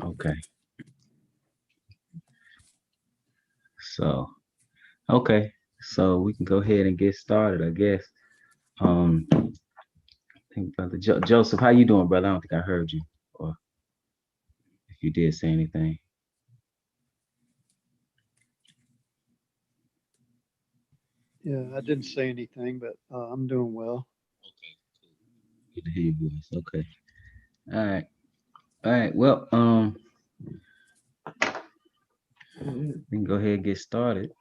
Okay. So, okay. So we can go ahead and get started, I guess. I think brother Joseph, how you doing, brother? I don't think I heard you, or if you did say anything. Yeah, I didn't say anything, but I'm doing well. Okay, cool. Good to hear your voice. Okay. All right. All right. Well, we can go ahead and get started.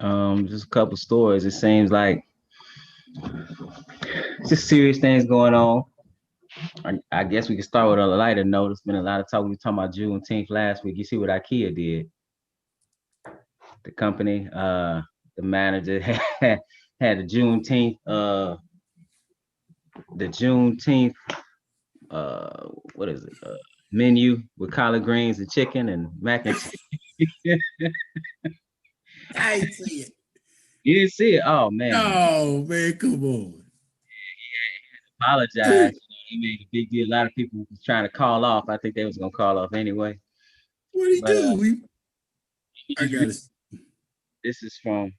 Just a couple stories. It seems like just serious things going on. I guess we can start with a lighter note. There's been a lot of talk. We were talking about Juneteenth last week. You see what IKEA did? The company, the manager had the Juneteenth, what is it? Menu with collard greens and chicken and mac and cheese. I ain't see it. You didn't see it? Oh man. Oh man, come on. Apologize. He made a big deal. A lot of people was trying to call off. I think they was gonna call off anyway. What'd he do? I got it. This is from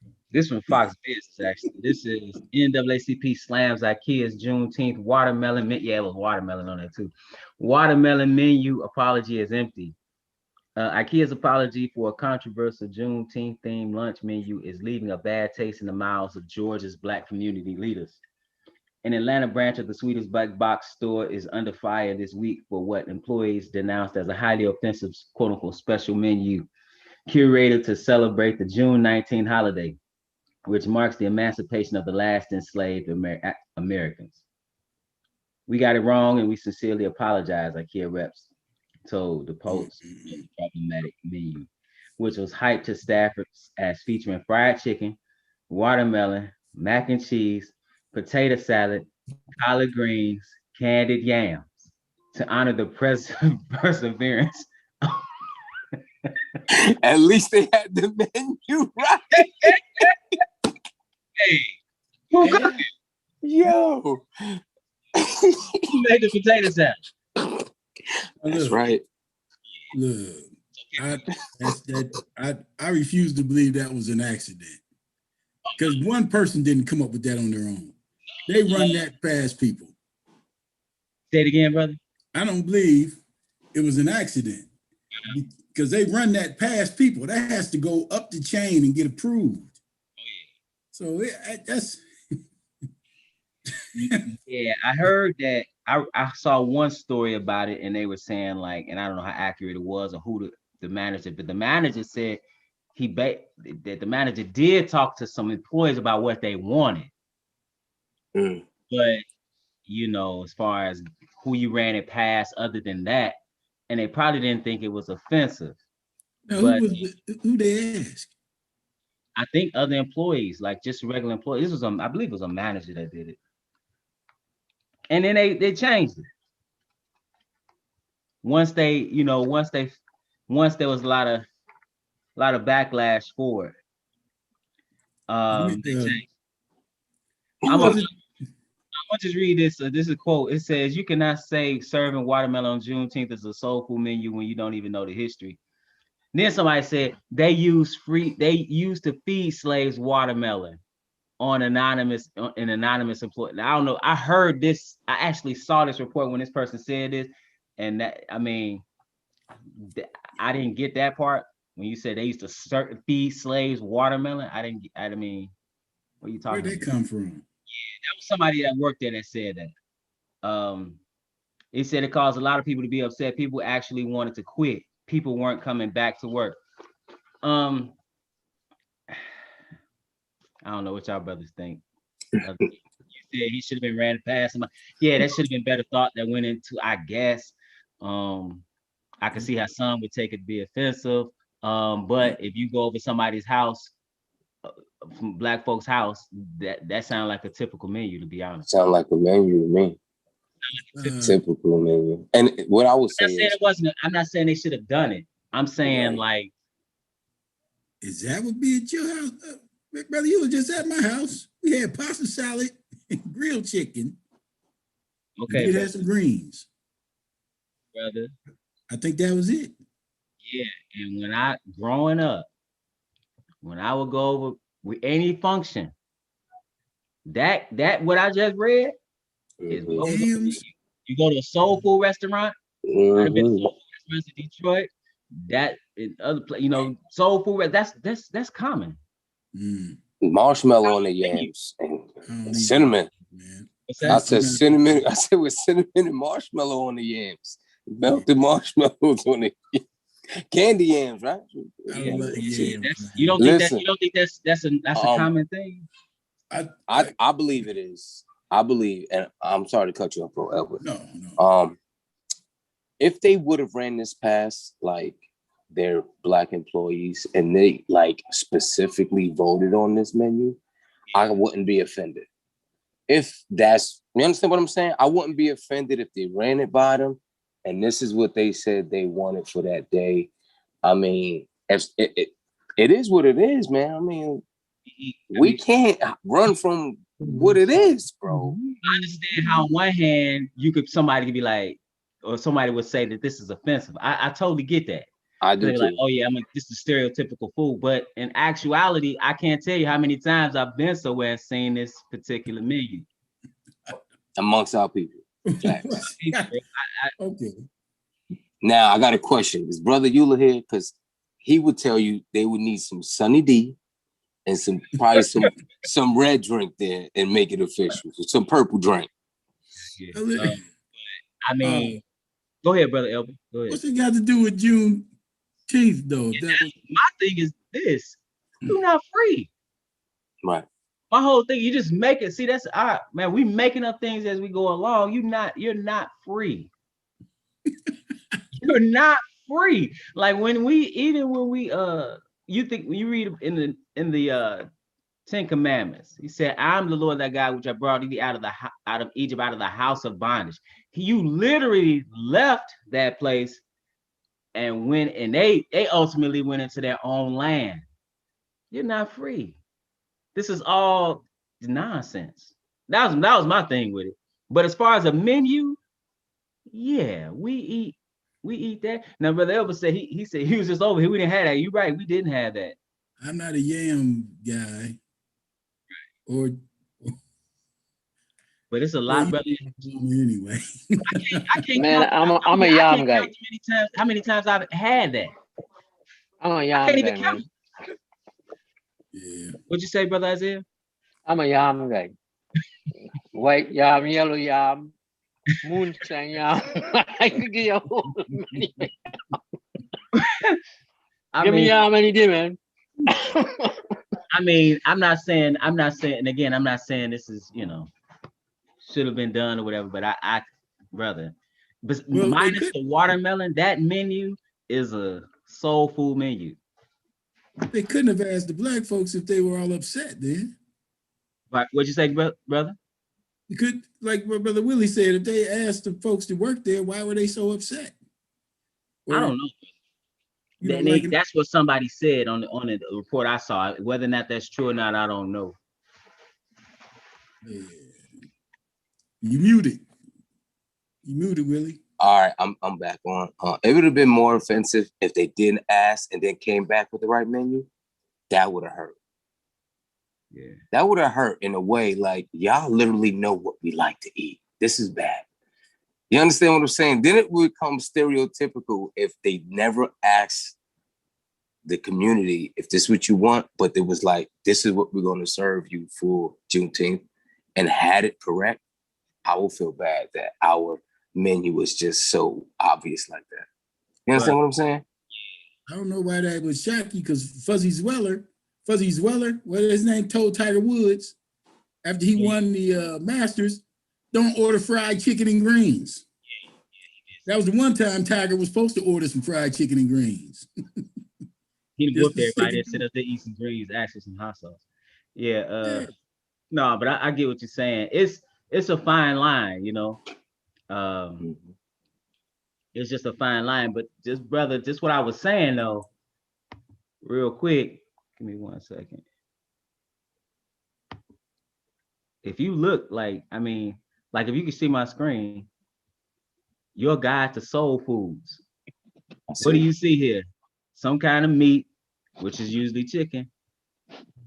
Fox Business, actually. This is NAACP slams IKEA's Juneteenth watermelon. Yeah, it was watermelon on there too. Watermelon menu apology is empty. IKEA's apology for a controversial Juneteenth themed lunch menu is leaving a bad taste in the mouths of Georgia's Black community leaders. An Atlanta branch of the Swedish Black Box store is under fire this week for what employees denounced as a highly offensive, quote unquote, special menu curated to celebrate the June 19 holiday, which marks the emancipation of the last enslaved Americans. We got it wrong and we sincerely apologize, IKEA reps told the Post the problematic menu, which was hyped to staffers as featuring fried chicken, watermelon, mac and cheese, potato salad, collard greens, candied yams to honor the perseverance. At least they had the menu right. Hey, who cooked it? Yo. Who made the potato salad? That's right. Look, I refuse to believe that was an accident. Because one person didn't come up with that on their own. They run that past people. Say it again, brother. I don't believe it was an accident. Because they run that past people. That has to go up the chain and get approved. So that's yeah, I heard that. I saw one story about it, and they were saying like, and I don't know how accurate it was or who the manager, but the manager said that the manager did talk to some employees about what they wanted. But you know, as far as who you ran it past, other than that, and they probably didn't think it was offensive. No, but who they asked? I think other employees, like just regular employees. This was I believe it was a manager that did it. And then they changed it. Once there was a lot of backlash for it. They changed. I'm gonna just read this. This is a quote. It says, "You cannot say serving watermelon on Juneteenth is a soulful menu when you don't even know the history." Then somebody said they used to feed slaves watermelon on an anonymous employee. Now, I don't know. I heard this. I actually saw this report when this person said this, and that I didn't get that part when you said they used to feed slaves watermelon. I mean, what are you talking about? Where'd they come from? Yeah, that was somebody that worked there that said that. It said it caused a lot of people to be upset. People actually wanted to quit. People weren't coming back to work. I don't know what y'all brothers think. You said he should have been ran past somebody. Yeah, that should have been better thought that went into, I guess. I can see how some would take it to be offensive. But if you go over somebody's house, Black folks' house, that sounds like a typical menu, to be honest. Sound like a menu to me. Typical menu. And what I would say I'm not saying they should have done it. I'm saying like, is that would be at your house? Brother, you were just at my house. We had pasta salad grilled chicken. Okay, It had some greens. brother. I think that was it. Yeah, and growing up, when I would go over with any function, that what I just read is what was on the menu. You go to a soul food restaurant. I've been to soul food restaurants in Detroit. That in other places, soul food. That's common. Marshmallow on the yams and cinnamon. Man. I said cinnamon. I said with cinnamon and marshmallow on the yams. Melted marshmallows on the candy yams, right? Yeah, you don't think that's a common thing? I believe it is. I believe, and I'm sorry to cut you off, bro, Edward. No. If they would have ran this past like their Black employees and they like specifically voted on this menu, I wouldn't be offended. If that's, you understand what I'm saying? I wouldn't be offended if they ran it by them and this is what they said they wanted for that day. I mean, it is what it is, man. I mean, we can't run from what it is, bro. I understand how on one hand somebody could be like, or somebody would say that this is offensive. I totally get that. I do too. Like, oh yeah, this is stereotypical food. But in actuality, I can't tell you how many times I've been somewhere and seen this particular menu. Amongst our people. Okay. Now I got a question. Is Brother Eula here? Because he would tell you they would need some Sunny D and probably some red drink there and make it official. Some purple drink. Yeah. I mean, go ahead, Brother Elvin. Go ahead. What's it got to do with Juneteenth, though? My thing is this: you're not free. Right. My whole thing, you just make it. See, that's man. We making up things as we go along. You're not free. You're not free. Like when we you think when you read in the 10 Commandments, he said, "I'm the Lord that God which I brought you out of Egypt, out of the house of bondage." You literally left that place and went, and they ultimately went into their own land. You're not free. This is all nonsense. That was my thing with it. But as far as a menu, yeah, we eat that. Now, Brother Elvis said he said he was just over here. We didn't have that. You're right. We didn't have that. I'm not a yam guy. But it's a lot, brother. Anyway, I can't. Man, I'm a yam guy. How many times I've had that? I'm a yam guy, man. Yeah. What'd you say, Brother Isaiah? I'm a yam guy. White yam, yellow yam, moonshine yam. Give me yam any day, man. I mean, I'm not saying, and again, I'm not saying this is, should have been done or whatever, but I brother, but minus the watermelon, that menu is a soul food menu. They couldn't have asked the Black folks if they were all upset then. Right, what'd you say, brother? You could, like what Brother Willie said, if they asked the folks to work there, why were they so upset? I don't know. That's what somebody said on the report I saw. Whether or not that's true or not, I don't know. Yeah. You muted, Willie. All right, I'm back on. It would have been more offensive if they didn't ask and then came back with the right menu. That would have hurt. Yeah. That would have hurt in a way like y'all literally know what we like to eat. This is bad. You understand what I'm saying? Then it would become stereotypical if they never asked the community if this is what you want, but it was like, this is what we're going to serve you for Juneteenth, and had it correct. I will feel bad that our menu was just so obvious like that. You understand what I'm saying? I don't know why that was shocking, because Fuzzy Zweller, what his name, told Tiger Woods after he won the Masters, don't order fried chicken and greens. That was the one time Tiger was supposed to order some fried chicken and greens. He whooped everybody that sit up there, eat some greens, actually some hot sauce. Yeah. No, but I get what you're saying. It's a fine line, It's just a fine line. But just what I was saying though, real quick. Give me 1 second. if you look like, I mean, like if you can see my screen, your guide to soul foods. What do you see here? Some kind of meat, which is usually chicken,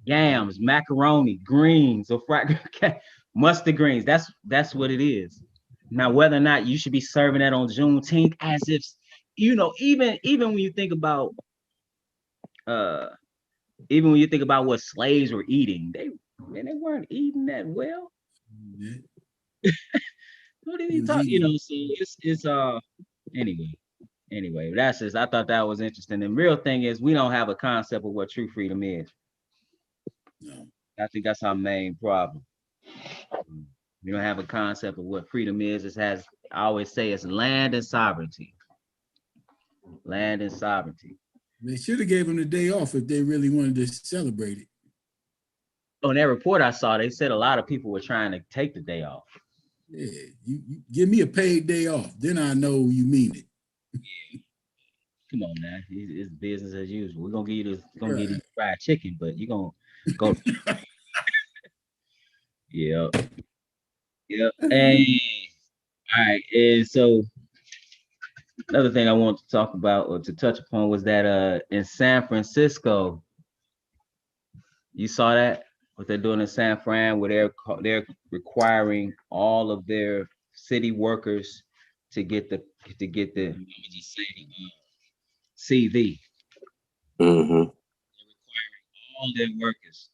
yams, macaroni, greens, or fried mustard greens. That's what it is. Now, whether or not you should be serving that on Juneteenth, as if, you know, even when you think about uh even when you think about what slaves were eating, they weren't eating that well. What did he talk? You know, so it's anyway, that's just, I thought that was interesting. The real thing is we don't have a concept of what true freedom is. No. I think that's our main problem. We don't have a concept of what freedom is. It has, I always say, it's land and sovereignty. Land and sovereignty. They should have gave them the day off if they really wanted to celebrate it. On that report I saw, they said a lot of people were trying to take the day off. Yeah, you give me a paid day off, then I know you mean it. Yeah. Come on now, it's business as usual. We're gonna give you this, give you fried chicken, but you're gonna go. Yeah. And all right, and so another thing I want to talk about or to touch upon was that in San Francisco, you saw that what they're doing in San Fran, where they're requiring all of their city workers to get the let me just say CV. Mm-hmm. They're requiring all their workers.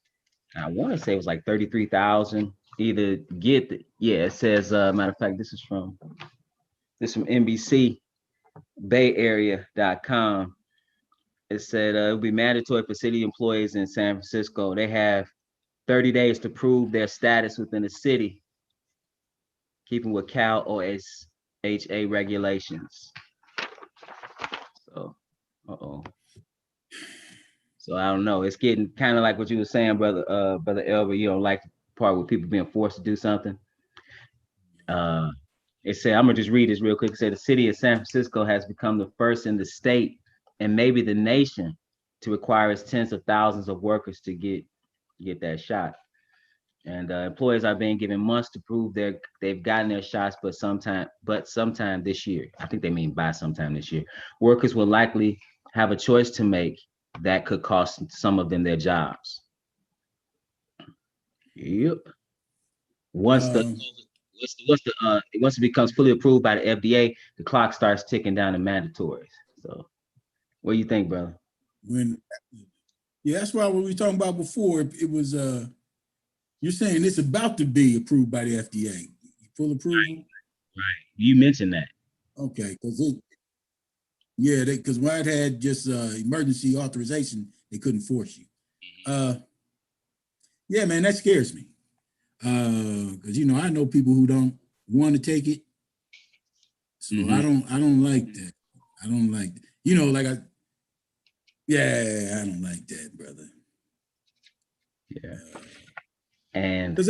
I want to say it was like 33,000. Either get the, yeah, it says matter of fact, this is from NBC BayArea.com. It said it'll be mandatory for city employees in San Francisco. They have 30 days to prove their status within the city, keeping with Cal OSHA regulations. So, So I don't know. It's getting kind of like what you were saying, brother Elber. You don't like the part where people being forced to do something. It said, I'm gonna just read this real quick. It said the city of San Francisco has become the first in the state and maybe the nation to require its tens of thousands of workers to get that shot. And employees are being given months to prove they've gotten their shots, but sometime this year. I think they mean by sometime this year. Workers will likely have a choice to make that could cost some of them their jobs. Yep. Once it becomes fully approved by the FDA, the clock starts ticking down to mandatories. So, what do you think, brother? That's why what we were talking about before. It was you're saying it's about to be approved by the FDA, full approval. Right. You mentioned that. Okay, because when it had just emergency authorization, they couldn't force you. Yeah, man, that scares me. Because I know people who don't want to take it. So I don't like that. I don't like that. I don't like that, brother. Yeah. And go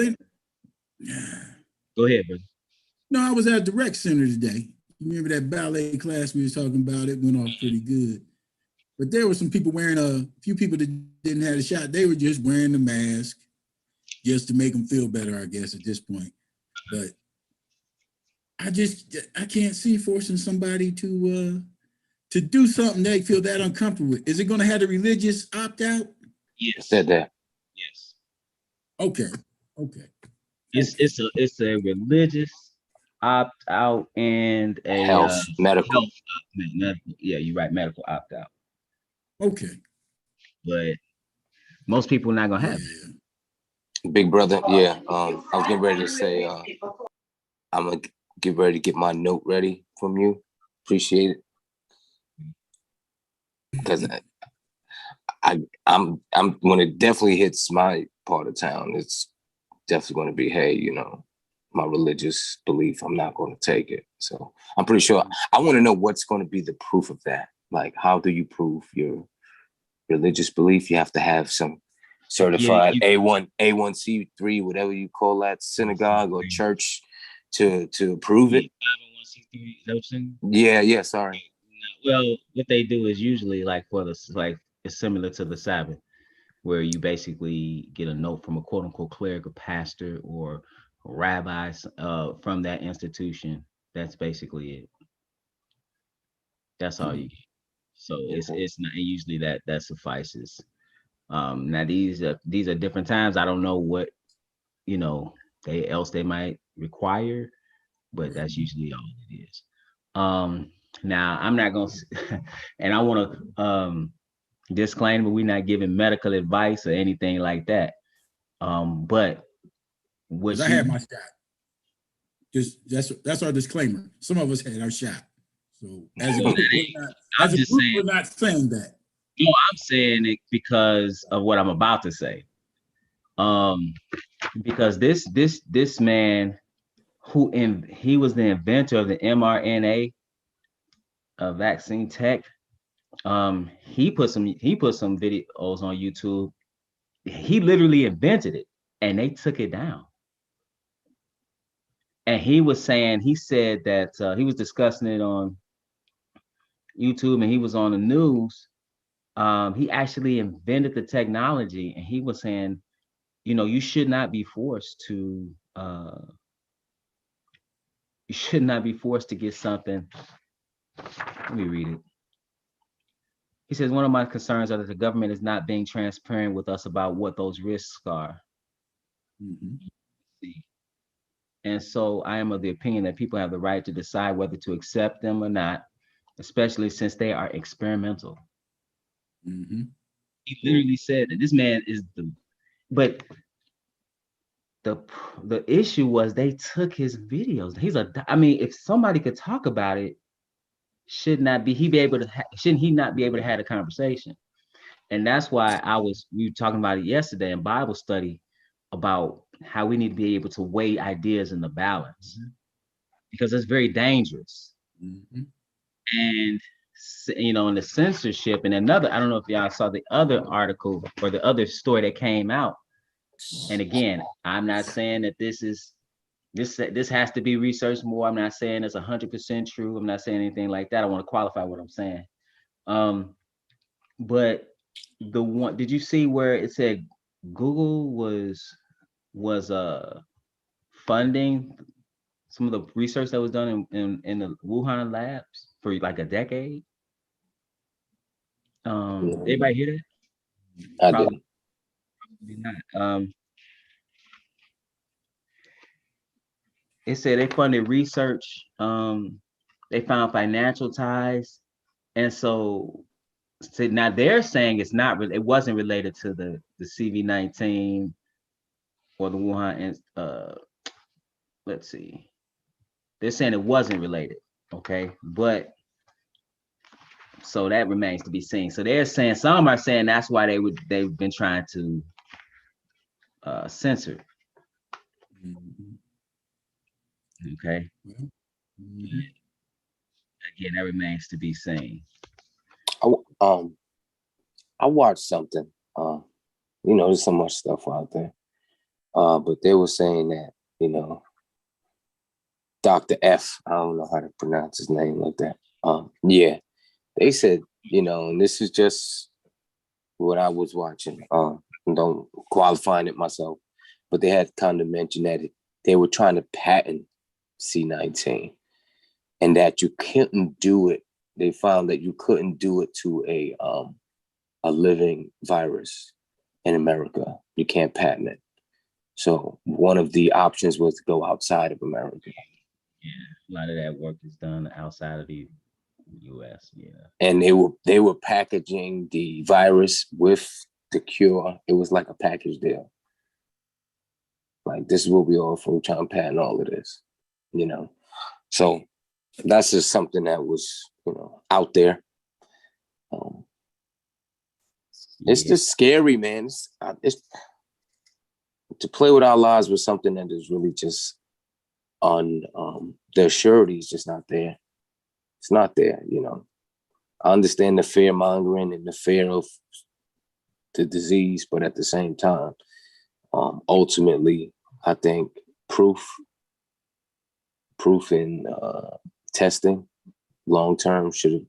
ahead, brother. No, I was at the rec center today. You remember that ballet class we was talking about? It went off pretty good. But there were some people wearing a few people that didn't have a shot. They were just wearing the mask just to make them feel better, I guess, at this point. But I can't see forcing somebody to do something they feel that uncomfortable with. Is it going to have a religious opt-out? Yes. Said that. Yes. Okay. It's a religious opt-out and a health, medical. Yeah, you're right, medical opt-out. Okay. But most people are not gonna have it. Big brother, yeah. I was getting ready to say I'm gonna get ready to get my note ready from you. Appreciate it. Because I'm when it definitely hits my part of town, it's definitely going to be, hey, my religious belief, I'm not going to take it. So I'm pretty sure I want to know what's going to be the proof of that. Like, how do you prove your religious belief? You have to have some certified A1C3, whatever you call that, synagogue or church to prove it. 501c3. Yeah, sorry. Well, what they do is usually it's similar to the Sabbath. where you basically get a note from a quote unquote cleric or pastor or rabbi from that institution. That's basically it. That's all you get. So it's not usually that suffices. Now these are different times. I don't know what they might require, but that's usually all it is. Now I'm not gonna and I want to disclaimer, we're not giving medical advice or anything like that. But what I had my shot. Just that's our disclaimer. Some of us had our shot. So as a group, we're not saying that. No, I'm saying it because of what I'm about to say. Because this man he was the inventor of the mRNA vaccine tech. He put some videos on YouTube. He literally invented it, and they took it down. And he said that he was discussing it on YouTube, and he was on the news. He actually invented the technology, and he was saying, you should not be forced to get something. Let me read it. He says, one of my concerns are that the government is not being transparent with us about what those risks are. And so I am of the opinion that people have the right to decide whether to accept them or not, especially since they are experimental. He literally said that this man is but the issue was they took his videos. If somebody could talk about it, shouldn't he not be able to have a conversation? And that's why we were talking about it yesterday in Bible study about how we need to be able to weigh ideas in the balance, because it's very dangerous. And in the censorship, and I don't know if y'all saw the other article or the other story that came out. And again, I'm not saying that this has to be researched more. I'm not saying it's 100% true. I'm not saying anything like that. I want to qualify what I'm saying. But did you see where it said Google was funding some of the research that was done in the Wuhan labs for like a decade? Everybody hear that? I didn't. Probably not. It said they funded research. They found financial ties, and so now they're saying it wasn't related to the CV-19 or the Wuhan. Let's see. They're saying it wasn't related. Okay, but so that remains to be seen. So they're saying, some are saying that's why they've been trying to censor. Okay. Again, that remains to be seen. I watched something. There's so much stuff out there. But they were saying that, Dr. F, I don't know how to pronounce his name like that. Yeah, they said, and this is just what I was watching. Don't qualify it myself, but they had kind of mentioned that they were trying to patent C-19 and that you couldn't do it. They found that you couldn't do it to a living virus in America. You can't patent it. So one of the options was to go outside of America. Yeah, a lot of that work is done outside of the U.S. Yeah, and they were packaging the virus with the cure. It was like a package deal. Like, this is what we offer. We're trying to patent all of this, So that's just something that was, out there. It's just scary, man. It's to play with our lives with something that is really just the surety is just not there. It's not there, I understand the fear mongering and the fear of the disease, but at the same time, ultimately, I think proof in testing long term should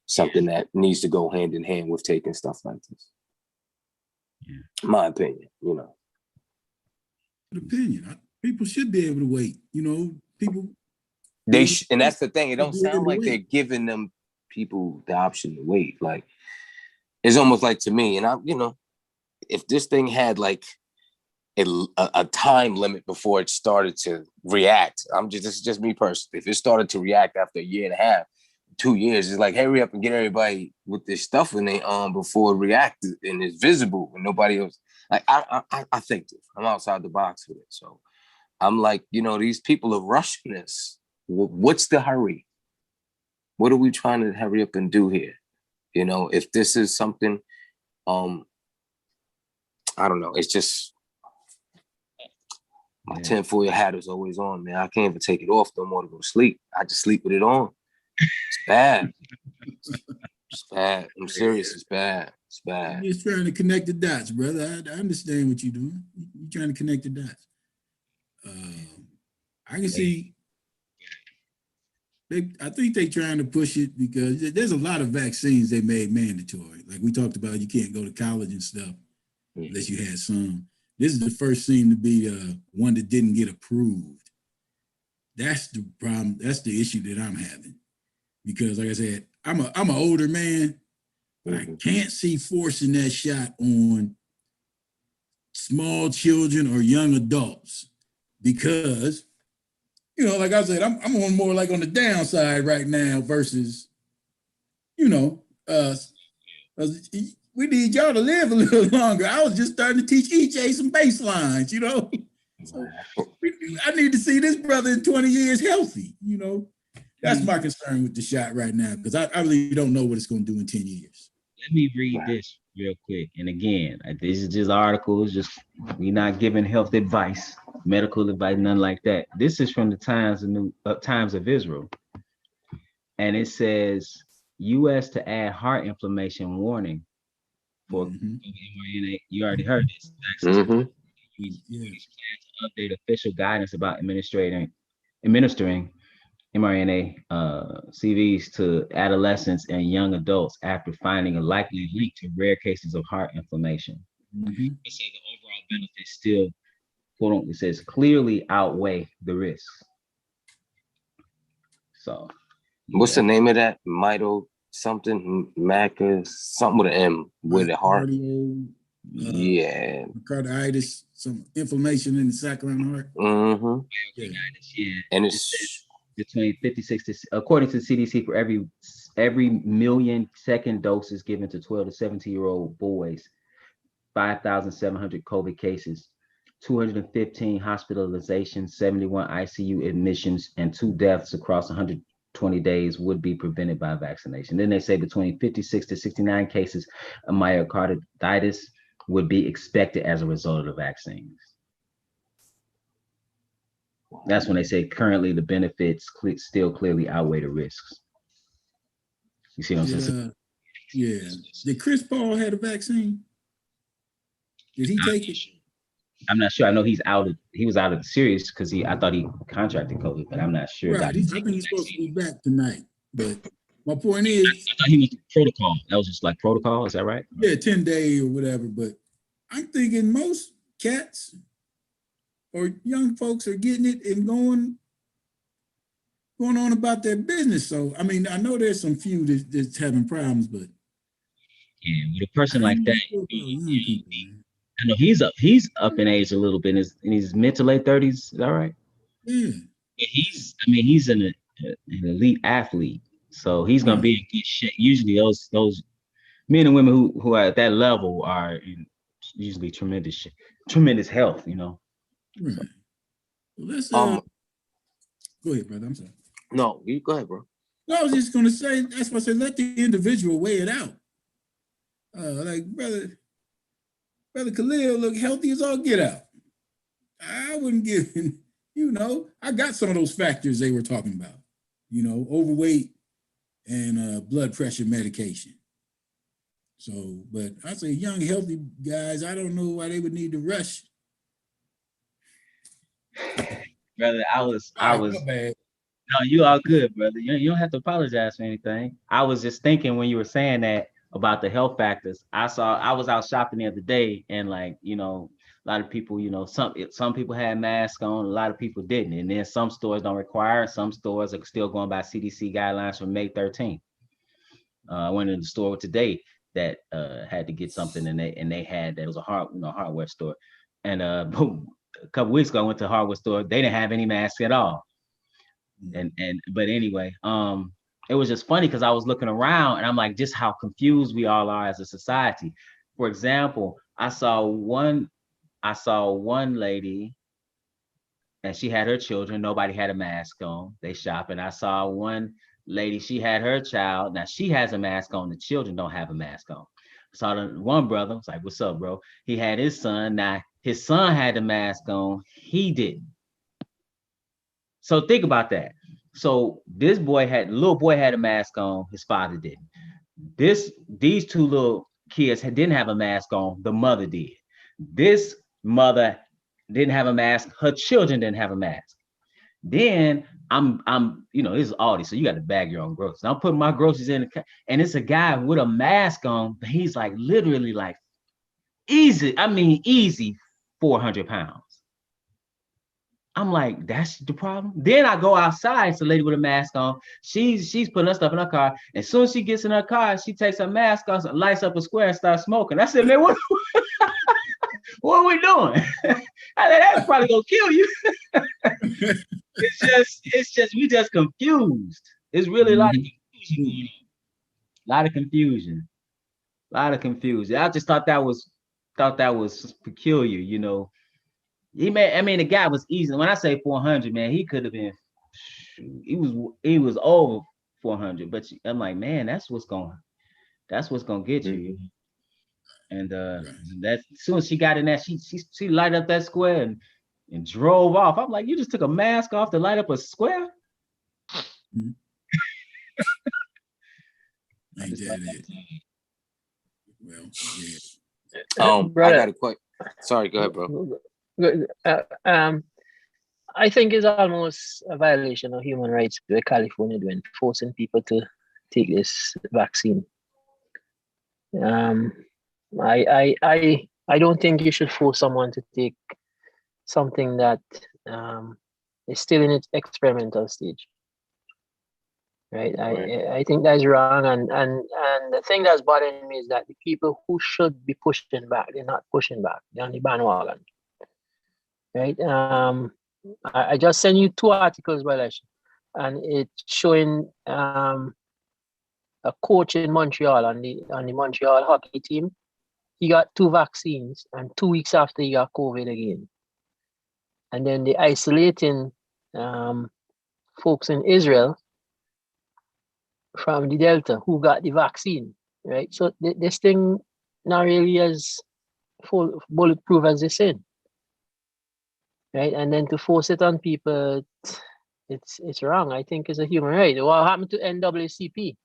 something that needs to go hand in hand with taking stuff like this. My opinion, you know. Opinion. People should be able to wait. You know, people. And that's the thing. It don't sound like they're giving them people the option to wait. Like, it's almost like, to me, and I, you know, if this thing had like a time limit before it started to react, this is just me personally. If it started to react after a year and a half, 2 years, it's like, hurry up and get everybody with this stuff in their arm before it reacts and it's visible and nobody else. Like, I think this. I'm outside the box with it. So I'm like, you know, these people are rushing this. What's the hurry? What are we trying to hurry up and do here? You know, if this is something, I don't know. It's just, my tinfoil hat is always on, man. I can't even take it off no more to go sleep. I just sleep with it on. It's bad. It's bad. I'm serious. It's bad. It's bad. I'm just trying to connect the dots, brother. I understand what you're doing. You're trying to connect the dots. I can see. I think they're trying to push it because there's a lot of vaccines they made mandatory. Like we talked about, you can't go to college and stuff unless you had some. This is the first seem to be one that didn't get approved. That's the problem. That's the issue that I'm having. Because like I said, I'm an older man, but I can't see forcing that shot on small children or young adults because, you know, like I said, I'm on more like on the downside right now versus, you know, we need y'all to live a little longer. I was just starting to teach EJ some baselines, you know. So I need to see this brother in 20 years healthy, you know. That's my concern with the shot right now, because I really don't know what it's going to do in 10 years. Let me read this real quick. And again, this is just articles, just we're not giving health advice, medical advice, none like that. This is from the Times of Israel. And it says, U.S. to add heart inflammation warning for mRNA. You already heard this. Plans to update official guidance about administering mRNA CVs to adolescents and young adults after finding a likely link to rare cases of heart inflammation. It says the overall benefits still, quote unquote, it says clearly outweigh the risks. So, what's the name of that? Mito something, Maca, something with an M with the heart. Myocarditis, some inflammation in the saccharine heart. And it's between 56 to, according to the CDC, for every million second doses given to 12 to 17-year-old boys, 5,700 COVID cases, 215 hospitalizations, 71 ICU admissions, and 2 deaths across 120 days would be prevented by vaccination. Then they say between 56 to 69 cases of myocarditis would be expected as a result of the vaccines. That's when they say currently the benefits still clearly outweigh the risks. You see what I'm saying? Yeah. Did Chris Paul have a vaccine? Did he take it? I'm not sure. I know he was out of the series because I thought he contracted COVID, but I'm not sure. Right. I think he's supposed to be back tonight. But my point is, I thought he was protocol. That was just like protocol. Is that right? Yeah, 10-day or whatever. But I'm thinking most cats or young folks are getting it and going on about their business. So, I mean, I know there's some few that's having problems, but yeah, with a person like that, I know he's up in age a little bit in his mid to late 30s. Is that right? Yeah. But he's an elite athlete, so he's gonna be in good shape. Usually, those men and women who are at that level are in usually tremendous health. You know. Right. Well, let's go ahead, brother. I'm sorry. No, you go ahead, bro. No, I was just gonna say, that's why I said let the individual weigh it out. Like brother Khalil look healthy as all get out. I wouldn't give him, I got some of those factors they were talking about, overweight and blood pressure medication. So, but I say young, healthy guys, I don't know why they would need to rush. Brother, I was bad. No, you all good, brother. You don't have to apologize for anything. I was just thinking when you were saying that, about the health factors. I was out shopping the other day, and like, you know, a lot of people, you know, some people had masks on, a lot of people didn't. And then some stores don't require it. Some stores are still going by CDC guidelines from May 13th. I went in the store today that had to get something, and they had that. It was a hardware store. And a couple weeks ago I went to a hardware store, they didn't have any masks at all. But anyway, it was just funny because I was looking around and I'm like, just how confused we all are as a society. For example, I saw one lady, and she had her children. Nobody had a mask on. They shopping. I saw one lady, she had her child. Now she has a mask on. The children don't have a mask on. I saw the one brother. I was like, "What's up, bro?" He had his son. Now his son had the mask on. He didn't. So think about that. So this little boy had a mask on. His father didn't. These two little kids didn't have a mask on. The mother did. This mother didn't have a mask. Her children didn't have a mask. Then I'm, you know, this is Aldi, so you got to bag your own groceries. I'm putting my groceries in, and it's a guy with a mask on. But he's like literally like easy 400 pounds. I'm like, that's the problem. Then I go outside, it's a lady with a mask on. She's putting her stuff in her car. And as soon as she gets in her car, she takes her mask off, lights up a square, and starts smoking. I said, man, what are we doing? I said, that's probably gonna kill you. It's just we just confused. It's really a lot of confusion going on. A lot of confusion. I just thought that was peculiar, you know. The guy was easy. When I say 400, man, he could have been. He was over 400, but I'm like, man, that's what's gonna get you. And that as soon as she got in that, she lighted up that square and drove off. I'm like, you just took a mask off to light up a square? Ain't that it? Well, yeah. I got a question. Sorry, go ahead, bro. I think it's almost a violation of human rights with California doing, forcing people to take this vaccine. I don't think you should force someone to take something that is still in its experimental stage. Right? I think that's wrong, and the thing that's bothering me is that the people who should be pushing back, they're not pushing back. They're on the bandwagon. Right? I just sent you 2 articles, and it's showing a coach in Montreal on the Montreal hockey team. He got 2 vaccines, and 2 weeks after he got COVID again. And then the isolating folks in Israel from the Delta who got the vaccine, right? So this thing not really as full bulletproof as they said, right? And then to force it on people, it's wrong. I think it's a human right. What happened to NAACP?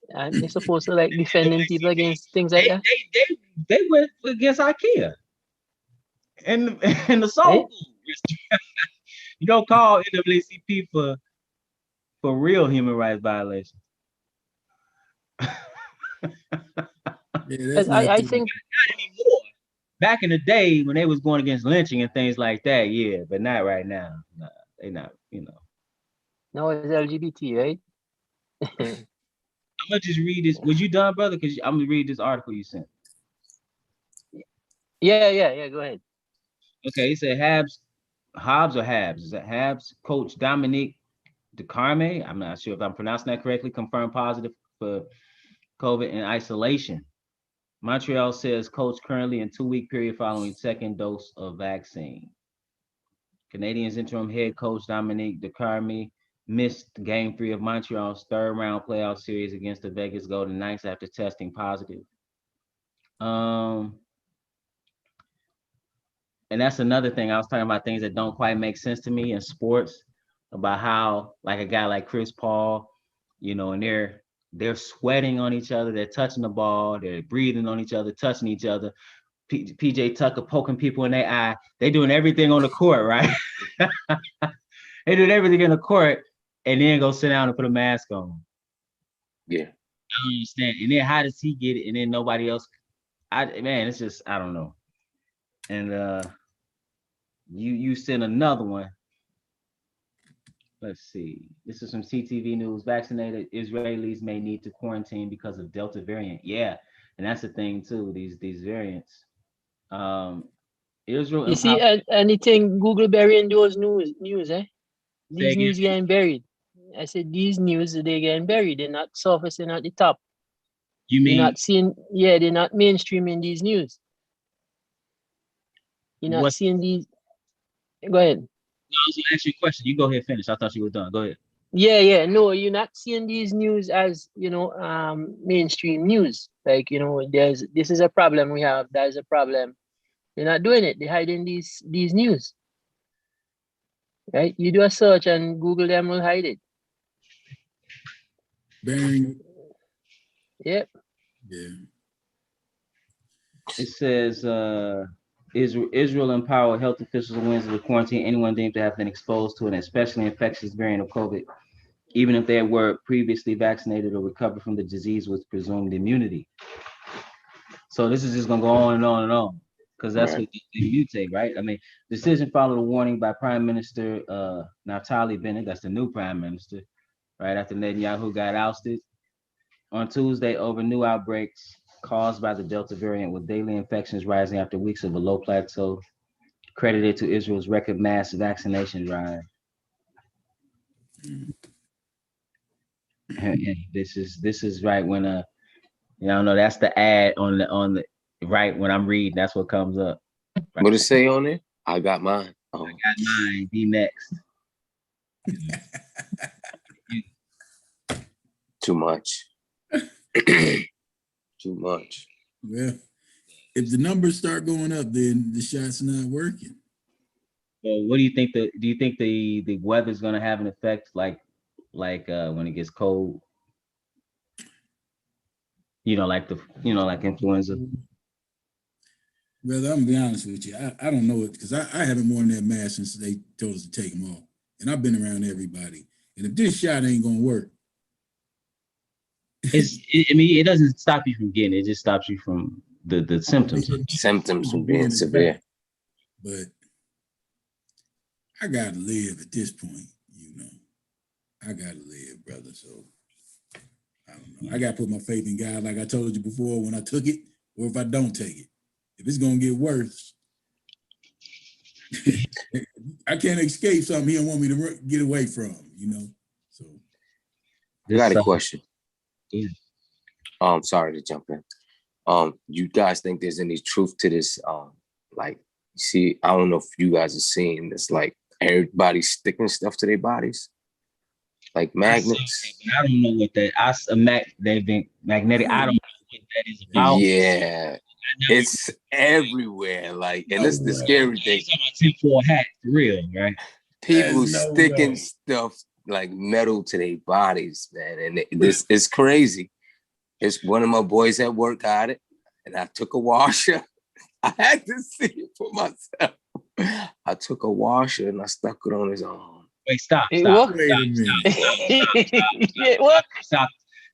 And they're supposed to like defending people against things like that. They went against IKEA and the soul food. You don't call NAACP for real human rights violations. I think not anymore. Back in the day when they was going against lynching and things like that, yeah, but not right now. Nah, they not, you know. No, it's LGBT, right? I'm gonna just read this. Was you done, brother? Because I'm gonna read this article you sent. Yeah. Go ahead. Okay, it said Hobbs or Habs? Is that Habs? Coach Dominique DeCarme, I'm not sure if I'm pronouncing that correctly, confirmed positive for COVID in isolation. Montreal says coach currently in 2-week period following second dose of vaccine. Canadiens interim head coach Dominique DeCarme missed game 3 of Montreal's 3rd round playoff series against the Vegas Golden Knights after testing positive. And that's another thing. I was talking about things that don't quite make sense to me in sports, about how like a guy like Chris Paul, you know, and they're sweating on each other, they're touching the ball, they're breathing on each other, touching each other. PJ Tucker poking people in their eye. They doing everything on the court, right? They doing everything in the court, and then go sit down and put a mask on. Yeah. don't understand. And then how does he get it? And then nobody else. Man, it's just I don't know. And you sent another one. Let's see. This is from CTV News. Vaccinated Israelis may need to quarantine because of Delta variant. Yeah, and that's the thing too. These variants. Israel. You see, anything Google burying those news, eh? These news getting buried. I said these news they getting buried. They're not surfacing at the top. You mean You're not seeing? Yeah, they're not mainstreaming these news. You're not seeing these. Go ahead. No, I was gonna ask you a question. You go ahead, finish. I thought you were done. Go ahead. Yeah. No, you're not seeing these news as mainstream news. Like this is a problem we have. There's a problem. They're not doing it. They're hiding these news. Right? You do a search and Google them will hide it. Bearing. Yep. Yeah. It says Israel empowered health officials on Wednesday to quarantine anyone deemed to have been exposed to an especially infectious variant of COVID, even if they were previously vaccinated or recovered from the disease with presumed immunity. So this is just gonna go on and on and on, because that's what they mutate, right? I mean, decision followed a warning by Prime Minister Naftali Bennett, that's the new Prime Minister, right after Netanyahu got ousted on Tuesday over new outbreaks caused by the Delta variant, with daily infections rising after weeks of a low plateau, credited to Israel's record mass vaccination drive. And this is right when that's the ad on the right when I'm reading, that's what comes up. Right? What it say on it? I got mine. Oh. I got mine. Be next. Too much. Too much. Well, if the numbers start going up, then the shot's not working. Well, what do you think? Do you think the weather's going to have an effect, like when it gets cold? Like influenza. Brother, I'm gonna be honest with you. I don't know it because I haven't worn that mask since they told us to take them off, and I've been around everybody. And if this shot ain't gonna work, it doesn't stop you from getting it. It just stops you from the symptoms. Symptoms from being severe. But I gotta live at this point, I gotta live, brother. So I don't know. I gotta put my faith in God, like I told you before, when I took it, or if I don't take it. If it's gonna get worse, I can't escape something he don't want me to get away from, So I got a question. Yeah. Sorry to jump in. You guys think there's any truth to this? Like, see, I don't know if you guys are seeing this, like everybody sticking stuff to their bodies, like magnets. I don't know what that. They've been magnetic. I don't know what that is about. Yeah. It's everywhere, like, and this is the scary thing. You're talking about 10-4 hat, for real, right? People sticking stuff like metal to their bodies, man, and this is crazy. It's one of my boys at work got it, and I took a washer. I had to see it for myself. I took a washer and I stuck it on his arm. Wait, stop. Wait a minute.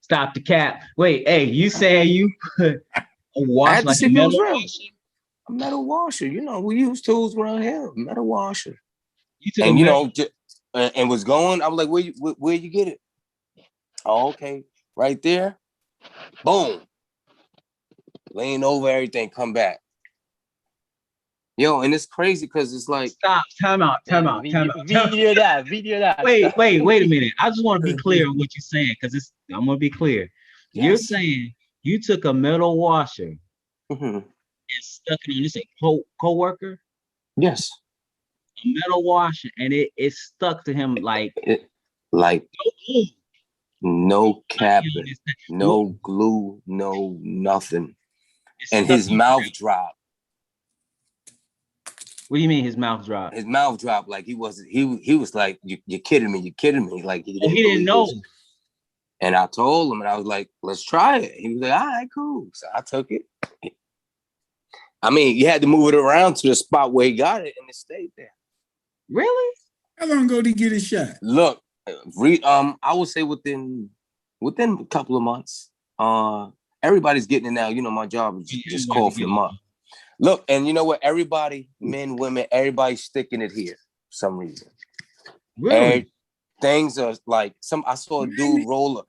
Stop the cap. Wait, hey, you saying you put a wash like a metal washer? A metal washer. We use tools around here. Metal washer. And and was going. I was like, where you get it? Oh, okay, right there. Boom. Laying over everything. Come back. Yo, and it's crazy because it's like stop. Time out. Video that. Wait a minute. I just want to be clear on what you're saying, because I'm gonna be clear. Yes. You're saying you took a metal washer and stuck it on this co-worker? Yes. A metal washer, and it stuck to him like no capping, no glue, no nothing. And his mouth dropped. What do you mean his mouth dropped? His mouth dropped, like he was like, you're kidding me, like he didn't know. And I told him, and I was like, let's try it. He was like, all right, cool. So I took it. I mean, you had to move it around to the spot where he got it, and it stayed there. Really? How long ago did he get his shot? Look, I would say within a couple of months. Everybody's getting it now. You know, my job is just coughing them up. Look, and you know what? Everybody, men, women, everybody's sticking it here for some reason. Really? Things are like I saw a dude roll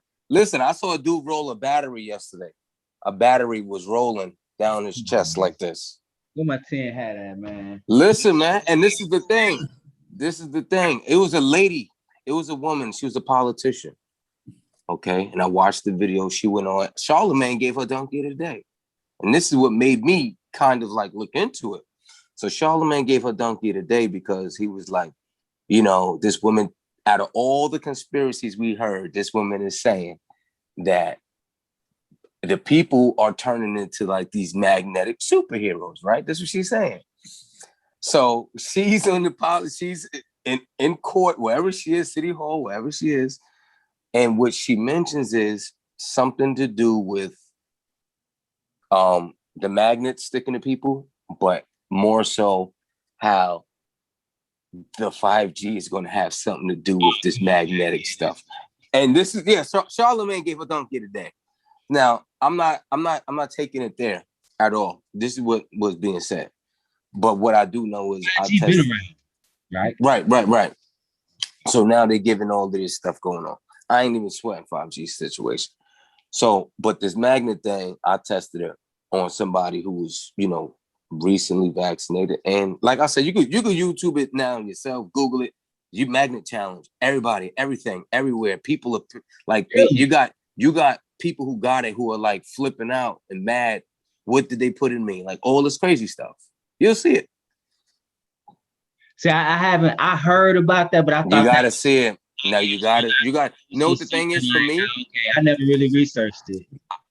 a battery yesterday. A battery was rolling down his chest like this. Where my 10 hat at, man? Listen, man, and this is the thing. It was a lady. It was a woman. She was a politician. Okay, and I watched the video. She went on. Charlemagne gave her donkey of the day, and this is what made me kind of like look into it. So Charlemagne gave her donkey of the day because he was like, you know, this woman. Out of all the conspiracies we heard, this woman is saying that the people are turning into like these magnetic superheroes, right? That's what she's saying. So she's on the she's in court, wherever she is, City Hall, wherever she is. And what she mentions is something to do with the magnets sticking to people, but more so how the 5G is going to have something to do with this magnetic stuff. And this is, Charlemagne gave a donkey today. Now, I'm not taking it there at all. This is what was being said. But what I do know is I tested. Right. So now they're giving all this stuff going on. I ain't even sweating 5G situation. So, but this magnet thing, I tested it on somebody who was, you know, recently vaccinated. And like I said, you could YouTube it now yourself, Google it. You magnet challenge, everybody, everything, everywhere. People are like, you got people who got it who are like flipping out and mad. What did they put in me? Like all this crazy stuff. You'll see it. See, I heard about that, but I thought you gotta see it. Now you know what the thing is for me? Okay, I never really researched it.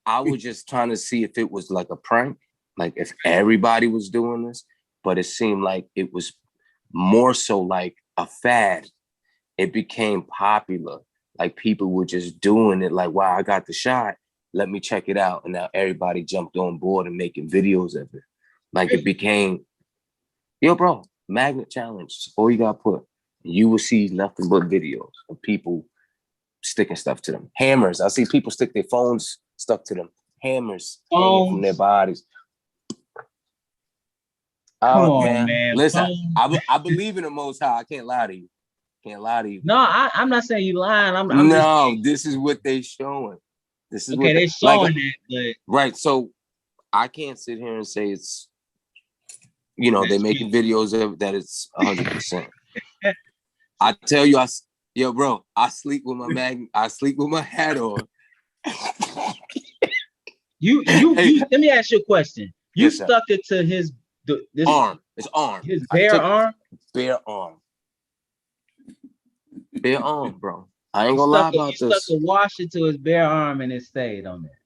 I was just trying to see if it was like a prank, like if everybody was doing this, but it seemed like it was more so like a fad. It became popular. Like people were just doing it like, wow, I got the shot. Let me check it out. And now everybody jumped on board and making videos of it. Like it became, yo, bro, magnet challenge. All you got to put. You will see nothing but videos of people sticking stuff to them. Hammers. I see people stick their phones stuck to them. Hammers hanging from their bodies. Come on, man. Listen, I believe in the Most High. I can't lie to you. No, I'm not saying you lying. This is what they showing. This is okay. What they showing it, right. So I can't sit here and say it's, you know, they're making videos of that. It's 100%. I tell you, bro, I sleep with my hat on. You let me ask you a question. You stuck it to his arm. His arm. His bare arm? Bare arm. Bare arm, bro. I ain't gonna lie about this. You stuck a washer to his bare arm and it stayed on there.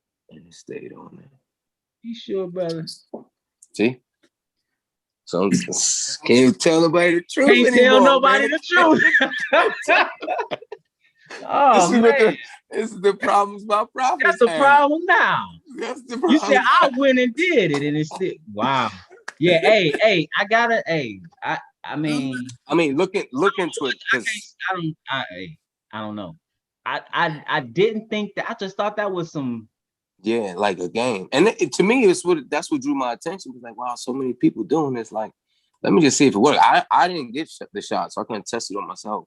You sure, brother? See? So can't tell nobody the truth can't anymore. Tell nobody the truth. This is the problems about prophets. That's the problem now. That's the problem. You said I went and did it, and it's still wow. Yeah, hey, I gotta, I mean, look into it. I don't know. I didn't think that. I just thought that was some. Yeah, like a game. And to me, that's what drew my attention. It was like, wow, so many people doing this. Like, let me just see if it works. I didn't get the shot, so I couldn't test it on myself.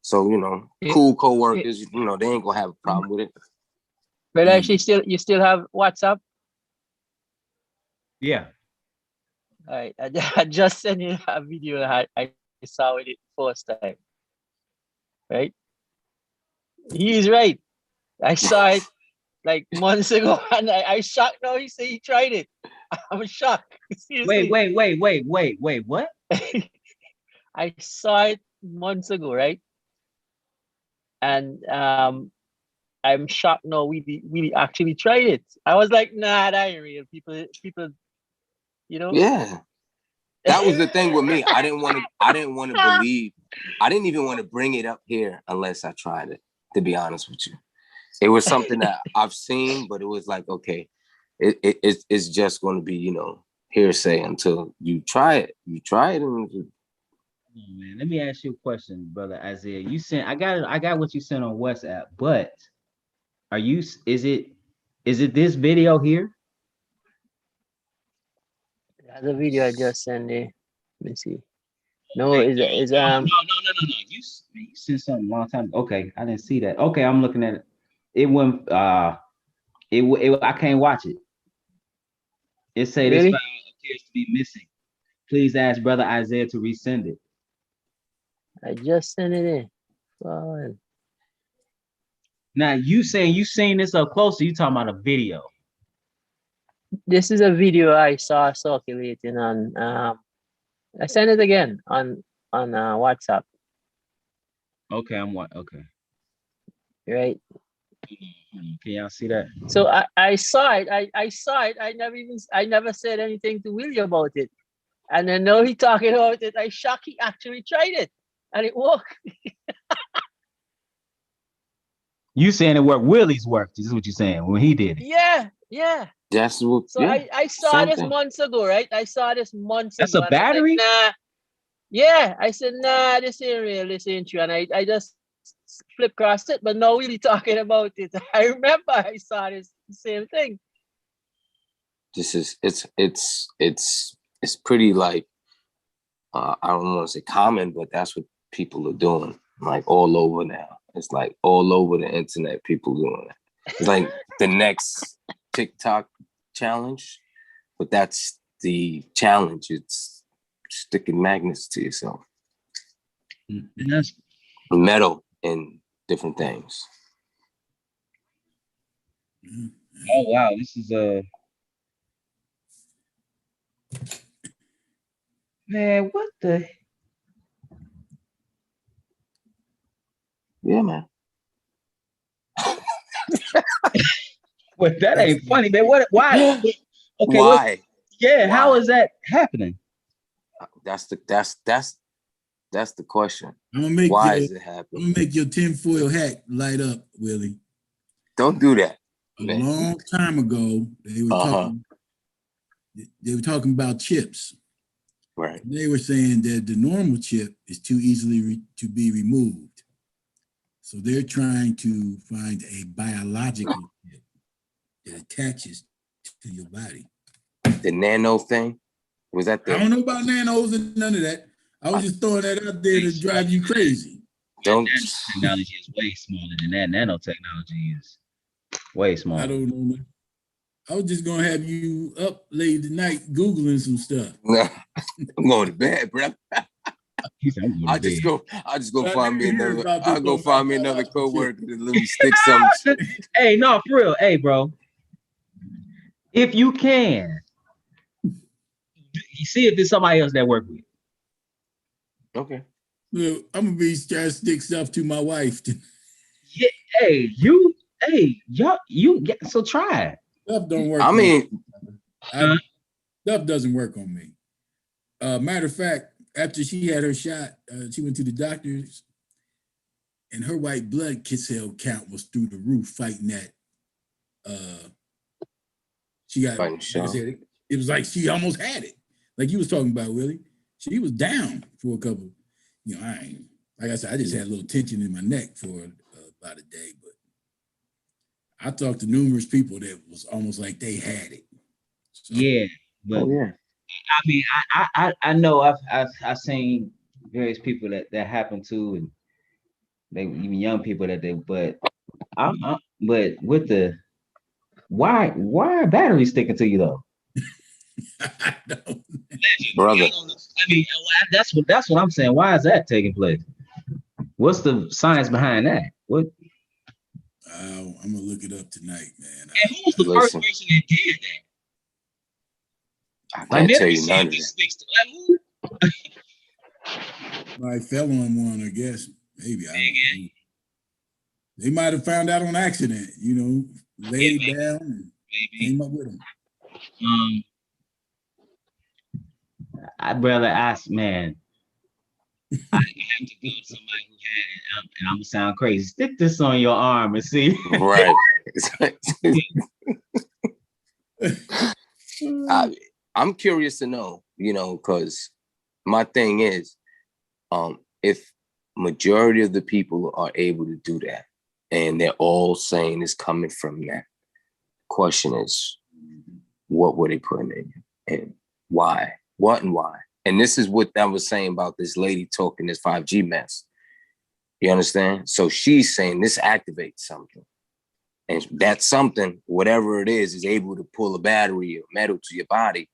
So, you know, cool co-workers, you know, they ain't gonna have a problem with it. But actually, you still have WhatsApp? Yeah. All right. I just sent you a video I saw it first time. Right? He's right. I saw it like months ago, and I shocked now he say he tried it. I'm shocked. Seriously. Wait, what? I saw it months ago, right? And I'm shocked now we actually tried it. I was like, nah, that ain't real. People, you know? Yeah. That was the thing with me. I didn't want to believe. I didn't even want to bring it up here unless I tried it, to be honest with you. It was something that I've seen, but it was like, okay, it's just going to be, you know, hearsay until you try it. You try it, and oh, man, let me ask you a question, brother Isaiah. You sent, I got what you sent on WhatsApp, but is it Is it this video here? That's the video I just sent you. Let me see. No, Hey, is no. You sent something a long time ago. Okay, I didn't see that. Okay, I'm looking at it. It went. I can't watch it. It say this file really? appears to be missing. Please ask Brother Isaiah to resend it. I just sent it in. Wow. Now you saying you seen this up close? Or you talking about a video? This is a video I saw circulating on. I sent it again on WhatsApp. Okay, I'm what? Okay, Right. can y'all see that? So I saw it. I saw it. I never said anything to Willie about it. And then now he talking about it. I shocked he actually tried it. And it worked. You saying it worked? Willie's worked. This is what you're saying when he did it. Yeah. That's what. So Yeah, I saw same this thing. months ago, right? I saw this months That's ago. a And I was like, battery. nah. Yeah. I said, nah, this ain't real. This ain't true. And I just flip across it, but now really talking about it. I remember I saw this same thing. This is it's pretty like I don't want to say common, but that's what people are doing, like all over now. It's like all over the internet, people doing it. It's like the next TikTok challenge, but that's the challenge. It's sticking magnets to yourself, And that's metal and different things. oh wow. This is a man. What the? Yeah, man. What? That ain't funny, man. What? Why? Okay. What? Why? Yeah. How Why? is that happening? That's the question. I'm gonna make Why your, is it I'm happening? gonna make your tinfoil hat light up, Willie. Don't do that, A man. long time ago, they were talking about chips. Right. They were saying that the normal chip is too easily to be removed. So they're trying to find a biological chip that attaches to your body. The nano thing, was that I the don't know about nanos and none of that. I was just throwing that out there to drive you crazy. don't Technology is way smaller than that. Nanotechnology is way I smaller. don't know. I was just gonna have you up late tonight Googling some stuff. I'm going to bed, bro. He said, I'm going I'll to just bed. go I find me didn't hear another. about I'll this go about find me another biological chip. coworker to let me stick some. Hey, no, for real. Hey, bro. If you can, you see if there's somebody else that work with you. Okay. Look, I'm gonna be trying to stick stuff to my wife. Yeah, hey, y'all, so try it. Stuff don't work. I on mean, me. Stuff doesn't work on me. Matter of fact, after she had her shot, she went to the doctors, and her white blood cell count was through the roof fighting that. She got, Fighting like I Sean. said, it was like she almost had it. Like you was talking about, Willie. She was down for a couple. You know, like I said, I just had a little tension in my neck for about a day, but I talked to numerous people that was almost like they had it. So, Yeah, but Oh yeah. I mean, I know I've seen various people that happened to, and they even young people that they, but but with the why are batteries sticking to you though? I don't. Brother. I mean, that's what I'm saying. Why is that taking place? What's the science behind that? What? I'm gonna look it up tonight, man. And who was the first Listen. person that did that? I Like, can't tell never you see none if of this that. sticks to like who? I fell on one, I guess. Maybe I don't Pagan. know. They might have found out on accident, you know, laid maybe. down and Maybe. came up with them. I'd rather ask, man. I have to go to somebody who had it, and I'm gonna sound crazy. Stick this on your arm and see. Right. I'm curious to know, because my thing is, if majority of the people are able to do that, and they're all saying it's coming from that, question is, what were they putting in you? And why? What and why? And this is what I was saying about this lady talking this 5G mess. You understand? So she's saying this activates something. And that something, whatever it is able to pull a battery or metal to your body.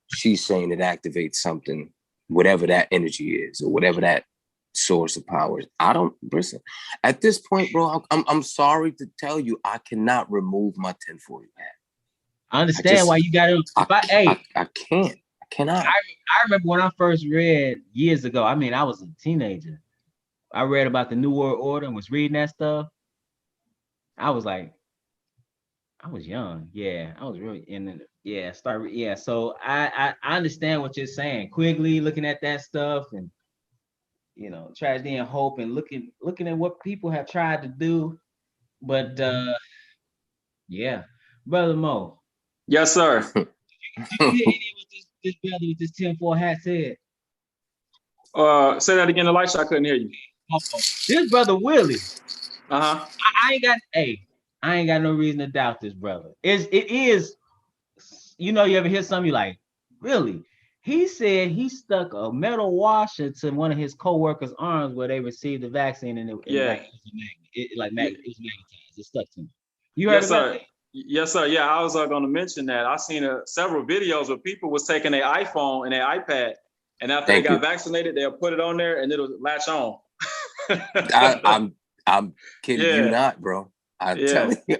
She's saying it activates something, whatever that energy is, or whatever that source of power is. I don't listen. At this point, bro, I'm sorry to tell you, I cannot remove my tinfoil hat. I understand why you got to. I can't. I cannot. I remember when I first read years ago. I mean, I was a teenager. I read about the New World Order and was reading that stuff. I was like, I was young. Yeah, I was really in. So I understand what you're saying. Quigley looking at that stuff and tragedy and hope and looking at what people have tried to do, but yeah, Brother Mo. Yes, sir. Did you hear any of what this brother with this tinfoil hat said? Say that again, Elisha. I couldn't hear you. This brother Willie. Uh-huh. I ain't got no reason to doubt this brother. It is, you ever hear something you like, really? He said he stuck a metal washer to one of his co-workers' arms where they received the vaccine, and it was magnetized. It stuck to him. You heard about that? Yes, sir. Yeah, I was going to mention that. I seen several videos where people was taking their iPhone and their iPad, and after they got vaccinated, they'll put it on there and it'll latch on. I'm kidding you not, bro. I'm telling you.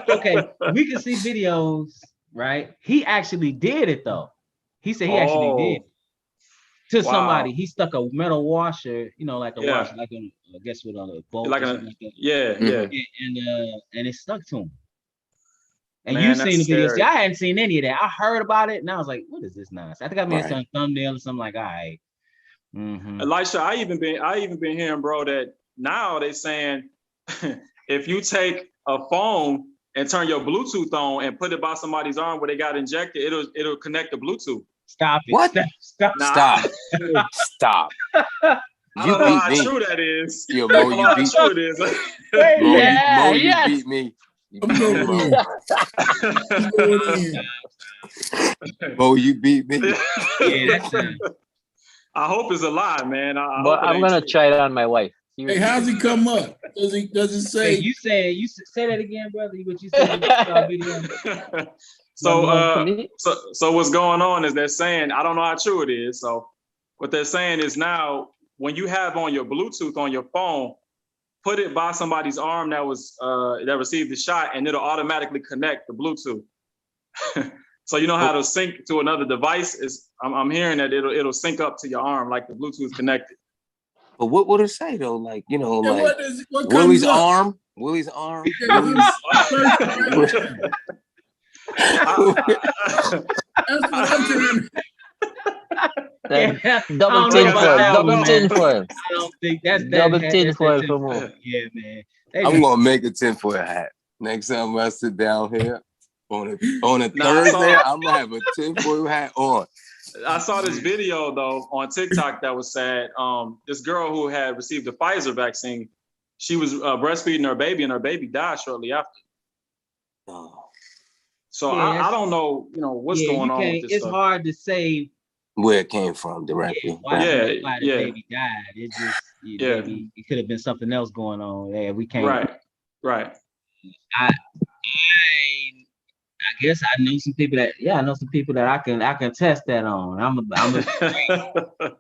Okay, we can see videos, right? He actually did it though. He said he actually did it to somebody. He stuck a metal washer, like a washer, like I guess with a bolt, like and it stuck to him. And you seen the video. See, I hadn't seen any of that. I heard about it and I was like, what is this nonsense? I think I made some thumbnail or something like, all right. Elisha, I even been hearing, bro, that now they saying if you take a phone and turn your Bluetooth on and put it by somebody's arm where they got injected, it'll connect the Bluetooth. Stop it. What? Stop. Stop. I don't know how true that is. Yo, Mo, you beat true it is. Mo, you beat me. Mo, you beat me. I hope it's a lie, man. But I'm gonna try it on my wife. Hey, how's he come up? Does it say? Hey, you say that again, brother. What you said in the video? So what's going on is they're saying, I don't know how true it is. So what they're saying is now when you have on your Bluetooth on your phone, put it by somebody's arm that received the shot, and it'll automatically connect the Bluetooth. So you know how to sync to another device is. I'm hearing that it'll sync up to your arm like the Bluetooth connected. But what would it say though? Like what Willie's arm. Willie's arm. Double tinfoil. I don't think that's double tinfoil for more. Yeah, man. I'm gonna make a tinfoil hat next time I sit down here on a Thursday. I'm gonna have a tinfoil hat on. I saw this video though on TikTok that was sad. This girl who had received the Pfizer vaccine, she was breastfeeding her baby, and her baby died shortly after. So I don't know, what's going on with this it's stuff. hard to say where it came from directly. Why the baby died. It just maybe it could have been something else going on. Yeah, we can't. Right. I guess I know some people that I can test that on. I'm a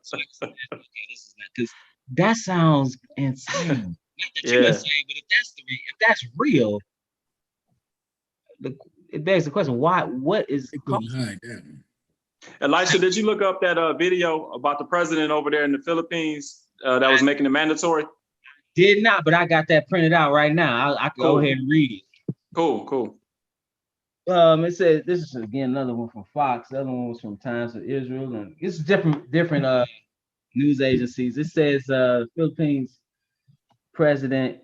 so this is not, because that sounds insane. Not that you're insane, but if that's real, it begs the question: why? What is behind that? Elisha, did you look up that video about the president over there in the Philippines that was making it mandatory? Did not, but I got that printed out right now. I can go ahead and read it. Cool. It says, this is again another one from Fox. The other one was from Times of Israel, and it's different news agencies. It says Philippines President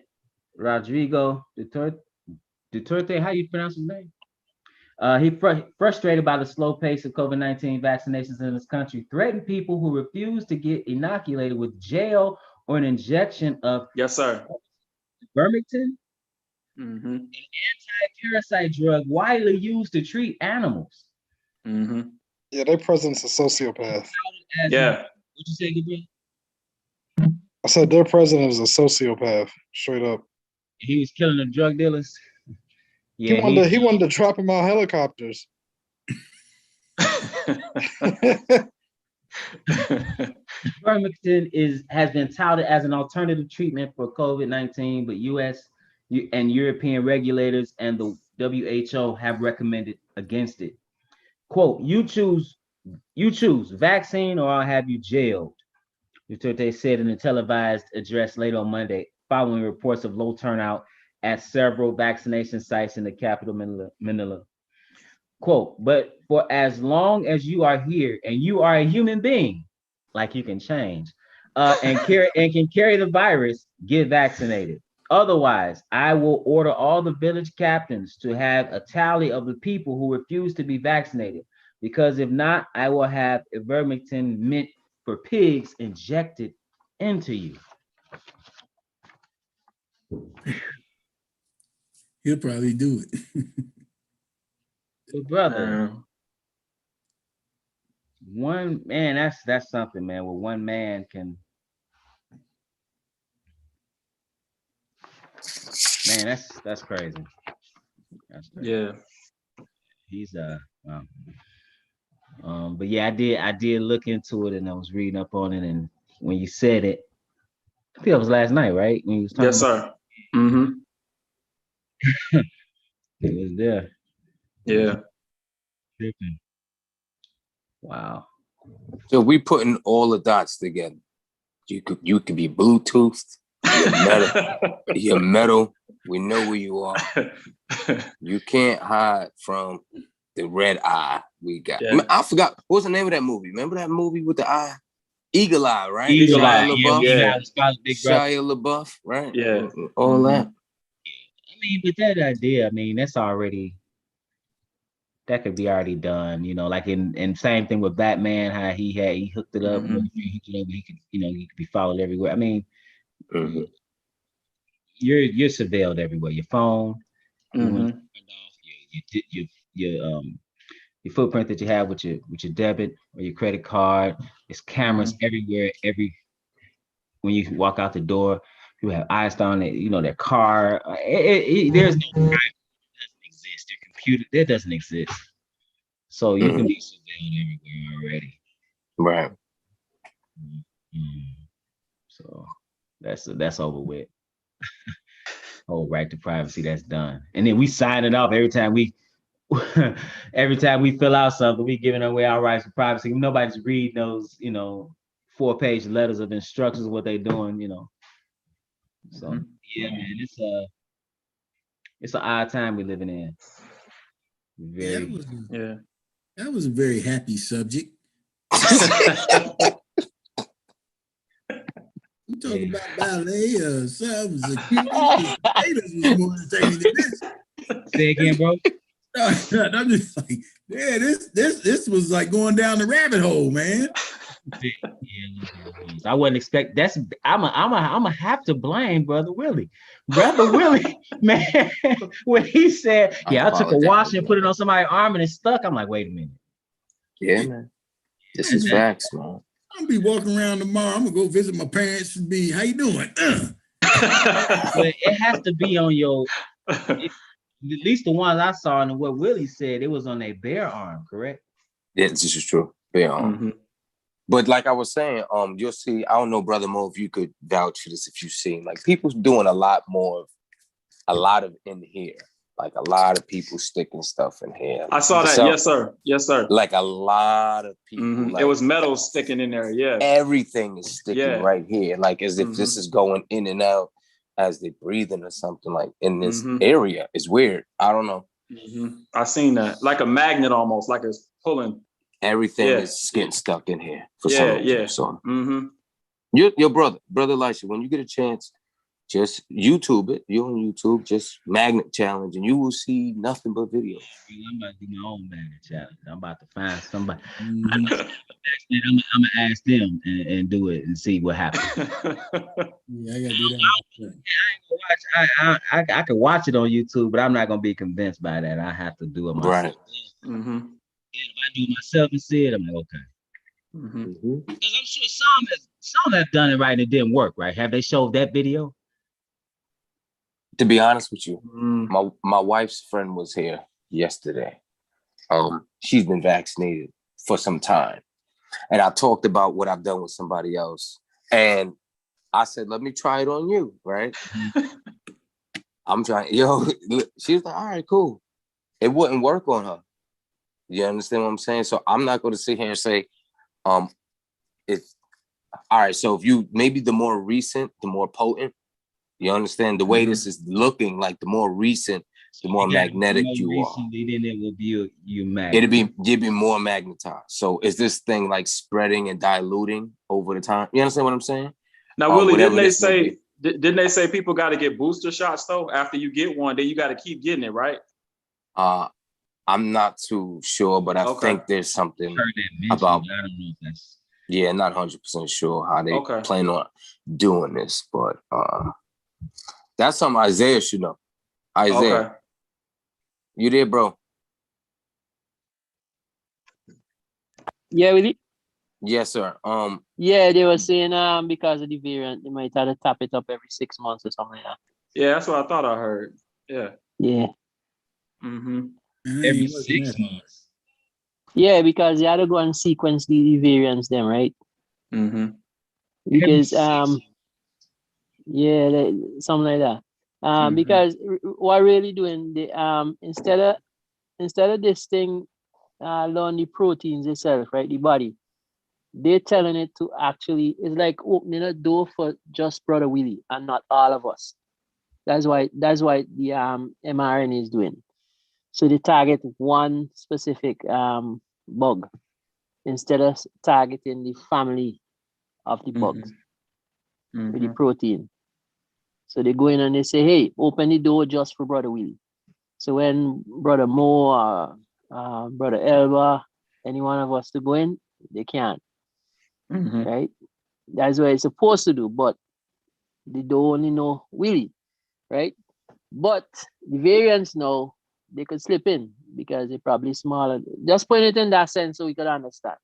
Rodrigo Duterte. How you pronounce his name? He frustrated by the slow pace of COVID-19 vaccinations in his country, threatened people who refuse to get inoculated with jail or an injection of yes, sir, Vermictin. Mm-hmm. An anti-parasite drug widely used to treat animals. Mm-hmm. Yeah, their president's a sociopath. Yeah. What you say, Gabriel? I said their president is a sociopath, straight up. He was killing the drug dealers. He wanted to trap him out helicopters. Ivermectin has been touted as an alternative treatment for COVID-19, but U.S. and European regulators and the WHO have recommended against it. Quote, you choose vaccine or I'll have you jailed. That's what they said in a televised address late on Monday, following reports of low turnout at several vaccination sites in the capital, Manila. Quote, but for as long as you are here and you are a human being, like you can change, and can carry the virus, get vaccinated. Otherwise, I will order all the village captains to have a tally of the people who refuse to be vaccinated, because if not, I will have ivermectin meant for pigs injected into you. He'll probably do it. But brother, one man, that's something, man. Where one man can, man, that's crazy. That's crazy. Yeah. He's but yeah, I did look into it, and I was reading up on it, and when you said it, I think it was last night, right? When you was talking Yes, sir. Mm-hmm. it was there. Yeah. Wow. So we putting all the dots together. You could be Bluetoothed. You're metal. We know where you are. You can't hide from the red eye we got. Yeah. I forgot what was the name of that movie. Remember that movie with the eye? Eagle Eye, right? Eagle Eye. Yeah. Shia LaBeouf, right? Yeah. All that. I mean, but that idea, I mean, that's already, that could be already done, you know, like in same thing with Batman, how he hooked it up, he could, you know, he could be followed everywhere. I mean, you're surveilled everywhere. Your phone, your footprint that you have with your debit or your credit card. There's cameras everywhere. When you walk out the door, you have eyes on it, you know, their car. There's no privacy that doesn't exist. Your computer, that doesn't exist. So you can be surveilled everywhere already. Right. So that's over with. Oh, right to privacy, that's done. And then we sign it off every time we fill out something, we giving away our rights to privacy. Nobody's reading those, you know, 4-page letters of instructions of what they're doing, you know. So yeah, man, it's an odd time we're living in. That was a very happy subject. We talk about ballet, subs, potatoes was more entertaining than this. Say again, bro. I'm just like, yeah, this was like going down the rabbit hole, man. I wouldn't expect. I'm have to blame Brother Willie. Brother Willie, man, when he said, "Yeah, I took a wash and put it on somebody's arm and it's stuck," I'm like, wait a minute. Yeah, man. This is facts, man. I'm gonna be walking around tomorrow. I'm gonna go visit my parents and be, how you doing? But it has to be on your. At least the ones I saw and what Willie said, it was on a bare arm, correct? Yeah, this is true. Bare arm. But like I was saying, you'll see, I don't know, Brother Mo, if you could vouch for this, if you've seen, like people's doing a lot of in here. Like a lot of people sticking stuff in here. I saw that. Yes, sir. Yes, sir. Like a lot of people. Like, it was metal sticking in there. Yeah. Everything is sticking right here. Like as if this is going in and out as they're breathing or something, like in this area. It's weird. I don't know. I seen that. Like a magnet almost, like it's pulling. Everything is getting stuck in here for some reason. So your brother Elisha, when you get a chance, Just YouTube it. You're on YouTube, just magnet challenge, and you will see nothing but videos. I'm about to do my own magnet challenge. I'm about to find somebody. Mhm. I'm gonna ask them and do it and see what happens. Yeah, I gotta do that. I can watch it on YouTube, but I'm not gonna be convinced by that. I have to do it myself. Right. Mm-hmm. And if I do it myself and see it, I'm like, okay. Mm-hmm. Because I'm sure some have done it right and it didn't work, right? Have they showed that video? To be honest with you, Mm. my wife's friend was here yesterday. She's been vaccinated for some time. And I talked about what I've done with somebody else. And I said, let me try it on you, right? I'm trying, she was like, all right, cool. It wouldn't work on her. You understand what I'm saying? So I'm not going to sit here and say, it's all right. So if you, maybe the more recent, the more potent, you understand the way this is looking, like the more recent, the more magnetic you recently, then it will be you you'd be more magnetized. So is this thing like spreading and diluting over the time? You understand what I'm saying? Now, Willie, didn't they say people got to get booster shots though? After you get one, then you got to keep getting it, right? I'm not too sure, but I think there's something about. I don't know if that's. Yeah, not 100% sure how they plan on doing this, but that's something Isaiah should know. Isaiah, you there, bro? Yeah, Willie? Yes, sir. Yeah, they were saying because of the variant, they might have to tap it up every 6 months or something like that. Yeah, that's what I thought I heard. Yeah. Yeah. Mm-hmm. Every 6 months. Yeah, because you had to go and sequence the variants then, right? Mm-hmm. Because yeah, something like that. Because what really doing the instead of this thing learn the proteins itself, right? The body, they're telling it to actually, it's like opening a door for just Brother Willie and not all of us. That's why the mRNA is doing. So they target one specific bug instead of targeting the family of the bugs with the protein. So they go in and they say, hey, open the door just for Brother Willie. So when Brother Mo or Brother Elba, any one of us to go in, they can't. Right? That's what it's supposed to do, but they don't only know Willie, right? But the variants now, they could slip in because they're probably smaller. Just put it in that sense so we could understand.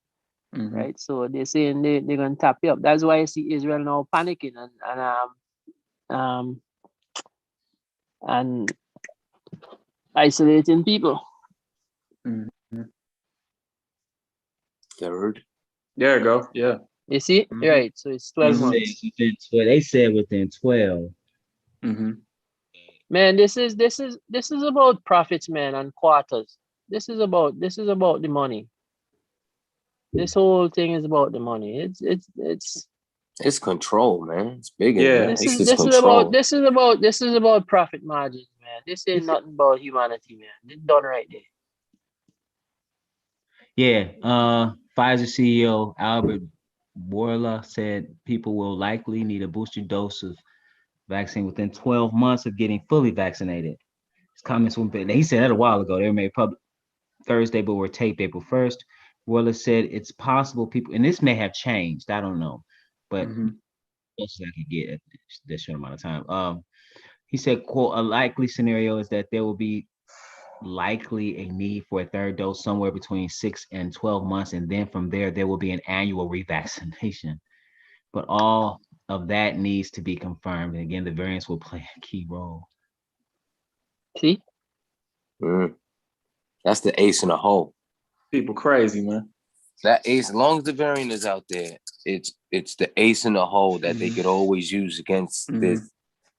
Right? So they're saying they're gonna tap you up. That's why I see Israel now panicking and isolating people. Third. There you go. Yeah. You see? Right. So it's 12 months. They said within 12. Man, this is about profits, man, and quarters. This is about the money. This whole thing is about the money. It's control, man. It's bigger. Yeah. This is about profit margins, man. This ain't nothing about humanity, man. It's done right there. Yeah. Pfizer CEO Albert Bourla said people will likely need a booster dose of vaccine within 12 months of getting fully vaccinated. His comments were, he said that a while ago. They were made public Thursday, but were taped April 1st. Bourla said it's possible people, and this may have changed, I don't know, but close as I could get at this short amount of time. He said, quote, a likely scenario is that there will be likely a need for a third dose somewhere between 6 and 12 months. And then from there will be an annual revaccination. But all of that needs to be confirmed. And again, the variants will play a key role. See? That's the ace in the hole. People crazy, man. That ace, as long as the variant is out there, it's the ace in the hole that they could always use against this.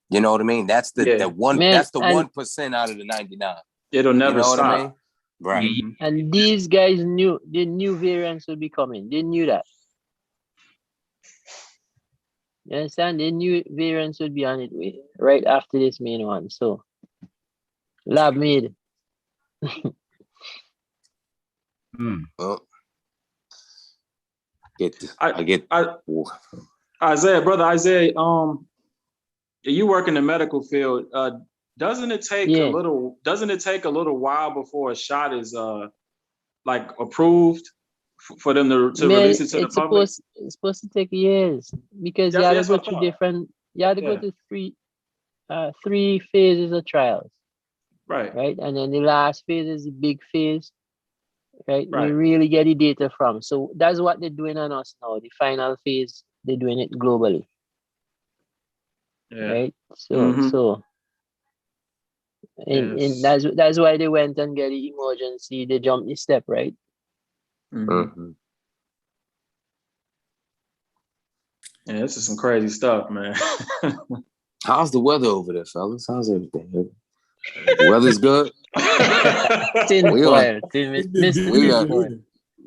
You know what I mean? That's the one. Man, that's the 1% out of the 99. It'll never stop. What I mean? Right. And these guys knew the new variants would be coming. They knew that. You understand? They knew variants would be on it right after this main one. So, lab made. Well, Isaiah, brother Isaiah, You work in the medical field. Doesn't it take Yeah. a little? Doesn't it take a little while before a shot is like approved for them to Man, release it to the public? it's supposed to take years because you That's had to go what I through thought. different. You had to go Yeah. through three phases of trials, Right. right? And then the last phase is the big phase, right? We Right. really get the data from. So that's what they're doing on us now. The final phase, they're doing it globally, Yeah. right? So Mhm. so and Yes. that's why they went and get the emergency. They jumped the step, right? Mhm. Mhm. Yeah, this is some crazy stuff, man. How's the weather over there, fellas? How's everything? The weather's good. Tin We foil, It's been Mr. we beautiful got- Tin foil.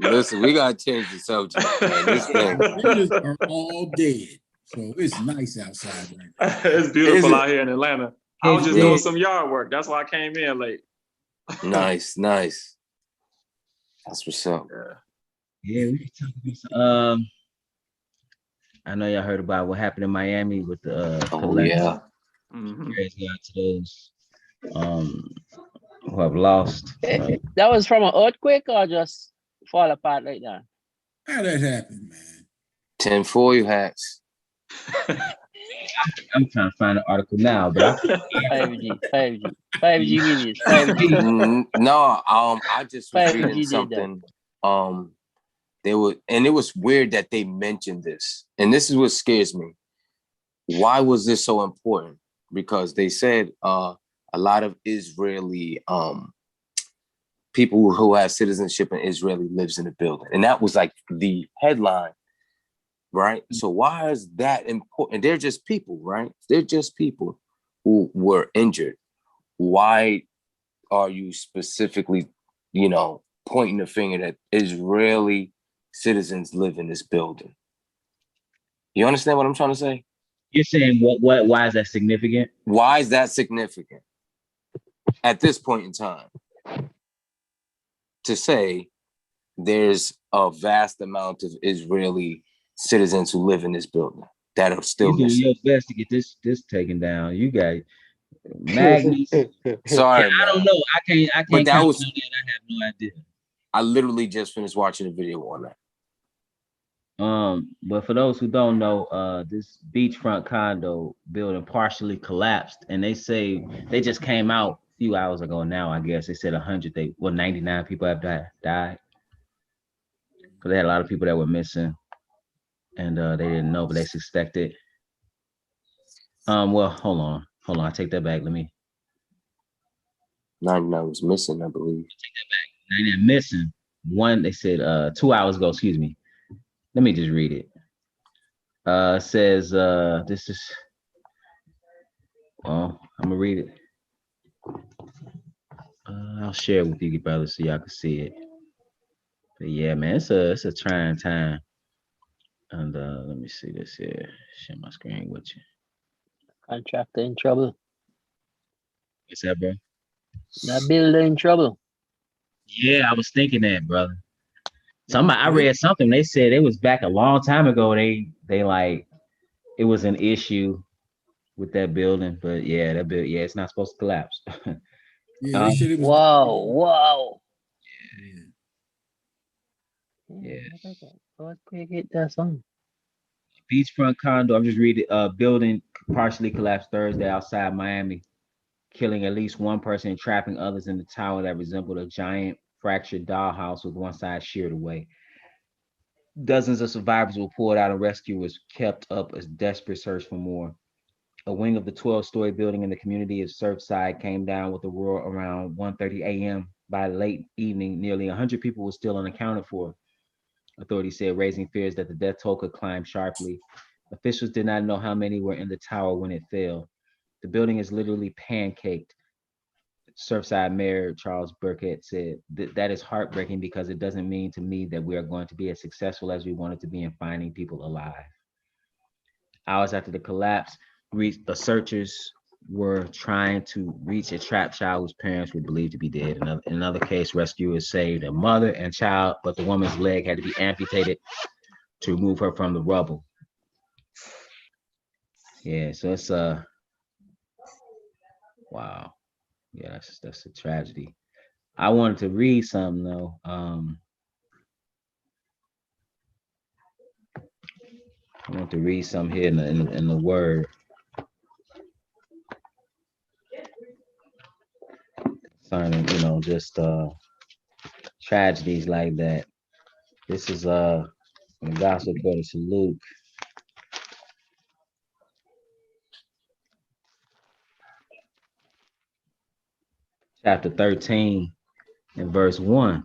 here. Listen, we gotta change the subject, man. This thing. Mosquitoes are all dead, so it's nice outside right now. It's beautiful Is it? out here in Atlanta. I was just Yeah. doing some yard work. That's why I came in late. Nice. That's what's up. Yeah, we can talk about some, I know y'all heard about what happened in Miami with the Oh collapse. yeah. Mhm. Praise God to those who have lost. That was from an earthquake or just fall apart like that? How that happened, man? 10-4 hats. I'm trying to find an article now, but 5G release, 5G. No, I just was 5G reading did that. something. It was weird that they mentioned this, and this is what scares me. Why was this so important? Because they said a lot of Israeli people who have citizenship in Israeli lives in the building, and that was like the headline, right? So why is that important? They're just people, right? They're just people who were injured. Why are you specifically, pointing the finger that Israeli citizens live in this building? You understand what I'm trying to say? you're saying why is that significant? Why is that significant at this point in time? To say there's a vast amount of Israeli citizens who live in this building that are still You doing missing. your best to get this taken down. You got Magnus. Sorry, I don't man. know. I can't But that comment was- on that. I have no idea. I literally just finished watching a video on that. But for those who don't know, this beachfront condo building partially collapsed, and they say they just came out a few hours ago. Now I guess they said 99 people have died because they had a lot of people that were missing, and they didn't know, but they suspected. Well, hold on, I take that back. Let me 99 was missing, I believe. 99 missing. One, they said 2 hours ago. Excuse me. Let me just read it. It says this is. Well, I'm gonna read it. I'll share it with you, brothers, so y'all can see it. But yeah, man, it's a trying time. And let me see this here. Share my screen with you. Contractor in trouble. What's that, bro? That builder in trouble. Yeah, I was thinking that, brother. I read something. They said it was back a long time ago. They like it was an issue with that building, but yeah, it's not supposed to collapse. Yeah, they said it was. Wow. Yeah. Earthquake hit that song. Beachfront condo. I'm just reading. Building partially collapsed Thursday outside Miami, killing at least one person and trapping others in the tower that resembled a giant fractured dollhouse with one side sheared away. Dozens of survivors were pulled out and rescuers kept up a desperate search for more. A wing of the 12-story building in the community of Surfside came down with a roar around 1:30 a.m. By late evening, nearly 100 people were still unaccounted for, authorities said, raising fears that the death toll could climb sharply. Officials did not know how many were in the tower when it fell. The building is literally pancaked. Surfside Mayor Charles Burkett said, that is heartbreaking because it doesn't mean to me that we are going to be as successful as we wanted to be in finding people alive. Hours after the collapse, the searchers were trying to reach a trapped child whose parents were believed to be dead. In another case, rescuers saved a mother and child, but the woman's leg had to be amputated to remove her from the rubble. Yeah, so Wow. Yeah, that's a tragedy. I wanted to read something though. I want to read some here in the word concerning, just tragedies like that. This is the gospel according to Luke. Chapter 13 and verse 1.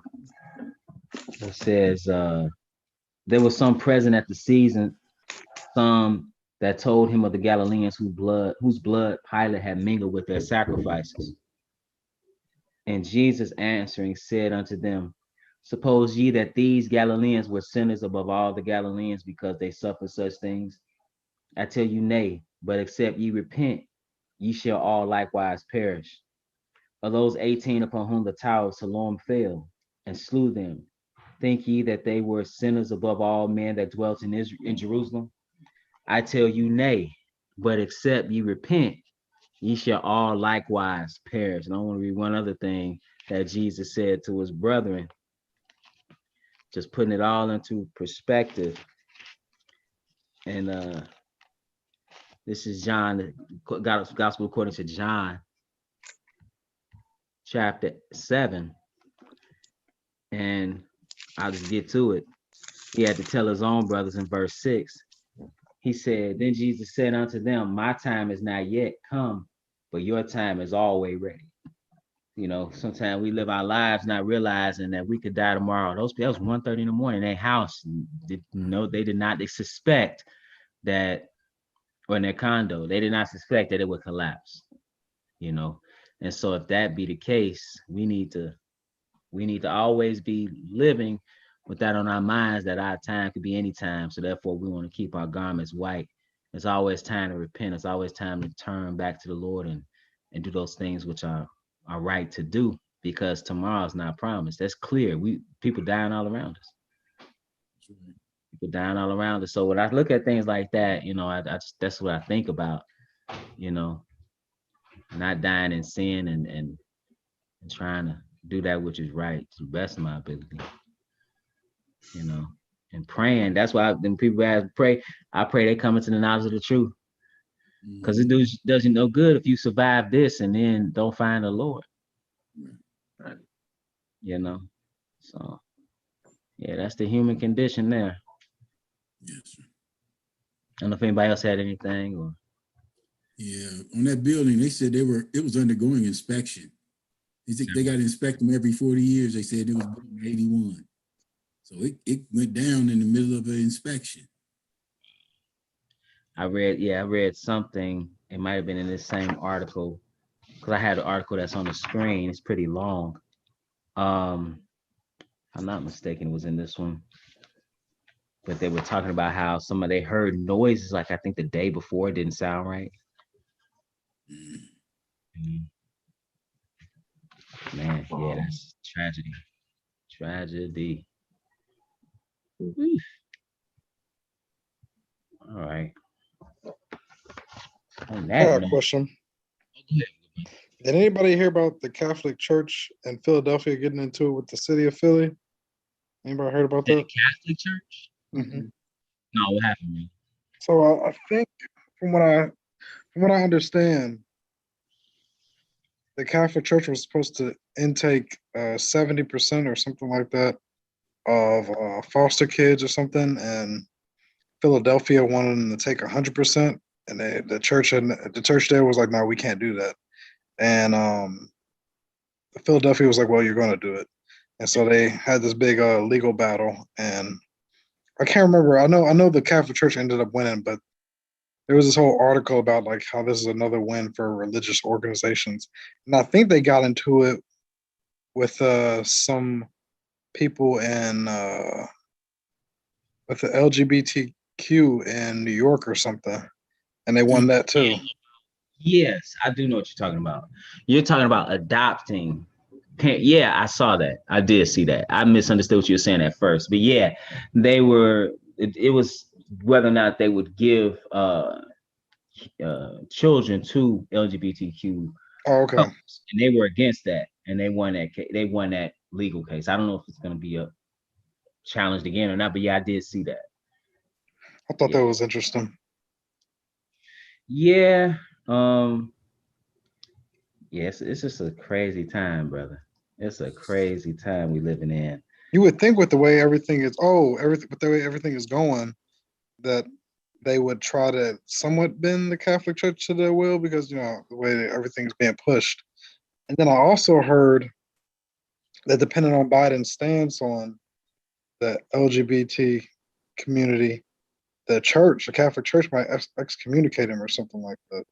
It says, there was some present at the season, some that told him of the Galileans whose blood Pilate had mingled with their sacrifices. And Jesus answering said unto them, suppose ye that these Galileans were sinners above all the Galileans because they suffered such things? I tell you, nay, but except ye repent, ye shall all likewise perish. Of those 18 upon whom the tower of Siloam fell and slew them, think ye that they were sinners above all men that dwelt in Jerusalem? I tell you, nay, but except ye repent, ye shall all likewise perish. And I want to read one other thing that Jesus said to his brethren, just putting it all into perspective. And this is John, Gospel according to John, chapter 7. And I'll just get to it. He had to tell his own brothers in verse 6. He said, then Jesus said unto them, my time is not yet come, but your time is always ready. Sometimes we live our lives not realizing that we could die tomorrow. That was 1:30 in the morning in their house. They suspect that, or in their condo, they did not suspect that it would collapse. And so if that be the case, we need to always be living with that on our minds, that our time could be any time. So therefore we want to keep our garments white. It's always time to repent. It's always time to turn back to the Lord and do those things which are right to do, because tomorrow's not promised. That's clear. People dying all around us. People dying all around us. So when I look at things like that, I just, that's what I think about, not dying in sin and trying to do that which is right to the best of my ability, and praying. That's why when people ask pray, I pray they come into the knowledge of the truth, because it does you no good if you survive this and then don't find the Lord. Right. So yeah, that's the human condition there. Yes. I don't know if anybody else had anything or. Yeah, on that building, they said it was undergoing inspection. They got to inspect them every 40 years. They said it was built in 81. So it went down in the middle of an inspection. I read something. It might have been in this same article, because I had an article that's on the screen. It's pretty long. If I'm not mistaken, it was in this one. But they were talking about how they heard noises, like I think the day before, it didn't sound right. Man, yeah, that's tragedy. Tragedy. All right. On I that got a note, question. Did anybody hear about the Catholic Church in Philadelphia getting into it with the city of Philly? Anybody heard about the that? Catholic Church? Mhm. No, what happened, man? So I think from what I understand, the Catholic Church was supposed to intake 70% or something like that of foster kids or something, and Philadelphia wanted them to take 100%, and the church there was like, no, we can't do that. And Philadelphia was like, well, you're going to do it. And so they had this big legal battle, and I can't remember. I know the Catholic Church ended up winning, but there was this whole article about like how this is another win for religious organizations, and I think they got into it with some people in with the LGBTQ in New York or something, and they won that too. Yes, I do know what you're talking about. You're talking about adopting. Yeah, I saw that. I did see that. I misunderstood what you were saying at first, but yeah, they were. It was whether or not they would give children to LGBTQ Oh, okay. And they were against that, and they won that. They won that legal case. I don't know if it's going to be challenged again or not, but yeah, I did see that. I thought that was interesting. Yeah. Yes, it's just a crazy time, brother. It's a crazy time we living in. You would think with the way everything is, with the way everything is going, that they would try to somewhat bend the Catholic Church to their will because, the way everything's being pushed. And then I also heard that depending on Biden's stance on the LGBT community, the Catholic Church might excommunicate him or something like that.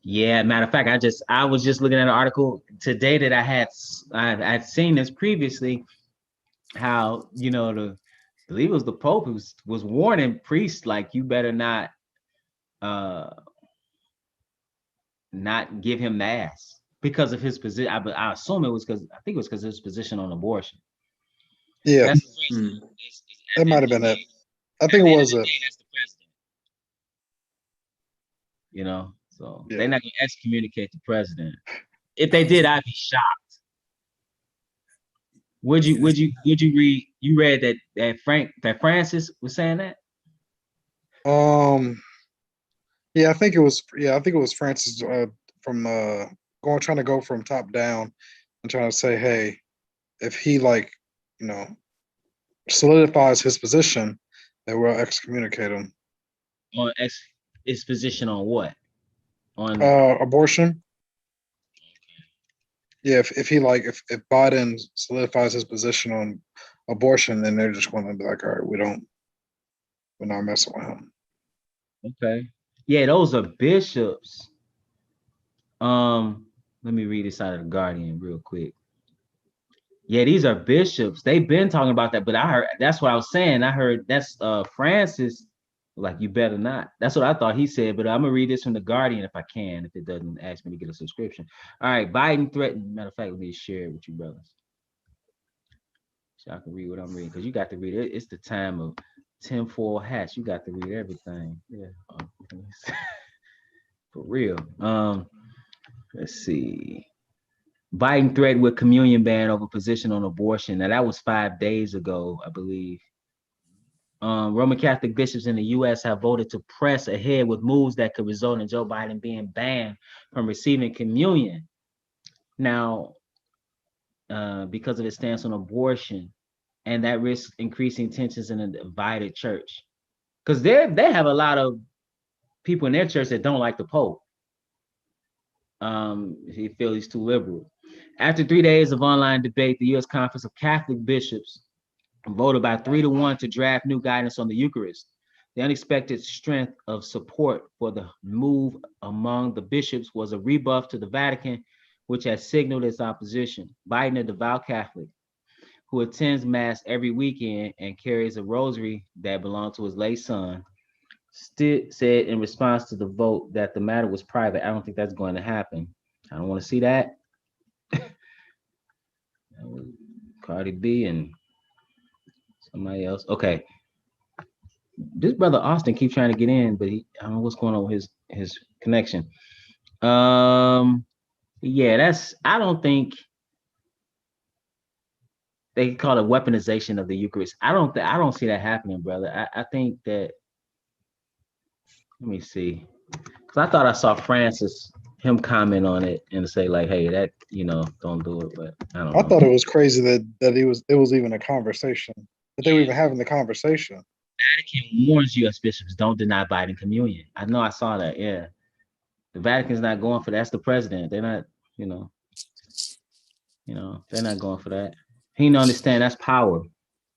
Yeah, matter of fact, I was just looking at an article today that I'd seen this previously, how I believe it was the Pope who was warning priests, like, you better not give him mass because of his position. I assume it was because of his position on abortion. Yeah, That's the president. that might have been it. I think it was it. That's the president. So Yeah. they're not going to excommunicate the president. If they did, I'd be shocked. Would you read? You read that Francis was saying that? Yeah, I think it was Francis from trying to go from top down and trying to say, hey, if he solidifies his position, then we'll excommunicate him. On his position on what? On abortion. Yeah, if Biden solidifies his position on abortion, then they're just going to be like, all right, we're not messing with him. Okay. Yeah, those are bishops. Let me read this out of the Guardian real quick. Yeah, these are bishops. They've been talking about that, but I heard, that's what I was saying. I heard that's Francis, like, you better not. That's what I thought he said, but I'm gonna read this from the Guardian if I can, if it doesn't ask me to get a subscription. All right, Biden threatened. Matter of fact, let me share it with you, brothers, so I can read what I'm reading, because you got to read it. It's the time of tinfoil hats. You got to read everything. Yeah, for real. Let's see. Biden threatened with communion ban over position on abortion. Now, that was 5 days ago, I believe. Roman Catholic bishops in the U.S. have voted to press ahead with moves that could result in Joe Biden being banned from receiving communion. Now, because of his stance on abortion, and that risks increasing tensions in a divided church. Because they have a lot of people in their church that don't like the Pope. He feels he's too liberal. After 3 days of online debate, the U.S. Conference of Catholic Bishops voted by 3-1 to draft new guidance on the Eucharist. The unexpected strength of support for the move among the bishops was a rebuff to the Vatican, which has signaled its opposition. Biden, a devout Catholic who attends Mass every weekend and carries a rosary that belonged to his late son, said in response to the vote that the matter was private. I don't think that's going to happen. I don't want to see that. Cardi B and somebody else. Okay. This brother Austin keeps trying to get in, but I don't know what's going on with his connection. Yeah, I don't think they call it weaponization of the Eucharist. I don't see that happening, brother. I think that, let me see, because I thought I saw Francis, him comment on it and say, like, hey, that, don't do it, but I don't know. I thought it was crazy that it was even a conversation, that they were even having the conversation. Vatican warns U.S. bishops, don't deny Biden communion. I know I saw that, yeah. The Vatican's not going for that. That's the president. They're not, they're not going for that. He didn't understand that's power.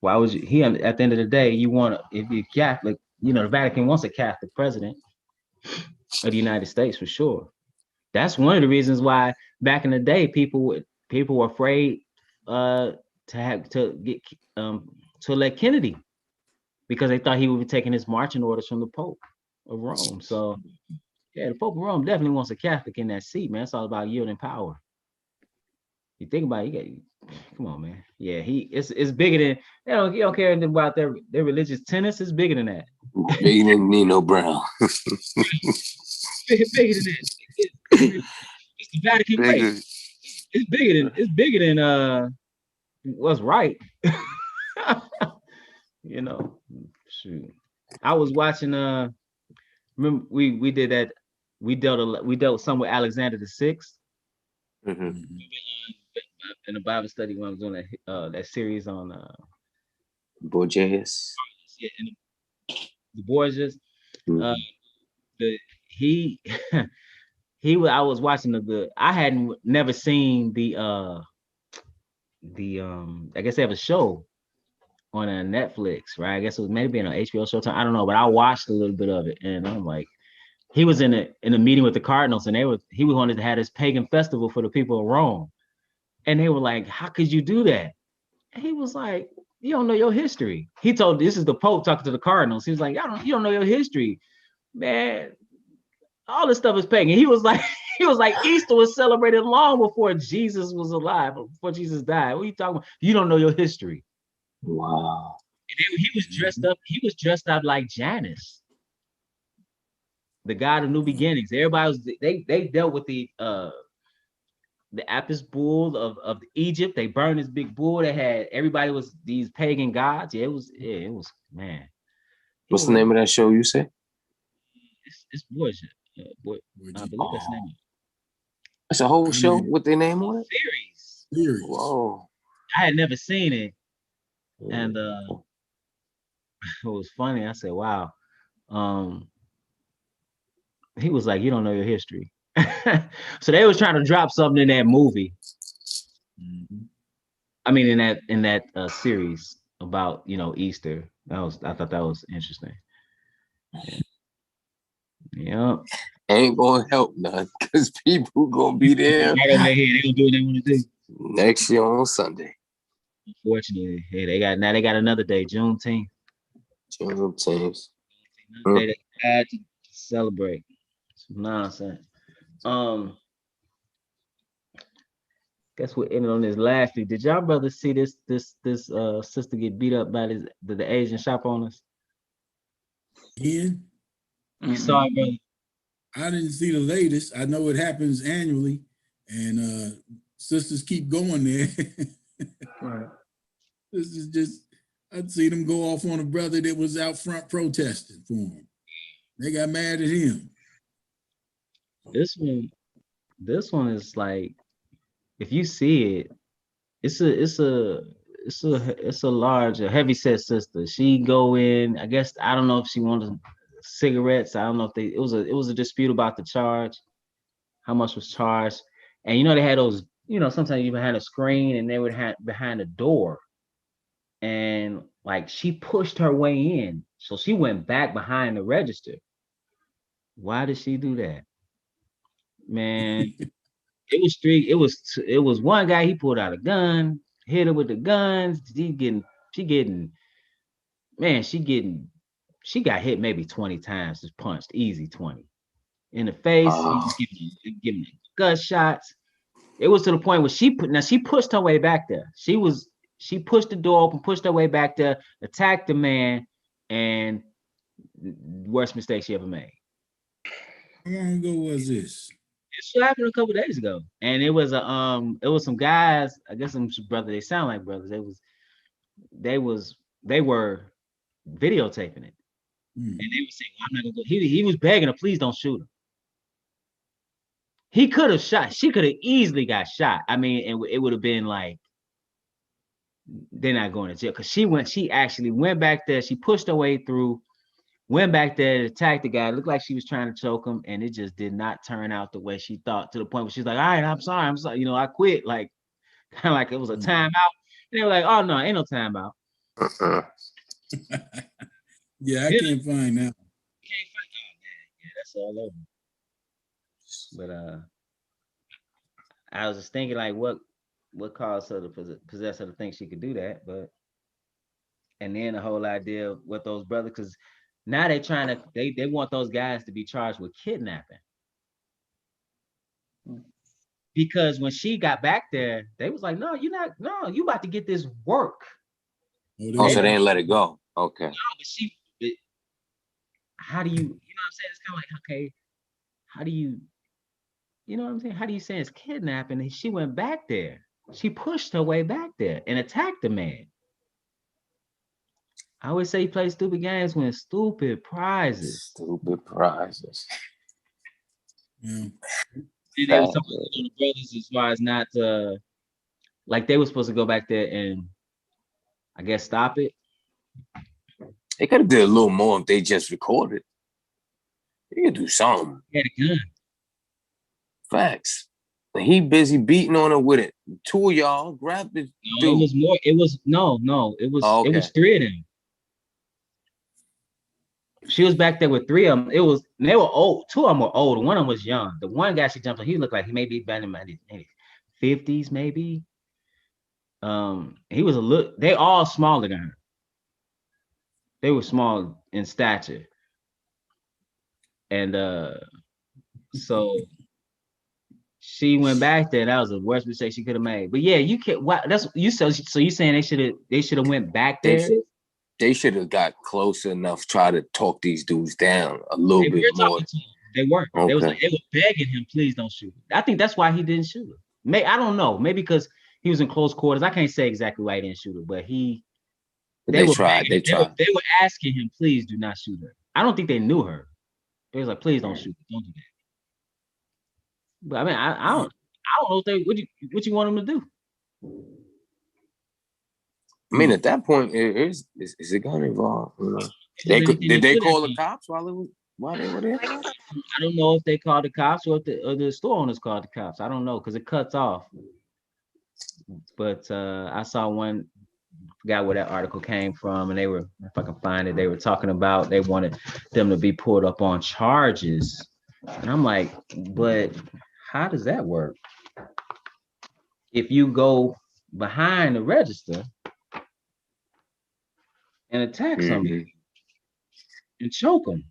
Why would you, at the end of the day, if you're Catholic, the Vatican wants a Catholic president of the United States for sure. That's one of the reasons why back in the day, people were afraid to elect Kennedy, because they thought he would be taking his marching orders from the Pope of Rome. So yeah, the Pope of Rome definitely wants a Catholic in that seat, man. It's all about yielding power. You think about it, come on, man. Yeah, it's bigger than, you don't care anything about their religious tenets. It's bigger than that. Bigger than Nino Brown. bigger than that. It's the Vatican way. It's bigger than what's right. You know, shoot. I was watching remember we did that, we dealt some with Alexander the Sixth. Mhm. In the Bible study when I was doing that series on Borges. the Borgias. Mhm. He I was watching I hadn't never seen the I guess they have a show on Netflix, right? I guess it was maybe on HBO Showtime. I don't know, but I watched a little bit of it, and I'm like, he was in a meeting with the Cardinals, and he wanted to have this pagan festival for the people of Rome, and they were like, "How could you do that?" And he was like, "You don't know your history." This is the Pope talking to the Cardinals. He was like, "You don't know your history, man. All this stuff is pagan." He was like, Easter was celebrated long before Jesus was alive, before Jesus died. What are you talking about? You don't know your history. Wow. And he was dressed up. He was dressed up like Janus, the god of new beginnings. Everybody was they dealt with the Apis bull of Egypt. They burned this big bull. They had everybody was these pagan gods. Yeah, it was man. What's the name of that show you say? It's Borgia. I believe that's the name. It's a whole show with their name on it? Series. Whoa. I had never seen it. And it was funny. I said, wow. He was like, you don't know your history. So they was trying to drop something in that movie. I mean, in that series about Easter. I thought that was interesting. Yeah. Ain't gonna help none because people gonna be there. Right on their head. They gonna do what they want to do. Next year on Sunday. Unfortunately, hey, they got another day, Juneteenth. Juneteenth. Day they had to celebrate. Some nonsense. Guess we're ending on this lastly. Did y'all brothers see this sister get beat up by the Asian shop owners? Ian? You saw it, brother? I didn't see the latest. I know it happens annually, and sisters keep going there. Right. This is just, I'd see them go off on a brother that was out front protesting for him. They got mad at him. This one is like, if you see it, it's a large, a heavy set sister. She go in, I guess, I don't know if she wanted cigarettes. I don't know if it was a dispute about the charge, how much was charged. And they had those, sometimes you had a screen and they would have behind a door. And like she pushed her way in. So she went back behind the register. Why did she do that? Man, it was three. It was one guy, he pulled out a gun, hit her with the guns. She got hit maybe 20 times, just punched, easy 20. In the face, giving gunshots. It was to the point where she pushed her way back there. She pushed the door open, pushed her way back there, attacked the man, and worst mistake she ever made. How long ago was this? It happened a couple days ago, and it was some guys. I guess some brothers. They sound like brothers. They were videotaping it, and they were saying, "I'm not gonna go." He was begging her, "Please don't shoot him." He could have shot. She could have easily got shot. I mean, and it would have been like, they're not going to jail, because she actually went back there. She pushed her way through, went back there, attacked the guy. It looked like she was trying to choke him, and it just did not turn out the way she thought, to the point where she's like, all right, I'm sorry. I quit. Like, kind of like it was a timeout. And they were like, oh no, ain't no timeout. Yeah, I can't find that. Can't find. Oh man, yeah, that's all over. But I was just thinking, like, what caused her to possess her to think she could do that? But and then the whole idea of what those brothers, because now they trying to they want those guys to be charged with kidnapping. Because when she got back there, they was like, no, you about to get this work. So they didn't let it go. Okay. No, but how do you know what I'm saying? It's kind of like, okay, how do you know what I'm saying? How do you say it's kidnapping? And she went back there. She pushed her way back there and attacked the man. I always say he plays stupid games when stupid prizes. Stupid prizes. Yeah. And they was talking to the brothers as far as not like they were supposed to go back there and I guess stop it. They could have did a little more if they just recorded. They could do something. He had a gun. Facts. He busy beating on her with it. Two of y'all grabbed it. No, it was more. It was no. It was three of them. She was back there with three of them. They were old. Two of them were old. One of them was young. The one guy she jumped on, he looked like he may be back in his 50s, maybe. He was a look. They all smaller than her. They were small in stature, and so she went back there. That was the worst mistake she could have made. But yeah, you can't. Why? That's you. So you saying they should have went back there? They should have got close enough, try to talk these dudes down a little bit more. They weren't. Okay. They were begging him, please don't shoot her. I think that's why he didn't shoot her. I don't know. Maybe because he was in close quarters. I can't say exactly why he didn't shoot her, but they tried. They were asking him, please do not shoot her. I don't think they knew her. They was like, please don't shoot her. Don't do that. But I mean, I don't know if what you want them to do. I mean, at that point, is it gun involved? You know? Did they call the cops while they were there? I don't know if they called the cops or if the store owners called the cops. I don't know because it cuts off. But I saw one, forgot where that article came from, and they were, if I can find it, they were talking about they wanted them to be pulled up on charges. And I'm like, but how does that work? If you go behind the register and attack somebody and choke them.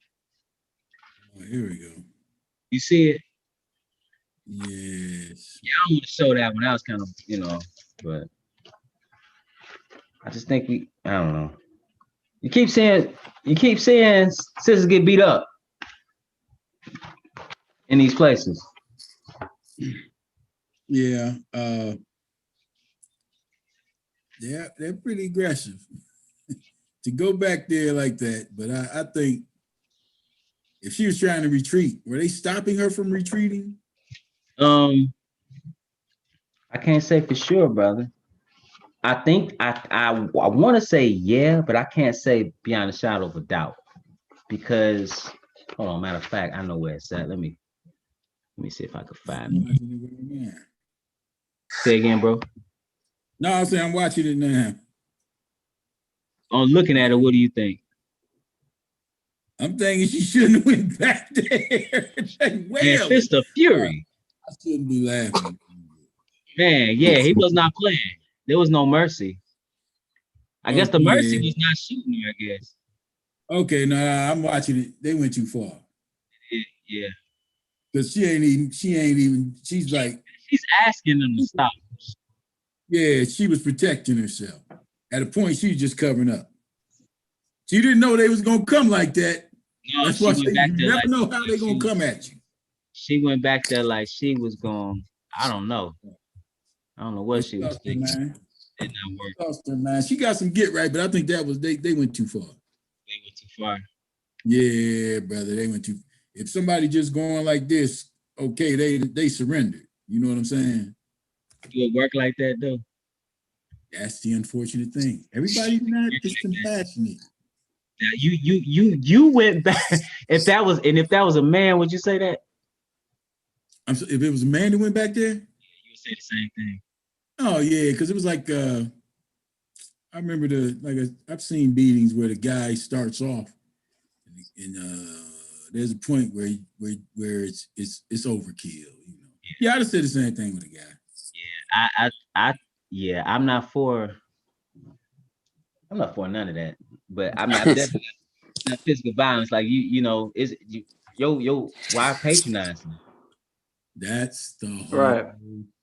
Oh, here we go. You see it? Yes. Yeah, I don't want to show that one. That was kind of, but I just think I don't know. You keep saying sisters get beat up in these places. Yeah. They're pretty aggressive to go back there like that. But I think if she was trying to retreat, were they stopping her from retreating? I can't say for sure, brother. I think I want to say yeah, but I can't say beyond a shadow of a doubt because hold on. Matter of fact, I know where it's at. Let me see if I can find it. Say again, bro. No, I'm saying I'm watching it now. On looking at it, what do you think? I'm thinking she shouldn't have went back there. Man, Fist of Fury. I shouldn't be laughing. Man, yeah, he was not playing. There was no mercy. I guess the mercy was not shooting her, I guess. Okay, no, I'm watching it. They went too far. Yeah. Because she's like. She's asking them to stop. Yeah, she was protecting herself. At a point, she was just covering up. She didn't know they was going to come like that. No, that's why you never know how they're going to come at you. She went back there like she was going, I don't know what she was thinking. Man. Did not work. Lost her, man. She got some get right, but I think that was they went too far. They went too far. Yeah, brother, they went too. If somebody just going like this, okay, they surrendered. You know what I'm saying? Do it work like that though? That's the unfortunate thing. Everybody's not just compassionate. Now you went back. If that was a man, would you say that? If it was a man that went back there, you would say the same thing. Oh yeah, because it was like I remember I've seen beatings where the guy starts off, and there's a point where it's overkill. You know. Yeah, I'd have said the same thing with a guy. Yeah, I'm not for none of that. But I'm definitely not physical violence. Like why patronize me? That's the whole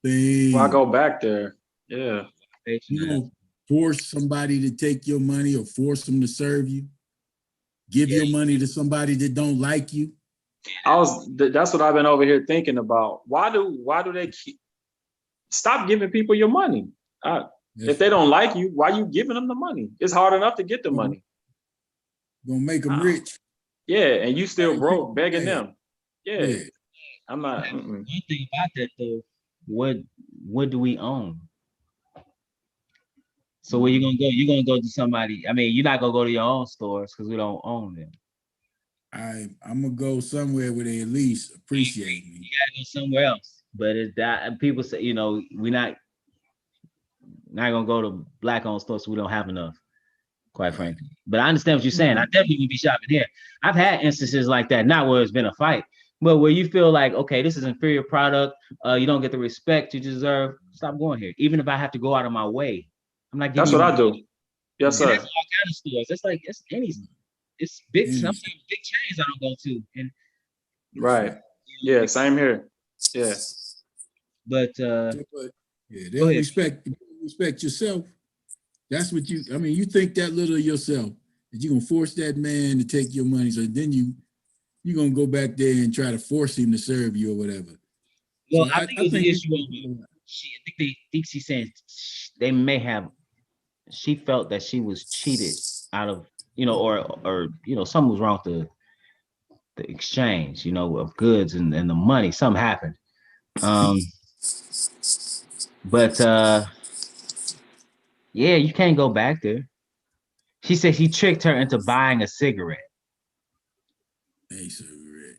thing. Why go back there? Yeah. You don't force somebody to take your money or force them to serve you. Give your money to somebody that don't like you. That's what I've been over here thinking about. Why do they stop giving people your money? If they don't like you, why you giving them the money? It's hard enough to get the money. Gonna make them rich. Yeah, and you still broke begging them. Yeah. I'm not. One thing about that though, what do we own? So where you gonna go? You're gonna go to somebody. I mean, you're not gonna go to your own stores because we don't own them. I'm gonna go somewhere where they at least appreciate me. You gotta go somewhere else. But it's that people say, you know, we're not gonna go to black-owned stores, so we don't have enough, quite frankly. But I understand what you're saying. I definitely would be shopping here. I've had instances like that, not where it's been a fight, but where you feel like, okay, this is inferior product, you don't get the respect you deserve. Stop going here. Even if I have to go out of my way, I'm not giving. That's what I do. Yes, sir. That's all kind of stores. It's like it's big. Sometimes big chains I don't go to. And right. Yeah. Same here. Yeah. But yeah, they'll respect yourself. That's what you. I mean, you think that little of yourself that you're gonna force that man to take your money, so then you're gonna go back there and try to force him to serve you or whatever. Well, so I think it's the issue of I think she's saying they may have. She felt that she was cheated out of, you know, or you know, something was wrong with the exchange, you know, of goods and the money. Something happened. But yeah, you can't go back there. She said he tricked her into buying a cigarette. A cigarette.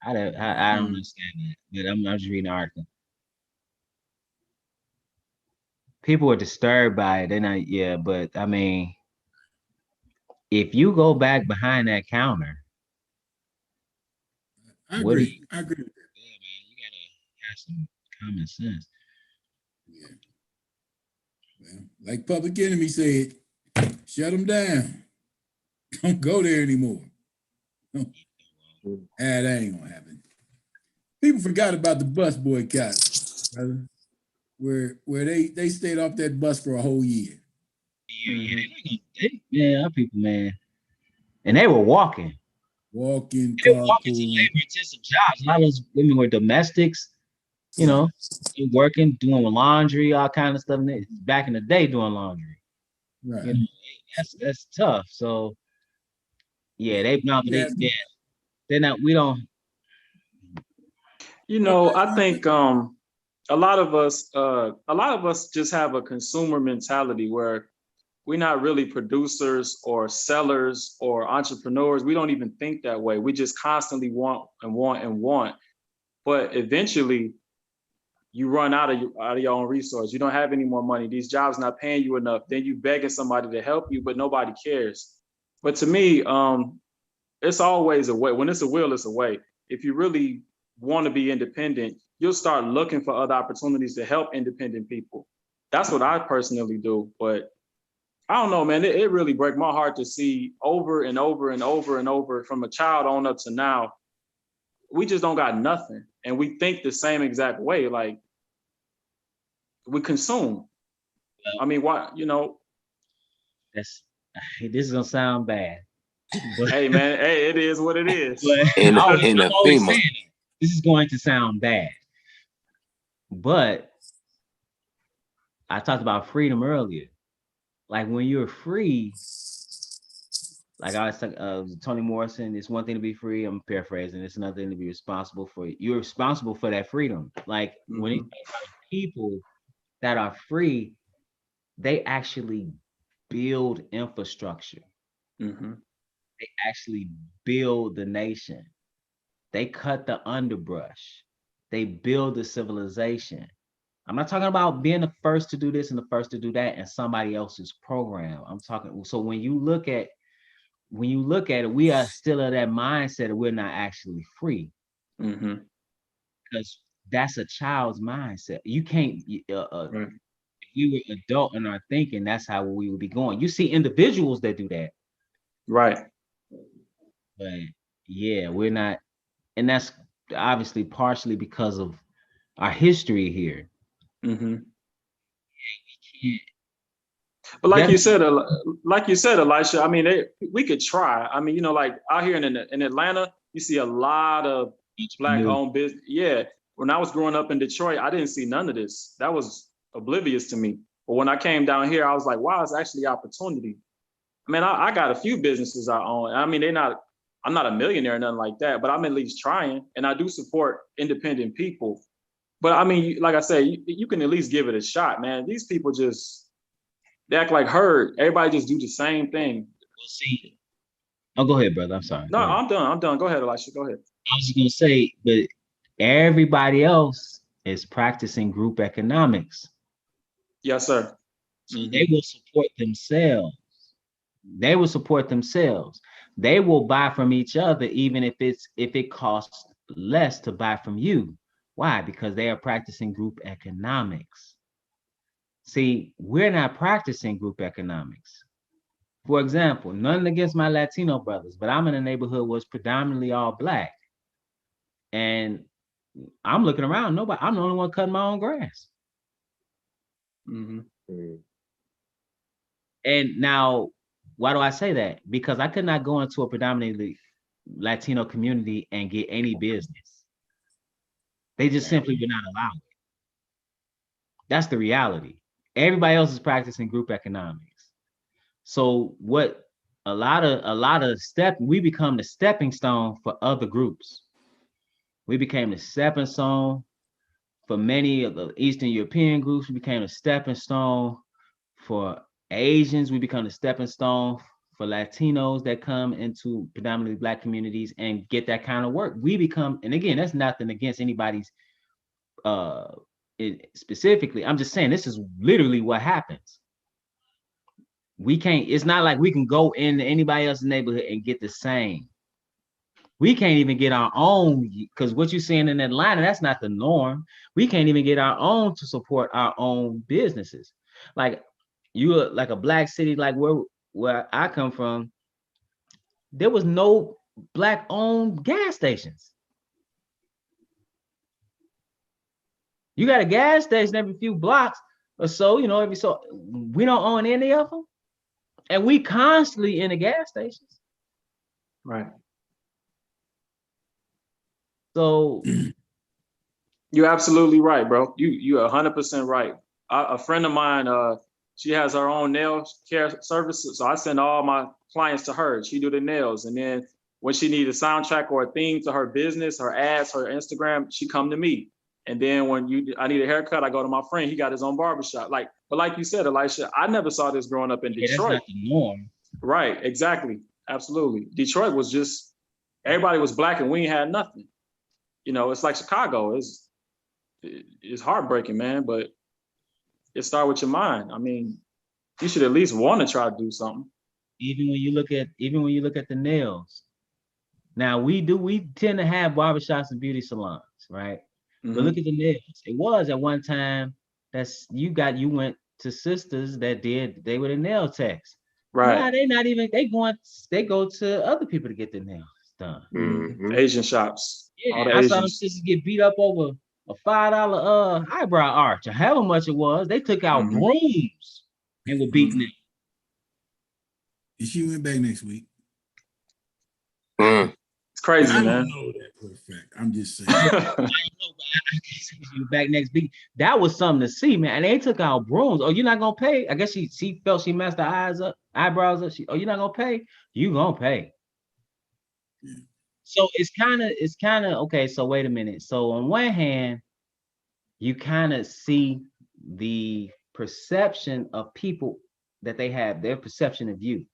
I don't understand that, but I'm just reading the article. People are disturbed by it. They're not, yeah, but I mean, if you go back behind that counter, I agree. I agree with that. Yeah, man, you gotta have some common sense. Yeah. Well, like Public Enemy said, shut them down. Don't go there anymore. That ain't gonna happen. People forgot about the bus boycott, brother. Where they stayed off that bus for a whole year. Yeah, our people, man. And they were walking. They were walking to labor-intensive jobs. A lot of those women were domestics, you know, working, doing laundry, all kind of stuff. Back in the day, doing laundry. Right. You know, that's tough. So yeah, they're not. We don't. You know, I think a lot of us just have a consumer mentality where we're not really producers or sellers or entrepreneurs. We don't even think that way. We just constantly want and want and want. But eventually you run out of your own resource. You don't have any more money. These jobs not paying you enough. Then you begging somebody to help you, but nobody cares. But to me, it's always a way. When it's a will, it's a way. If you really want to be independent, you'll start looking for other opportunities to help independent people. That's what I personally do. But I don't know, man, it really breaks my heart to see over and over and over and over from a child on up to now, we just don't got nothing. And we think the same exact way, like we consume. I mean, why, you know? This is gonna sound bad. But, hey, man, hey, it is what it is. I'm always saying it. This is going to sound bad. But I talked about freedom earlier. Like when you're free, like I was talking, Toni Morrison, it's one thing to be free. I'm paraphrasing. It's another thing to be responsible for. You're responsible for that freedom. Like when people that are free, they actually build infrastructure. They actually build the nation. They cut the underbrush. They build the civilization. I'm not talking about being the first to do this and the first to do that and somebody else's program. I'm talking, so when you look at it, we are still in that mindset that we're not actually free. Because that's a child's mindset. You can't, if we were adult in our thinking, that's how we would be going. You see individuals that do that. Right. But yeah, we're not, and that's obviously partially because of our history here. Yeah, we can't. But like you said, Elisha, I mean, we could try. I mean, you know, like out here in Atlanta, you see a lot of Black-owned business. Yeah, when I was growing up in Detroit, I didn't see none of this. That was oblivious to me. But when I came down here, I was like, wow, it's actually opportunity. I mean, I got a few businesses I own. I mean, I'm not a millionaire or nothing like that, but I'm at least trying, and I do support independent people. But I mean, like I said, you can at least give it a shot, man. These people they act like herd. Everybody just do the same thing. We'll see. Oh, go ahead, brother. I'm sorry. No, I'm done. Go ahead, Elisha. Go ahead. I was just gonna say, but everybody else is practicing group economics. Yes, sir. So they will support themselves. They will support themselves. They will buy from each other, even if it costs less to buy from you. Why? Because they are practicing group economics. See, we're not practicing group economics. For example, nothing against my Latino brothers, but I'm in a neighborhood where it's predominantly all Black. And I'm looking around, I'm the only one cutting my own grass. And now, why do I say that? Because I could not go into a predominantly Latino community and get any business. They just simply were not allowed. That's the reality. Everybody else is practicing group economics. So what we become the stepping stone for other groups. We became the stepping stone for many of the Eastern European groups. We became a stepping stone for Asians. We become the stepping stone for Latinos that come into predominantly Black communities and get that kind of work. We become, and again, that's nothing against anybody's specifically. I'm just saying this is literally what happens. It's not like we can go into anybody else's neighborhood and get the same. We can't even get our own, because what you're seeing in Atlanta, that's not the norm. We can't even get our own to support our own businesses. Like you're like a Black city, like where I come from, there was no Black-owned gas stations. You got a gas station every few blocks or so, we don't own any of them. And we constantly in the gas stations. Right. So you're absolutely right, bro. You're 100% right. A friend of mine, she has her own nail care services. So I send all my clients to her. She do the nails. And then when she needs a soundtrack or a theme to her business, her ads, her Instagram, she come to me. And then when I need a haircut, I go to my friend. He got his own barbershop. But like you said, Elisha, I never saw this growing up in Detroit. That's not the norm. Right, exactly. Absolutely. Detroit was just, everybody was Black and we ain't had nothing. It's like Chicago. It's heartbreaking, man, but it started with your mind. I mean, you should at least want to try to do something. Even when you look at the nails. Now we tend to have barbershops and beauty salons, right? But look at the nails. It was at one time you went to sisters that they were the nail techs. Right. Now they not even, they go to other people to get their nails done. Asian shops. Yeah, I saw them sisters get beat up over a $5 eyebrow arch, or however much it was. They took out brooms and were beating it. And she went back next week. It's crazy, man. I don't know that for a fact. I'm just saying. I don't know, but back next week. That was something to see, man. And they took out brooms. Oh, you're not gonna pay? I guess she felt she messed her eyebrows up. You're not gonna pay? You gonna pay. Yeah. So it's kind of okay. So wait a minute. So on one hand, you kind of see the perception of people that they have, their perception of you,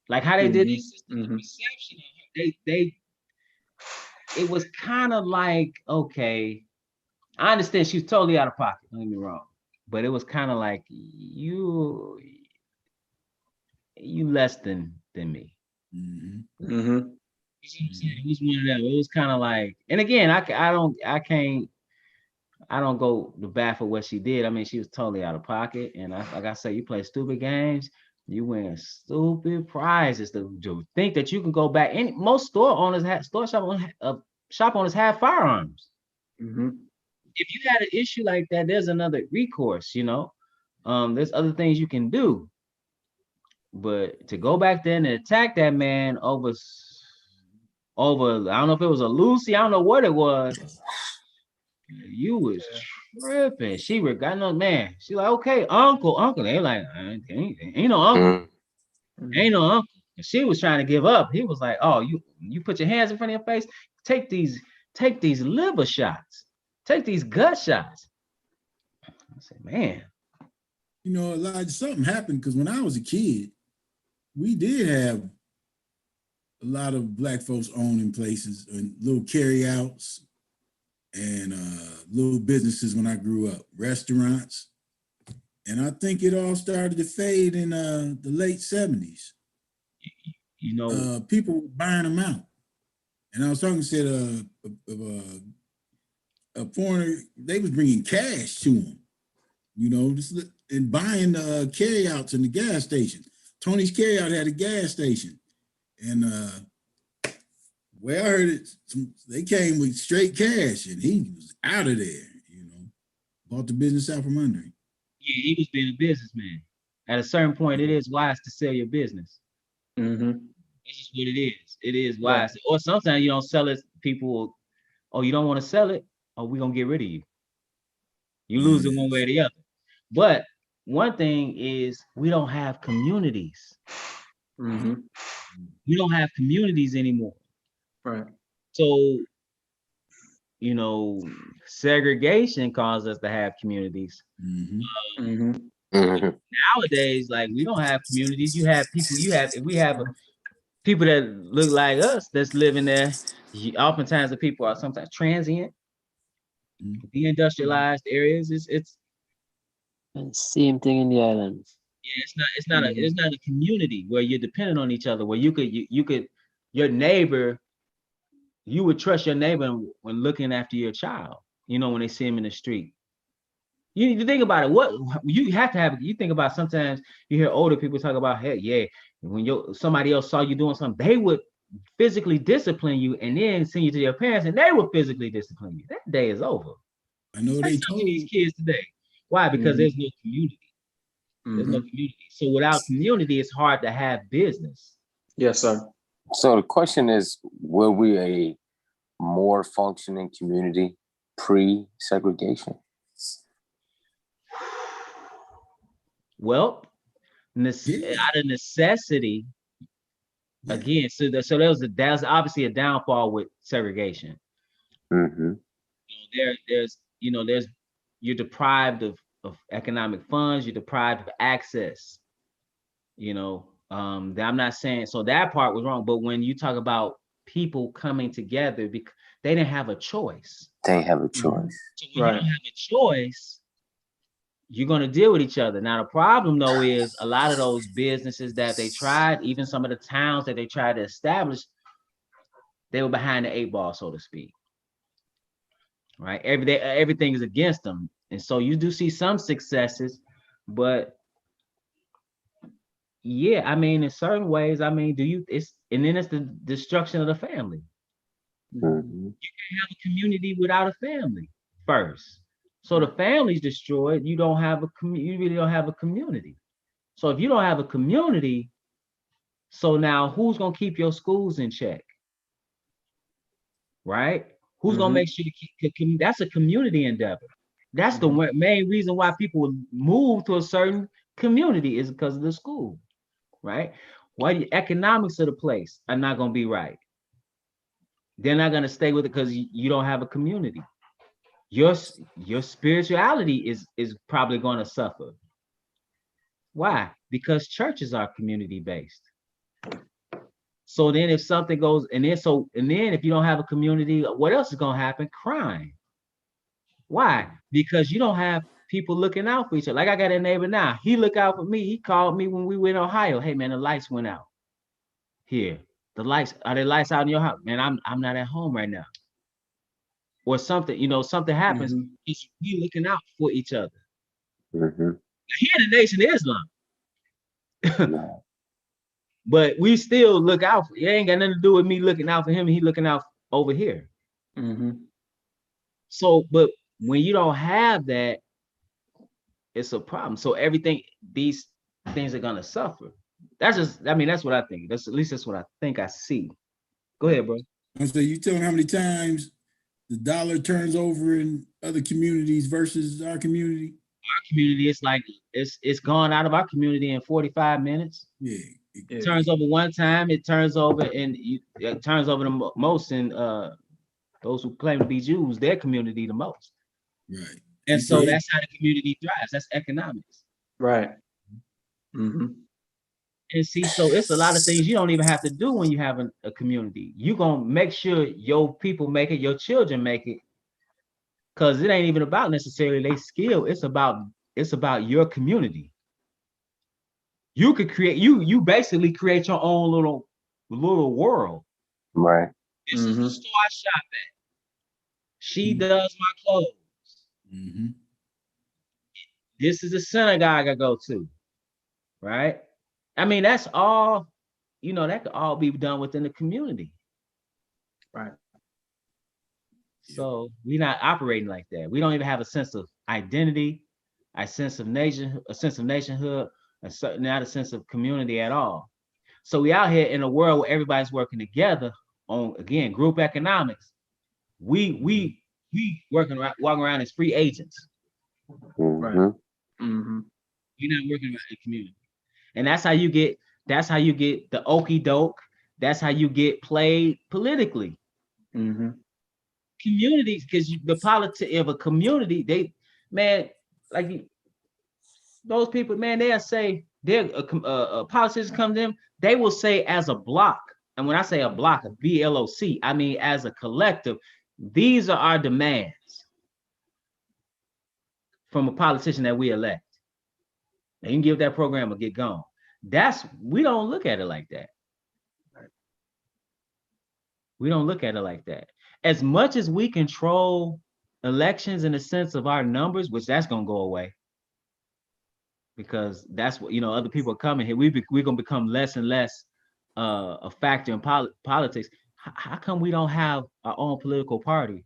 like how they did this. The perception of it was kind of like, okay, I understand she's totally out of pocket. Don't get me wrong, but it was kind of like you less than me. It was one of them. It was kind of like, and again, I don't go to bat for what she did. I mean, she was totally out of pocket, and like I say, you play stupid games, you win stupid prizes. To think that you can go back, and most shop owners have firearms. If you had an issue like that, there's another recourse. There's other things you can do, but to go back there and attack that man over over, I don't know if it was a Lucy, I don't know what it was. You was tripping. She got no man. She like, okay, uncle. They like, ain't no uncle. Ain't no uncle. And she was trying to give up. He was like, oh, you put your hands in front of your face. Take these liver shots. Take these gut shots. I said, man. You know, Elijah, something happened because when I was a kid, we did have a lot of black folks owning places and little carryouts and little businesses when I grew up, restaurants. And I think it all started to fade in the late 70s. You know, people were buying them out. And I was talking to a foreigner, they was bringing cash to them, you know, and buying carryouts in the gas station. Tony's Carryout had a gas station. And well, I heard it, they came with straight cash and he was out of there, you know, bought the business out from under him. Yeah, he was being a businessman. At a certain point, it is wise to sell your business. This is what it is. It is wise. Right. Or sometimes you don't sell it, people, oh, you don't want to sell it? Oh, we're going to get rid of you. You lose it one way or the other. But one thing is we don't have communities. We don't have communities anymore. Right. So, you know, segregation caused us to have communities. Nowadays, like, we don't have communities. You have people, we have people that look like us that's living there. Oftentimes the people are sometimes transient. The industrialized areas, it's and same thing in the islands. Yeah, it's not a community where you're dependent on each other, where you could your neighbor, you would trust your neighbor when looking after your child, you know, when they see him in the street. You need to think about it. What you have to have, you think about, sometimes you hear older people talk about, hey, yeah, when somebody else saw you doing something, they would physically discipline you and then send you to your parents and they would physically discipline you. That day is over. I know they told these kids today. Why? Because there's no community. There's no community. So without community, it's hard to have business. Yes, sir. So the question is, were we a more functioning community pre-segregation? Well, out of necessity, again, so that's obviously a downfall with segregation. There's you're deprived of economic funds, you're deprived of access. You know, I'm not saying, so that part was wrong, but when you talk about people coming together because they didn't have a choice. They have a choice. So when you don't have a choice, you're going to deal with each other. Now, the problem, though, is a lot of those businesses that they tried, even some of the towns that they tried to establish, they were behind the 8 ball, so to speak. Right? Everything is against them. And so you do see some successes, but yeah, I mean, in certain ways, I mean, and then it's the destruction of the family. You can't have a community without a family first. So the family's destroyed. You really don't have a community. So if you don't have a community, so now who's going to keep your schools in check? Right? Who's going to make sure to keep, that's a community endeavor. That's the main reason why people move to a certain community is because of the school, right? Why the economics of the place are not going to be right. They're not going to stay with it because you don't have a community. Your spirituality is probably going to suffer. Why? Because churches are community based. So then if something goes, and then if you don't have a community, what else is going to happen? Crime. Why? Because you don't have people looking out for each other. Like I got a neighbor now. He look out for me. He called me when we were in Ohio. Hey man, the lights went out here. Are there lights out in your house? Man, I'm not at home right now. Or something, something happens. We looking out for each other. Here in the Nation of Islam. But we still look out. It ain't got nothing to do with me looking out for him. He looking out over here. So, but when you don't have that, it's a problem. So these things are gonna suffer. That's what I think. At least that's what I think I see. Go ahead, bro. So you tell them how many times the dollar turns over in other communities versus our community? Our community, it's like it's gone out of our community in 45 minutes. Yeah. It turns over one time, it turns over it turns over the most in those who claim to be Jews, their community the most. Right. And so that's how the community thrives. That's economics. Right. Mm-hmm. And see, so it's a lot of things you don't even have to do when you have a community. You're gonna make sure your people make it, your children make it. Cause it ain't even about necessarily their skill. It's about your community. You could create you basically create your own little world. Right. This is the store I shop at. She does my clothes. This is the synagogue I go to, right? I mean, that's all, that could all be done within the community. Right. So we're not operating like that. We don't even have a sense of identity, a sense of nationhood, not a sense of community at all. So we out here in a world where everybody's working together on, again, group economics. We walking around as free agents. Right. Mm-hmm. We're not working around the community. And that's how you get the okey doke. That's how you get played politically. Mm-hmm. Communities, because the politics of a community, those people, man, they'll say politicians come to them, they will say as a block. And when I say a block, a BLOC, I mean as a collective, these are our demands from a politician that we elect. Now you can give that program or get gone. We don't look at it like that. We don't look at it like that. As much as we control elections in the sense of our numbers, which that's going to go away, because that's what, other people are coming here. We're going to become less and less a factor in politics. How come we don't have our own political party?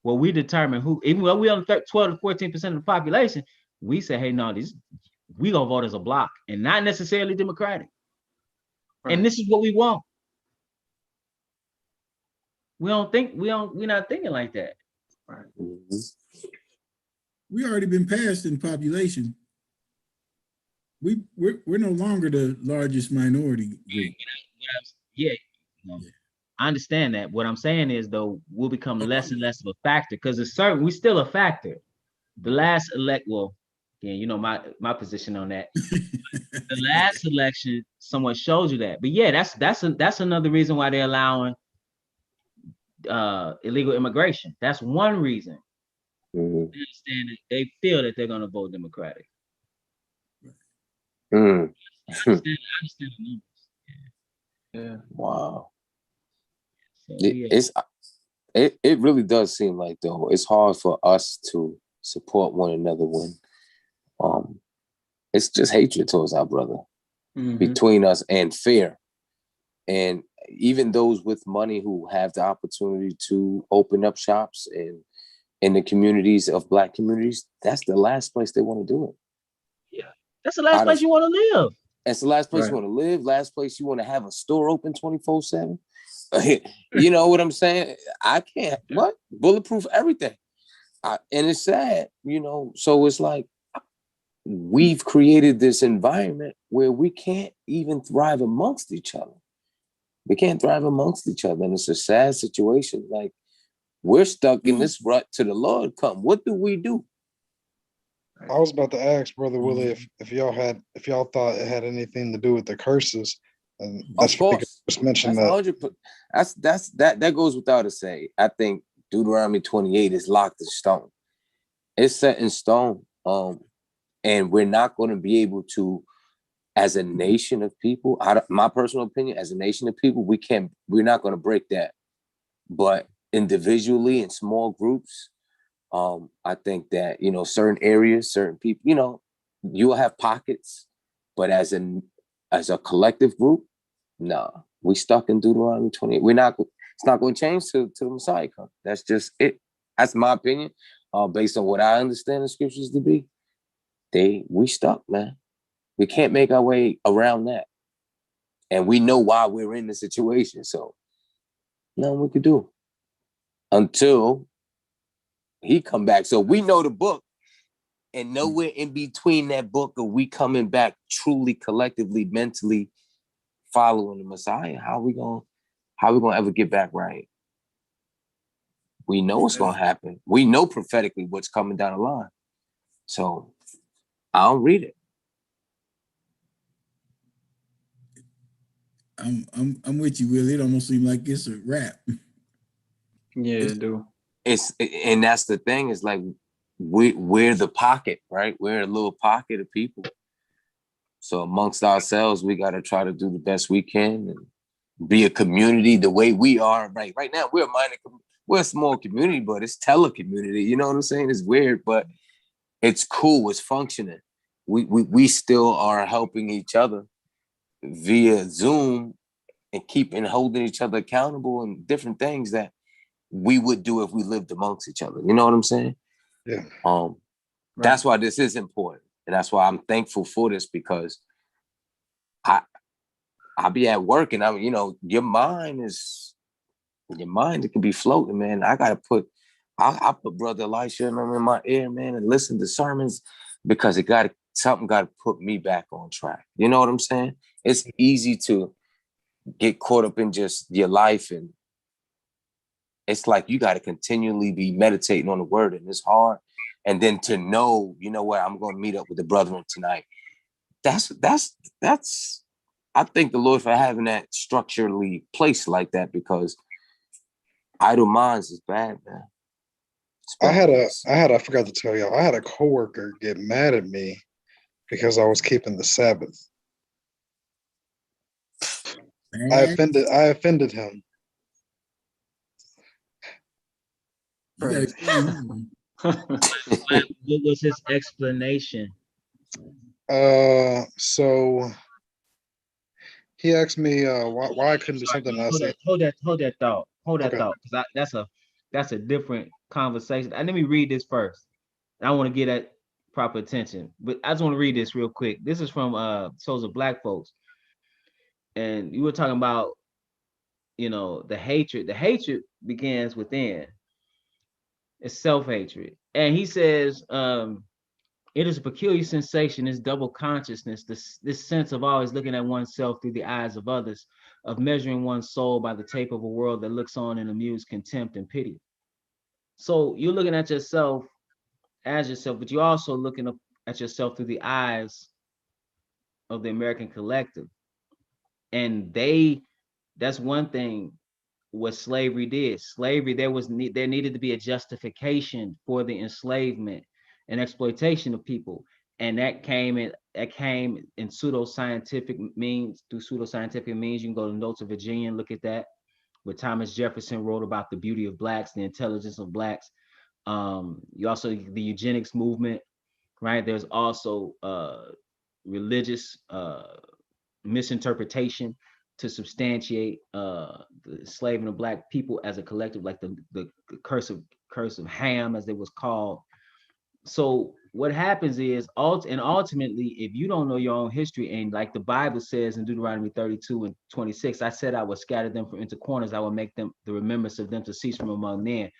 Well, we determine who, even though we only 12 to 14% of the population, we say, hey, no, we going to vote as a block and not necessarily Democratic. Right. And this is what we want. We're not thinking like that. Right. We already been passed in population. We're no longer the largest minority group. I understand that. What I'm saying is, though, we'll become less and less of a factor, because we're still a factor. The last my position on that. The last election, someone showed you that. But yeah, that's another reason why they're allowing illegal immigration. That's one reason. They understand that they feel that they're going to vote Democratic. I understand the numbers. Yeah. Wow. So, it really does seem like, though, it's hard for us to support one another when it's just hatred towards our brother between us, and fear. And even those with money who have the opportunity to open up shops in the communities of Black communities, that's the last place they want to do it. Yeah, that's the last place you want to live. That's the last place you want to live. Last place you want to have a store open 24/7. You know what I'm saying? I can't. What? Bulletproof everything. And it's sad, So it's like we've created this environment where we can't even thrive amongst each other. We can't thrive amongst each other. And it's a sad situation. Like, we're stuck in this rut till the Lord come. What do we do? I was about to ask Brother Willie if y'all thought it had anything to do with the curses. And that's of course. Just mentioned that goes without a say. I think Deuteronomy 28 is locked in stone. It's set in stone. And we're not going to be able to, as a nation of people, my personal opinion, as a nation of people, we're not going to break that. But individually, in small groups, I think that, certain areas, certain people, you'll have pockets, but as a collective group, nah, we stuck in Deuteronomy 28. It's not going to change till the Messiah comes. That's just it. That's my opinion, based on what I understand the scriptures to be. We stuck, man. We can't make our way around that. And we know why we're in the situation. So Nothing we could do until he come back. So we know the book, and nowhere in between that book of we coming back truly, collectively, mentally following the Messiah. How we gonna ever get back right? We know what's gonna happen. We know prophetically what's coming down the line. So I don't read it. I'm with you, Will. It almost seems like it's a wrap. Yeah, do. And that's the thing, is like we're the pocket, right? We're a little pocket of people. So amongst ourselves, we got to try to do the best we can and be a community the way we are. Right now, we're a small community, but it's telecommunity. You know what I'm saying? It's weird, but it's cool. It's functioning. We still are helping each other via Zoom and holding each other accountable and different things that we would do if we lived amongst each other. You know what I'm saying? Yeah. That's why this is important. And that's why I'm thankful for this, because I be at work and your mind, it can be floating, man. I put Brother Elisha in my ear, man, and listen to sermons, because something got to put me back on track. You know what I'm saying? It's easy to get caught up in just your life, and it's like you got to continually be meditating on the word, and it's hard. And then to know, you know what, I'm going to meet up with the brethren tonight. That's I thank the Lord for having that structurally placed like that, because idle minds is bad, man. I forgot to tell y'all, I had a coworker get mad at me because I was keeping the Sabbath. I offended him. What was his explanation? So he asked me why I couldn't do something. Hold that thought, Okay. because that's a different conversation. And let me read this first. I want to get at proper attention, but I just want to read this real quick. This is from Souls of Black Folks, and you were talking about, the hatred. The hatred begins within. It's self-hatred, and he says, it is a peculiar sensation, this double consciousness, this sense of always looking at oneself through the eyes of others, of measuring one's soul by the tape of a world that looks on in amused contempt and pity. So you're looking at yourself as yourself, but you're also looking at yourself through the eyes of the American collective. And that's one thing what slavery did. Slavery, there needed to be a justification for the enslavement and exploitation of people. And that came in pseudoscientific means. Through pseudoscientific means, you can go to Notes of Virginia and look at that, where Thomas Jefferson wrote about the beauty of blacks, the intelligence of blacks. You also, the eugenics movement, right? There's also religious misinterpretation to substantiate the enslaving of black people as a collective, like the curse of Ham, as it was called. So what happens is, ultimately, if you don't know your own history, and like the Bible says in Deuteronomy 32 and 26, I said I would scatter them from into corners, I will make them the remembrance of them to cease from among men.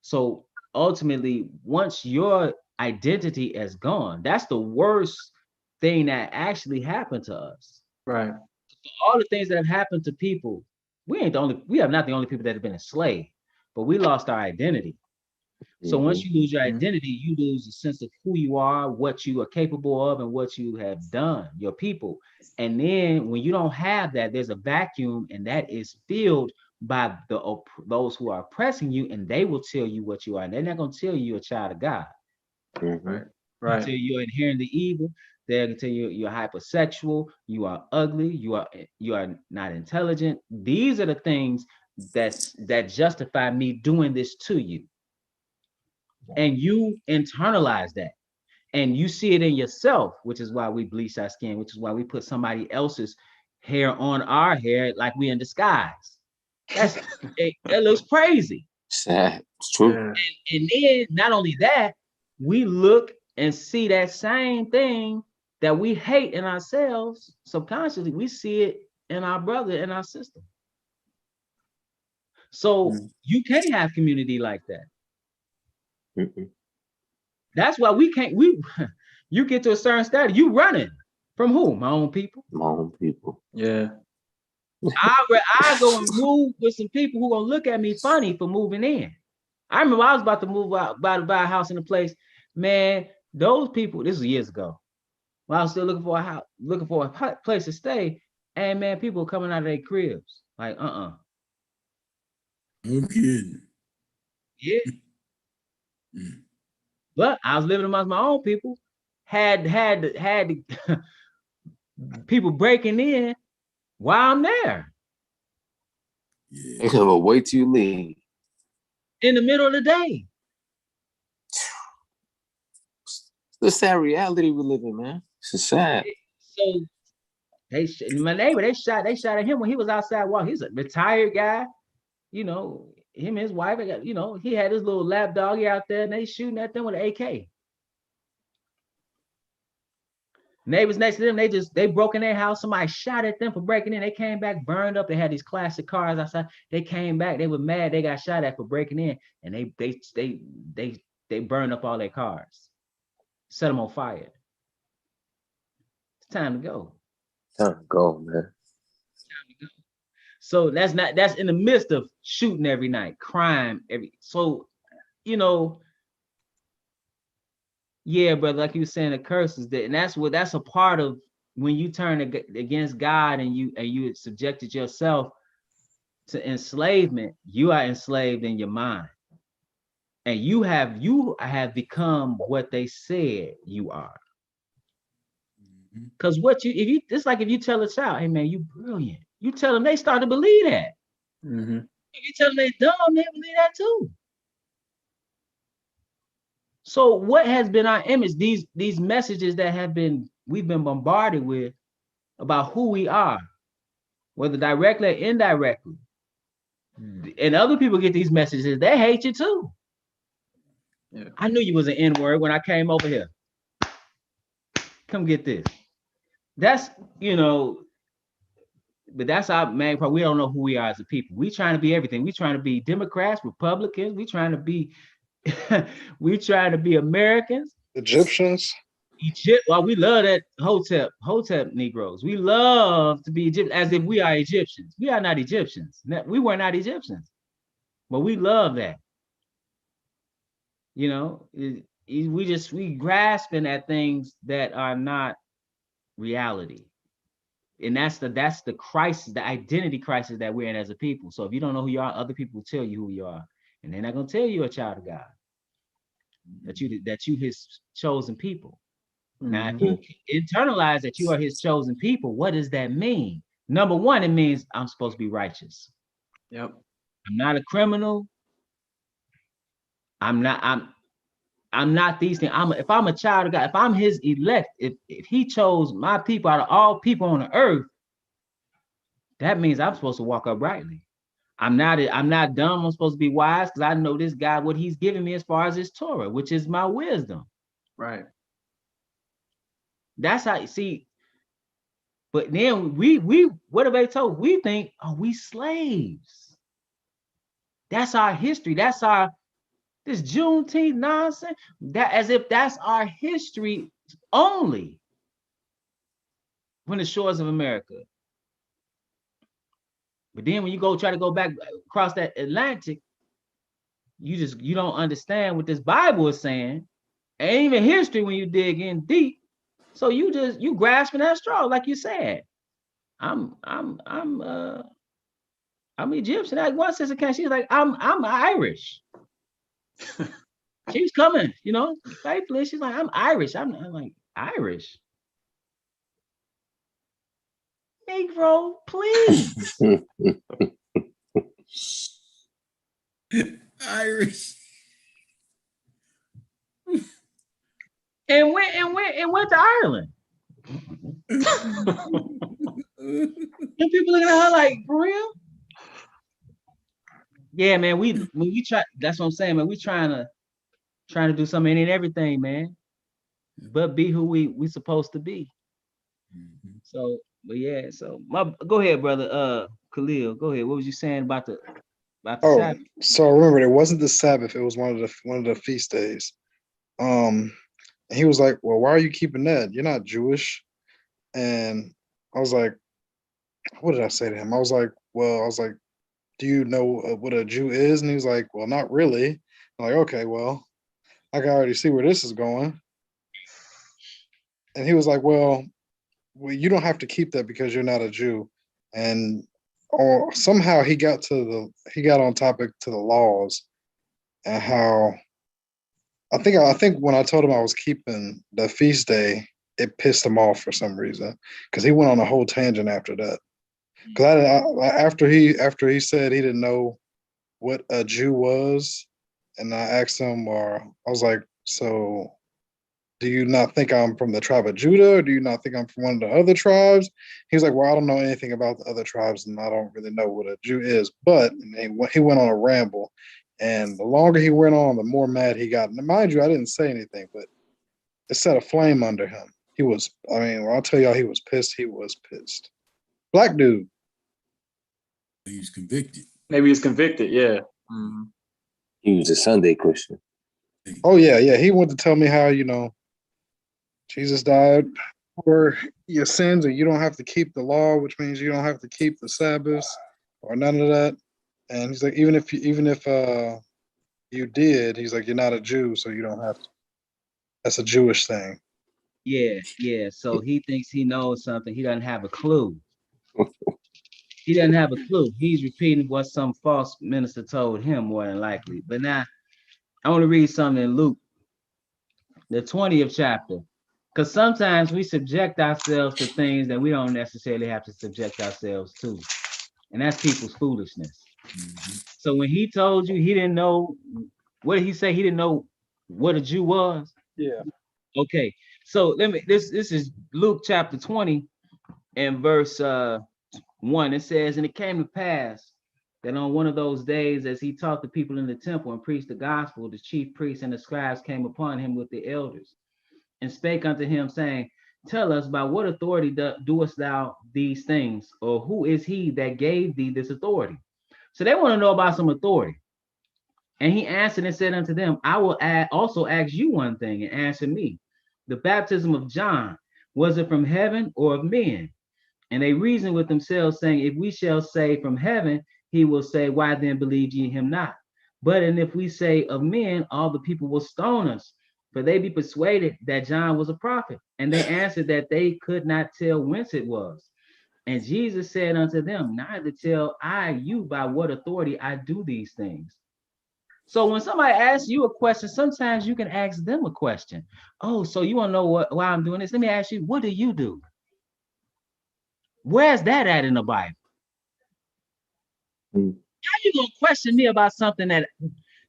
So ultimately, once your identity is gone, that's the worst thing that actually happened to us. Right. All the things that have happened to people, we are not the only people that have been enslaved, but we lost our identity. So once you lose your identity, you lose a sense of who you are, what you are capable of, and what you have done, your people. And then when you don't have that, there's a vacuum, and that is filled by those who are oppressing you, and they will tell you what you are. And they're not going to tell you you're a child of God. Right. They'll tell you you're inherently evil. They're going to tell you you're hypersexual, you are ugly, you are not intelligent. These are the things that justify me doing this to you. And you internalize that, and you see it in yourself, which is why we bleach our skin, which is why we put somebody else's hair on our hair like we in disguise. That looks crazy. Sad. It's true. Yeah. And then not only that, we look and see that same thing that we hate in ourselves subconsciously. We see it in our brother and our sister. So you can't have community like that. Mm-mm. That's why we can't. You get to a certain status, you running from who? My own people. My own people. Yeah. I go and move with some people who gonna look at me funny for moving in. I remember I was about to move out, about to buy a house in a place. Man, those people. This was years ago. When I was still looking for a house, looking for a place to stay, and man, people were coming out of their cribs like, No kidding. yeah. But I was living amongst my own people. Had people breaking in while I'm there. Yeah. They gonna wait till you leave. In the middle of the day. The sad reality we live in, man. It's sad. So my neighbor, they shot at him when he was outside walking. He's a retired guy, you know. Him and his wife, you know, he had his little lap doggy out there, and they shooting at them with an AK. Neighbors next to them, they broke in their house. Somebody shot at them for breaking in. They came back, burned up. They had these classic cars outside. They came back. They were mad. They got shot at for breaking in, and they burned up all their cars, set them on fire. It's time to go. Time to go, man. So that's in the midst of shooting every night, crime so, you know, yeah, brother, like you were saying, the curses that, and that's a part of when you turn against God and you subjected yourself to enslavement. You are enslaved in your mind, and you have become what they said you are. Because it's like if you tell a child, hey man, you brilliant. You tell them, they start to believe that. If you tell them they dumb, they believe that too. So what has been our image? These messages that we've been bombarded with about who we are, whether directly or indirectly. And other people get these messages, they hate you too. Yeah. I knew you was an N-word when I came over here. Come get this. That's, you know, but that's our main part. We don't know who we are as a people. We trying to be everything. We trying to be Democrats, Republicans. We trying to be Americans. Egyptians. Well, we love that Hotep Negroes. We love to be Egyptian as if we are Egyptians. We are not Egyptians. We were not Egyptians, but we love that. You know, we grasping at things that are not reality. And that's the crisis, the identity crisis that we're in as a people. So if you don't know who you are, other people will tell you who you are, and they're not gonna tell you a child of God, that you his chosen people. Now, if you internalize that you are his chosen people, what does that mean? Number one, it means I'm supposed to be righteous. Yep. I'm not a criminal. I'm not these things. If I'm a child of God, if I'm his elect, if he chose my people out of all people on the earth, that means I'm supposed to walk uprightly. I'm not dumb. I'm supposed to be wise because I know this God, what he's giving me as far as his Torah, which is my wisdom. Right. That's how you see. But then we what have they told? We think, oh, we slaves. That's our history. That's this Juneteenth nonsense. That as if that's our history only from the shores of America. But then when you try to go back across that Atlantic, you don't understand what this Bible is saying, and even history when you dig in deep. So you grasping that straw, like you said. I'm Egyptian. Like one sister came, she's like, I'm Irish. She was coming, you know, faithfully. She's like, I'm Irish. I'm like, Irish. Negro, please. Irish. And went to Ireland. And people looking at her like, for real? Yeah, man. We try. That's what I'm saying, man. We trying to do something and everything, man. But be who we supposed to be. So, but yeah. So go ahead, brother. Khalil, go ahead. What was you saying about the? about the Oh, Sabbath. so remember, it wasn't the Sabbath. It was one of the feast days. And he was like, "Well, why are you keeping that? You're not Jewish." And I was like, "What did I say to him?" I was like, "Do you know what a Jew is?" And he was like, "Well, not really." I'm like, "Okay, well, I can already see where this is going." And he was like, "Well, you don't have to keep that because you're not a Jew." And or somehow he got on topic to the laws and how I think when I told him I was keeping the feast day, it pissed him off for some reason because he went on a whole tangent after that. Because after he said he didn't know what a Jew was, and I asked him, or I was like, "So, do you not think I'm from the tribe of Judah, or do you not think I'm from one of the other tribes?" He was like, "Well, I don't know anything about the other tribes, and I don't really know what a Jew is." But he went on a ramble, and the longer he went on, the more mad he got. And mind you, I didn't say anything, but it set a flame under him. He was, I mean, when I'll tell y'all he was pissed. He was pissed. Black dude. He was convicted. Maybe he's convicted. Yeah. Mm-hmm. He was a Sunday Christian. Oh yeah. He wanted to tell me how Jesus died for your sins, and you don't have to keep the law, which means you don't have to keep the Sabbath or none of that. And he's like, even if you did, he's like, you're not a Jew, so you don't have to. That's a Jewish thing. Yeah. So he thinks he knows something. He doesn't have a clue. He doesn't have a clue. He's repeating what some false minister told him, more than likely. But now, I want to read something in Luke, the 20th chapter. Because sometimes we subject ourselves to things that we don't necessarily have to subject ourselves to. And that's people's foolishness. Mm-hmm. So when he told you he didn't know, what did he say? He didn't know what a Jew was? Yeah. Okay. So this is Luke chapter 20 and verse 1. It says, "And it came to pass that on one of those days, as he taught the people in the temple and preached the gospel, the chief priests and the scribes came upon him with the elders and spake unto him, saying, Tell us, by what authority doest thou these things? Or who is he that gave thee this authority?" So they want to know about some authority. And he answered and said unto them, "I will also ask you one thing, and answer me. The baptism of John, was it from heaven or of men?" And they reasoned with themselves, saying, "If we shall say from heaven, he will say, Why then believe ye him not? But and if we say of men, all the people will stone us. For they be persuaded that John was a prophet." And they answered that they could not tell whence it was. And Jesus said unto them, "Neither tell I you by what authority I do these things." So when somebody asks you a question, sometimes you can ask them a question. "Oh, so you want to know why I'm doing this? Let me ask you, what do you do?" Where's that at in the Bible? How you gonna question me about something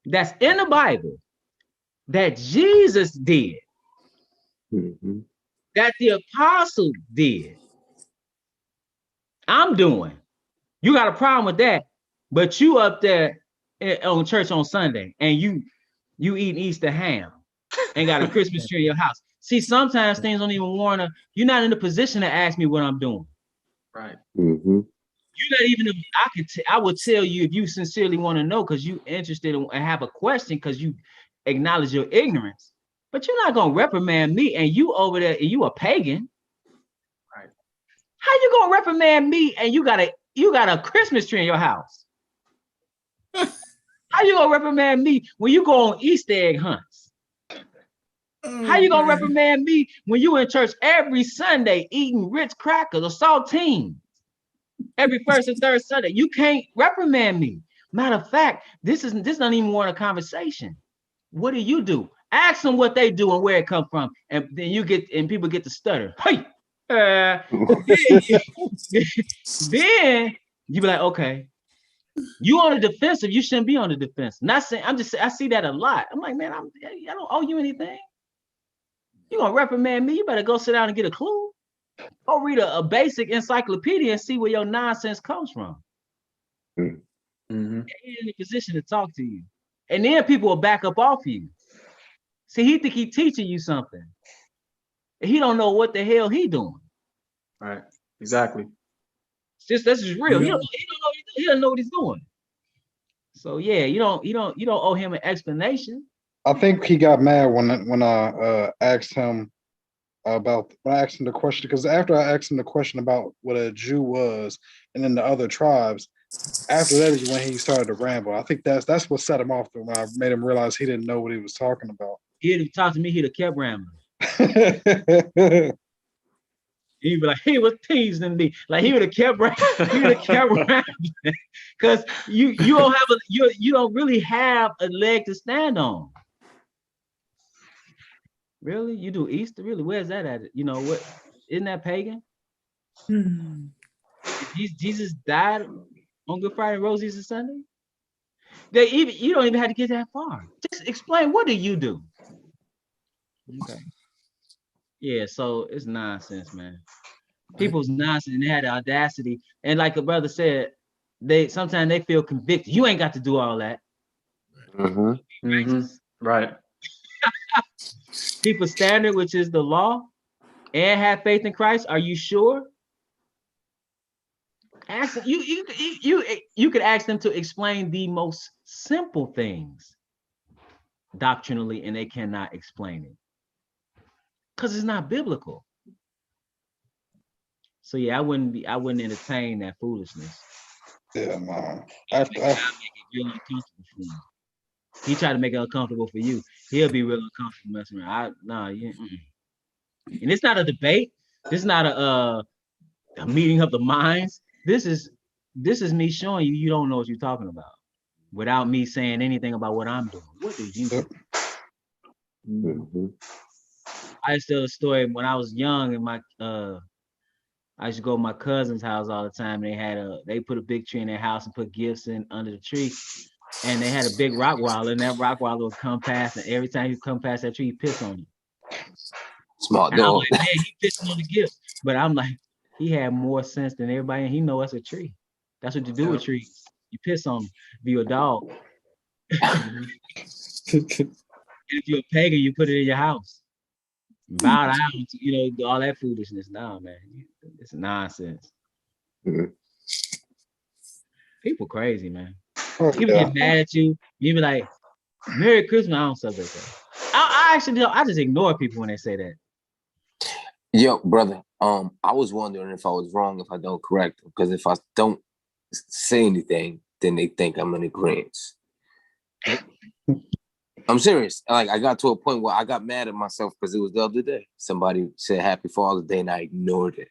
that's in the Bible that Jesus did, that the apostle did, I'm doing? You got a problem with that, but you up there on church on Sunday and you eating Easter ham and got a Christmas tree in your house. See, sometimes things don't even warrant you're not in the position to ask me what I'm doing. Right. You're not even, I would tell you if you sincerely want to know, because you interested and have a question because you acknowledge your ignorance. But you're not gonna reprimand me and you over there and you a pagan. Right. How you gonna reprimand me and you got a Christmas tree in your house? How you gonna reprimand me when you go on Easter egg hunts? How you gonna reprimand me when you in church every Sunday eating Ritz crackers or saltines every first and third Sunday? You can't reprimand me. Matter of fact, this doesn't even want a conversation. What do? Ask them what they do and where it come from, and then people get to stutter. Hey, then you be like, okay, you on the defensive. You shouldn't be on the defensive. Not saying, I see that a lot. I'm like, man, I don't owe you anything. You gonna reprimand me? You better go sit down and get a clue. Go read a basic encyclopedia and see where your nonsense comes from. You're in a position to talk to you, and then people will back up off you. See, he think he teaching you something. He don't know what the hell he doing. Right. Exactly. This is real. He don't know what he's doing. So yeah, you don't owe him an explanation. I think he got mad when I asked him about when I asked him the question, because after I asked him the question about what a Jew was and then the other tribes, after that is when he started to ramble. I think that's what set him off, when I made him realize he didn't know what he was talking about. He'd have talked to me, he'd have kept rambling. He'd be like, he was teasing me. Like he would have kept rambling. Because you don't have you don't really have a leg to stand on. Really? You do Easter? Really? Where's that at? You know what? Isn't that pagan? Jesus died on Good Friday, rose Easter Sunday. You don't even have to get that far. Just explain, what do you do? Okay. Yeah, so it's nonsense, man. People's nonsense, and they had the audacity. And like the brother said, sometimes they feel convicted. You ain't got to do all that. Right. Keep a standard, which is the law, and have faith in Christ. Are you sure? Ask them, you could ask them to explain the most simple things doctrinally, and they cannot explain it because it's not biblical. So yeah, I wouldn't entertain that foolishness. Yeah, man. He tried to make it uncomfortable for you. He'll be real uncomfortable messing around. And it's not a debate. This is not a meeting of the minds. This is me showing you don't know what you're talking about without me saying anything about what I'm doing. What do you do? I used to tell a story when I was young, and I used to go to my cousin's house all the time. They put a big tree in their house and put gifts in under the tree. And they had a big rock waller, and that rock waller would come past, and every time you come past that tree, you piss on it. Smart dog. I'm dog. like, man, he pissing on the gift. But I'm like, he had more sense than everybody, and he know that's a tree. That's what you do with trees. You piss on them. If you're a dog. If you're a pagan, you put it in your house. Bow down to, do all that foolishness. Nah, man. It's nonsense. People crazy, man. People get mad at you. You be like, Merry Christmas. I don't celebrate that. I just ignore people when they say that. Yo, brother, I was wondering if I was wrong if I don't correct them, because if I don't say anything, then they think I'm in agreement. I'm serious. Like, I got to a point where I got mad at myself because it was the other day. Somebody said Happy Father's Day and I ignored it.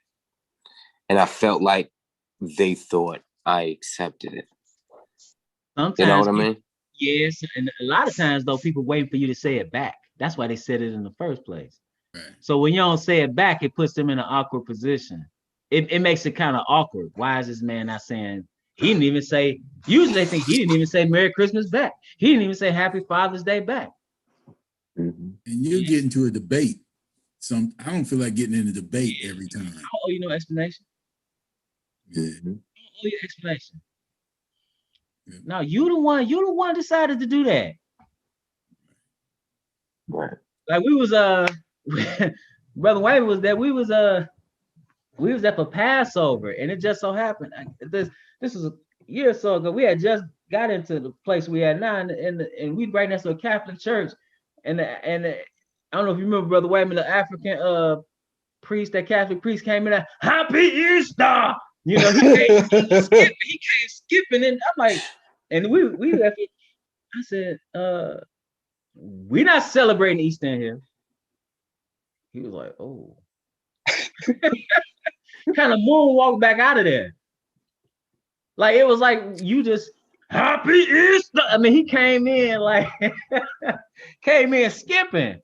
And I felt like they thought I accepted it. Sometimes, you know what I mean? Yes. And a lot of times, though, people waiting for you to say it back. That's why they said it in the first place. Right. So when you don't say it back, it puts them in an awkward position. It makes it kind of awkward. Why is this man not saying? He didn't even say, usually they think he didn't even say Merry Christmas back. He didn't even say Happy Father's Day back. And you get into a debate. I don't feel like getting in a debate every time. I owe you no explanation. I owe you explanation. No, you the one decided to do that. Right. Like we was Brother Wayne was there. We was there for Passover, and it just so happened this was a year or so ago. We had just got into the place we had now, and we right next to a Catholic church, and I don't know if you remember Brother Wayman, the African priest, that Catholic priest came in. Happy Easter, he came skipping, and I'm like, and we left it. I said, we're not celebrating Easter in here. He was like, oh. Kind of moonwalked back out of there. Like, it was like, you just, Happy Easter. I mean, he came in skipping.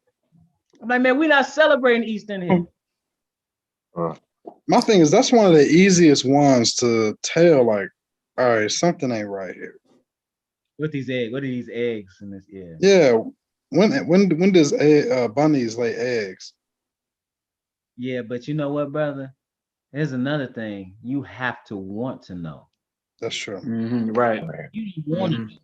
I'm like, man, we're not celebrating Easter in here. My thing is, that's one of the easiest ones to tell, like, all right, something ain't right here. What these eggs? What are these eggs in this? Yeah. Yeah. When does bunnies lay eggs? Yeah, but you know what, brother? Here's another thing. You have to want to know. That's true. Right. You don't want to know.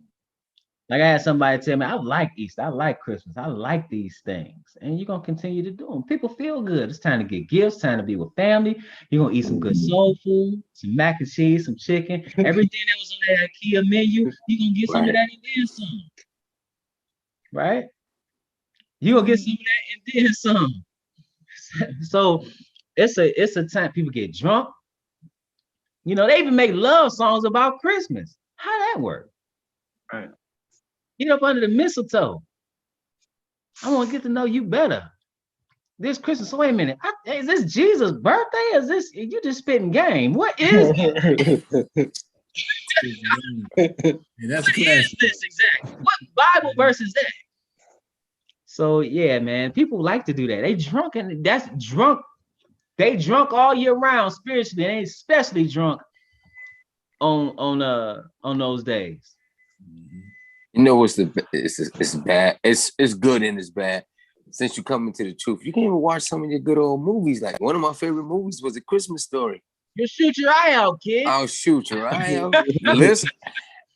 Like I had somebody tell me, I like Easter, I like Christmas, I like these things. And you're gonna continue to do them. People feel good. It's time to get gifts, time to be with family. You're gonna eat some good soul food, some mac and cheese, some chicken, everything that was on that IKEA menu, you're gonna get some of that and then some. Right? You're gonna get some of that and then some. So it's a time people get drunk. You know, they even make love songs about Christmas. How that work? Right. Get up under the mistletoe. I want to get to know you better. This Christmas. So wait a minute. Is this Jesus' birthday? Is this you just spitting game? What is That's what is this exactly? What Bible verse is that? So yeah, man, people like to do that. They drunk and that's drunk. They drunk all year round spiritually, and they especially drunk on those days. You know what's it's bad. It's good and it's bad. Since you come into the truth, you can even watch some of your good old movies. Like one of my favorite movies was A Christmas Story. You shoot your eye out, kid. I'll shoot your eye out. Listen,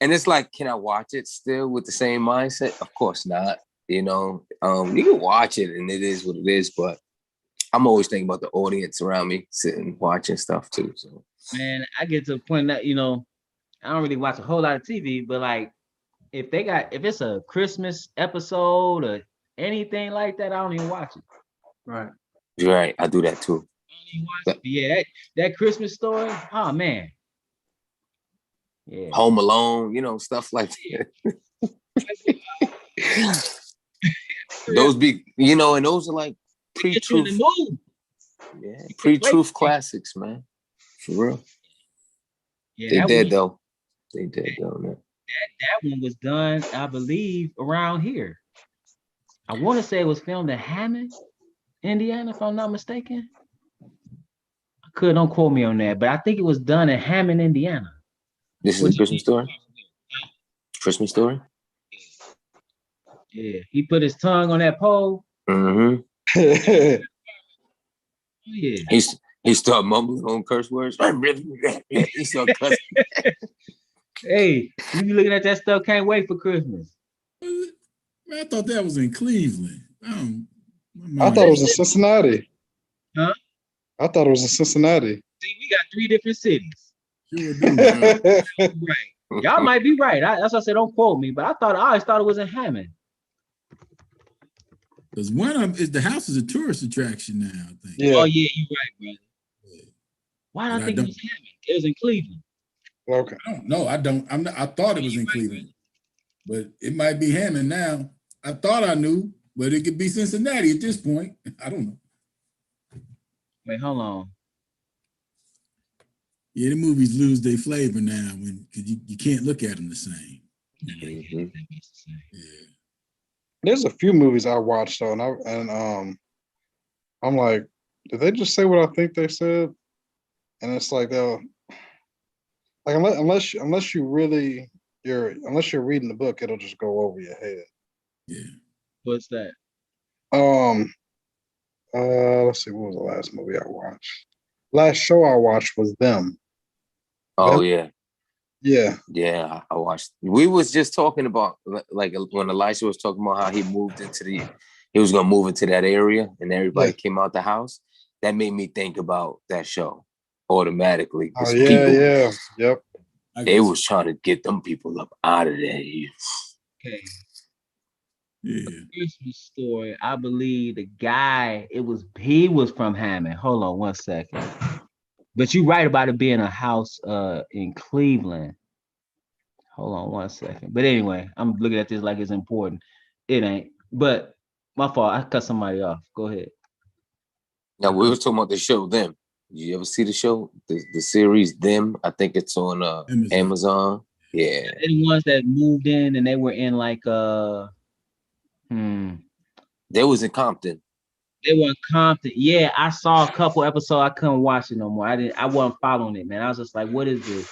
and it's like, can I watch it still with the same mindset? Of course not. You know, you can watch it and it is what it is, but I'm always thinking about the audience around me sitting watching stuff too. So man, I get to the point that, you know, I don't really watch a whole lot of TV, but like if it's a Christmas episode or anything like that, I don't even watch it. Right. You're right. I do that too. I don't even watch it. Yeah, that Christmas Story. Oh man. Yeah. Home Alone, you know, stuff like that. Those be, you know, and those are like pre-truth. Yeah, pre-truth classics, man. For real. Yeah, they did though. They did though, man. That one was done, I believe, around here. I want to say it was filmed in Hammond, Indiana, if I'm not mistaken. Don't quote me on that, but I think it was done in Hammond, Indiana. This is a Christmas Story? Christmas Story? Yeah, he put his tongue on that pole. Mm-hmm. Oh, yeah. He started mumbling on curse words. He started cussing. Hey, you be looking at that stuff, can't wait for Christmas. Man, I thought that was in Cleveland. I thought it was in Cincinnati. Huh? I thought it was in Cincinnati. See, we got 3 different cities. Sure do. Right. Y'all might be right. That's why I said don't quote me, but I always thought it was in Hammond. Because one of them is the house is a tourist attraction now, I think. Yeah. Oh yeah, you're right, brother. Yeah. Why do I think it was Hammond? It was in Cleveland. Okay. I don't know. I thought it was in Cleveland, but it might be Hammond now. I thought I knew, but it could be Cincinnati at this point. I don't know. Wait, hold on. Yeah, the movies lose their flavor now because you can't look at them the same. Mm-hmm. Yeah. There's a few movies I watched though, and I'm like, did they just say what I think they said? And it's like they'll like unless you're reading the book, it'll just go over your head. Yeah. What's that? Let's see, what was the last movie I watched? Last show I watched was Them. Oh Them? yeah. Yeah. I watched. We was just talking about like when Elisha was talking about how he was gonna move into that area and everybody came out the house. That made me think about that show automatically. Oh yeah. Yep. They was trying to get them people up out of there. Okay. Yeah. Christmas Story. I believe the guy, he was from Hammond. Hold on 1 second. But you're right about it being a house in Cleveland. Hold on 1 second. But anyway, I'm looking at this like it's important. It ain't. But my fault. I cut somebody off. Go ahead. Now we were talking about the show Them. Did you ever see the show? The series Them? I think it's on Amazon. Yeah. They're the ones that moved in and they were in like They was in Compton. They were in Compton. Yeah, I saw a couple episodes. I couldn't watch it no more. I wasn't following it, man. I was just like, what is this?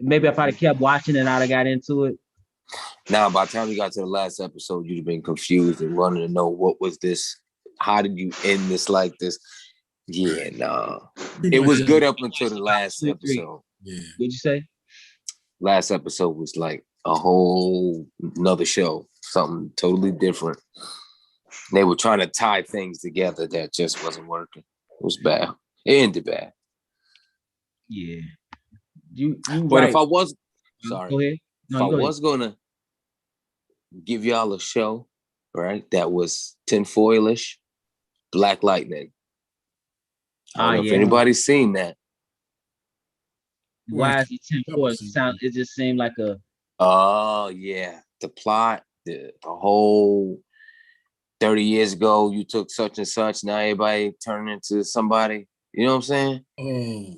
Maybe if I'd have kept watching it, I'd have got into it. Now, by the time you got to the last episode, you'd have been confused and wanting to know what was this? How did you end this like this? Yeah, nah. It was good up until the last episode. Yeah. What'd you say? Last episode was like a whole another show, something totally different. They were trying to tie things together that just wasn't working. It was bad. It ended bad. Yeah. You But right. if I was Go ahead. No, if I go ahead. was gonna give y'all a show, right, that was tinfoilish, Black Lightning. I don't know if anybody's seen that. Why is it 10-4? It just seemed like a. Oh yeah, the plot, the whole 30 years ago, you took such and such. Now everybody turned into somebody. You know what I'm saying? Oh.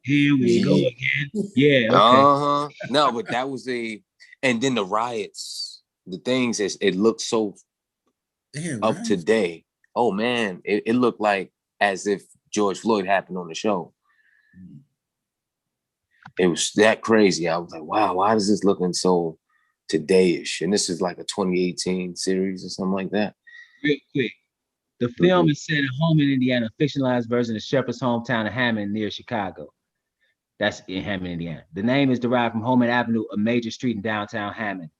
Here we go again. Yeah. Okay. No, but that was and then the riots, the things. It looked so up to date. Oh man, it looked like as if George Floyd happened on the show. It was that crazy. I was like, wow, why is this looking so today-ish? And this is like a 2018 series or something like that. Real quick. The film is set at home in Indiana, a fictionalized version of Shepard's hometown of Hammond near Chicago. That's in Hammond, Indiana. The name is derived from Holman Avenue, a major street in downtown Hammond.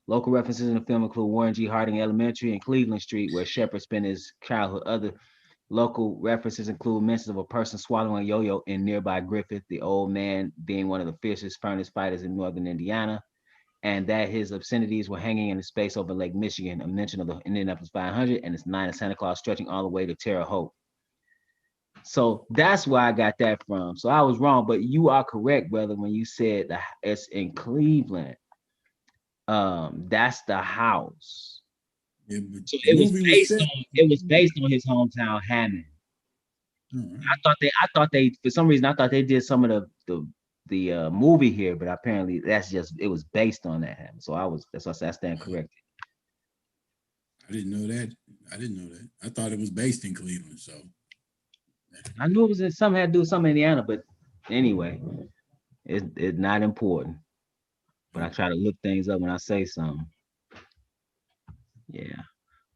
Local references in the film include Warren G. Harding Elementary and Cleveland Street, where Shepard spent his childhood. Other local references include mentions of a person swallowing a yo-yo in nearby Griffith, the old man being one of the fiercest furnace fighters in northern Indiana, and that his obscenities were hanging in the space over Lake Michigan, a mention of the Indianapolis 500 and its Night of Santa Claus stretching all the way to Terre Haute. So that's where I got that from. So I was wrong, but you are correct, brother, when you said that it's in Cleveland. That's the house. Yeah, so it was based on his hometown, Hammond. I thought they for some reason I thought they did some of the movie here, but apparently it was based on that Hammond. So that's why I stand corrected. I didn't know that. I thought it was based in Cleveland. So I knew it was something had to do with something in Indiana, but anyway, it's not important. But I try to look things up when I say something. Yeah.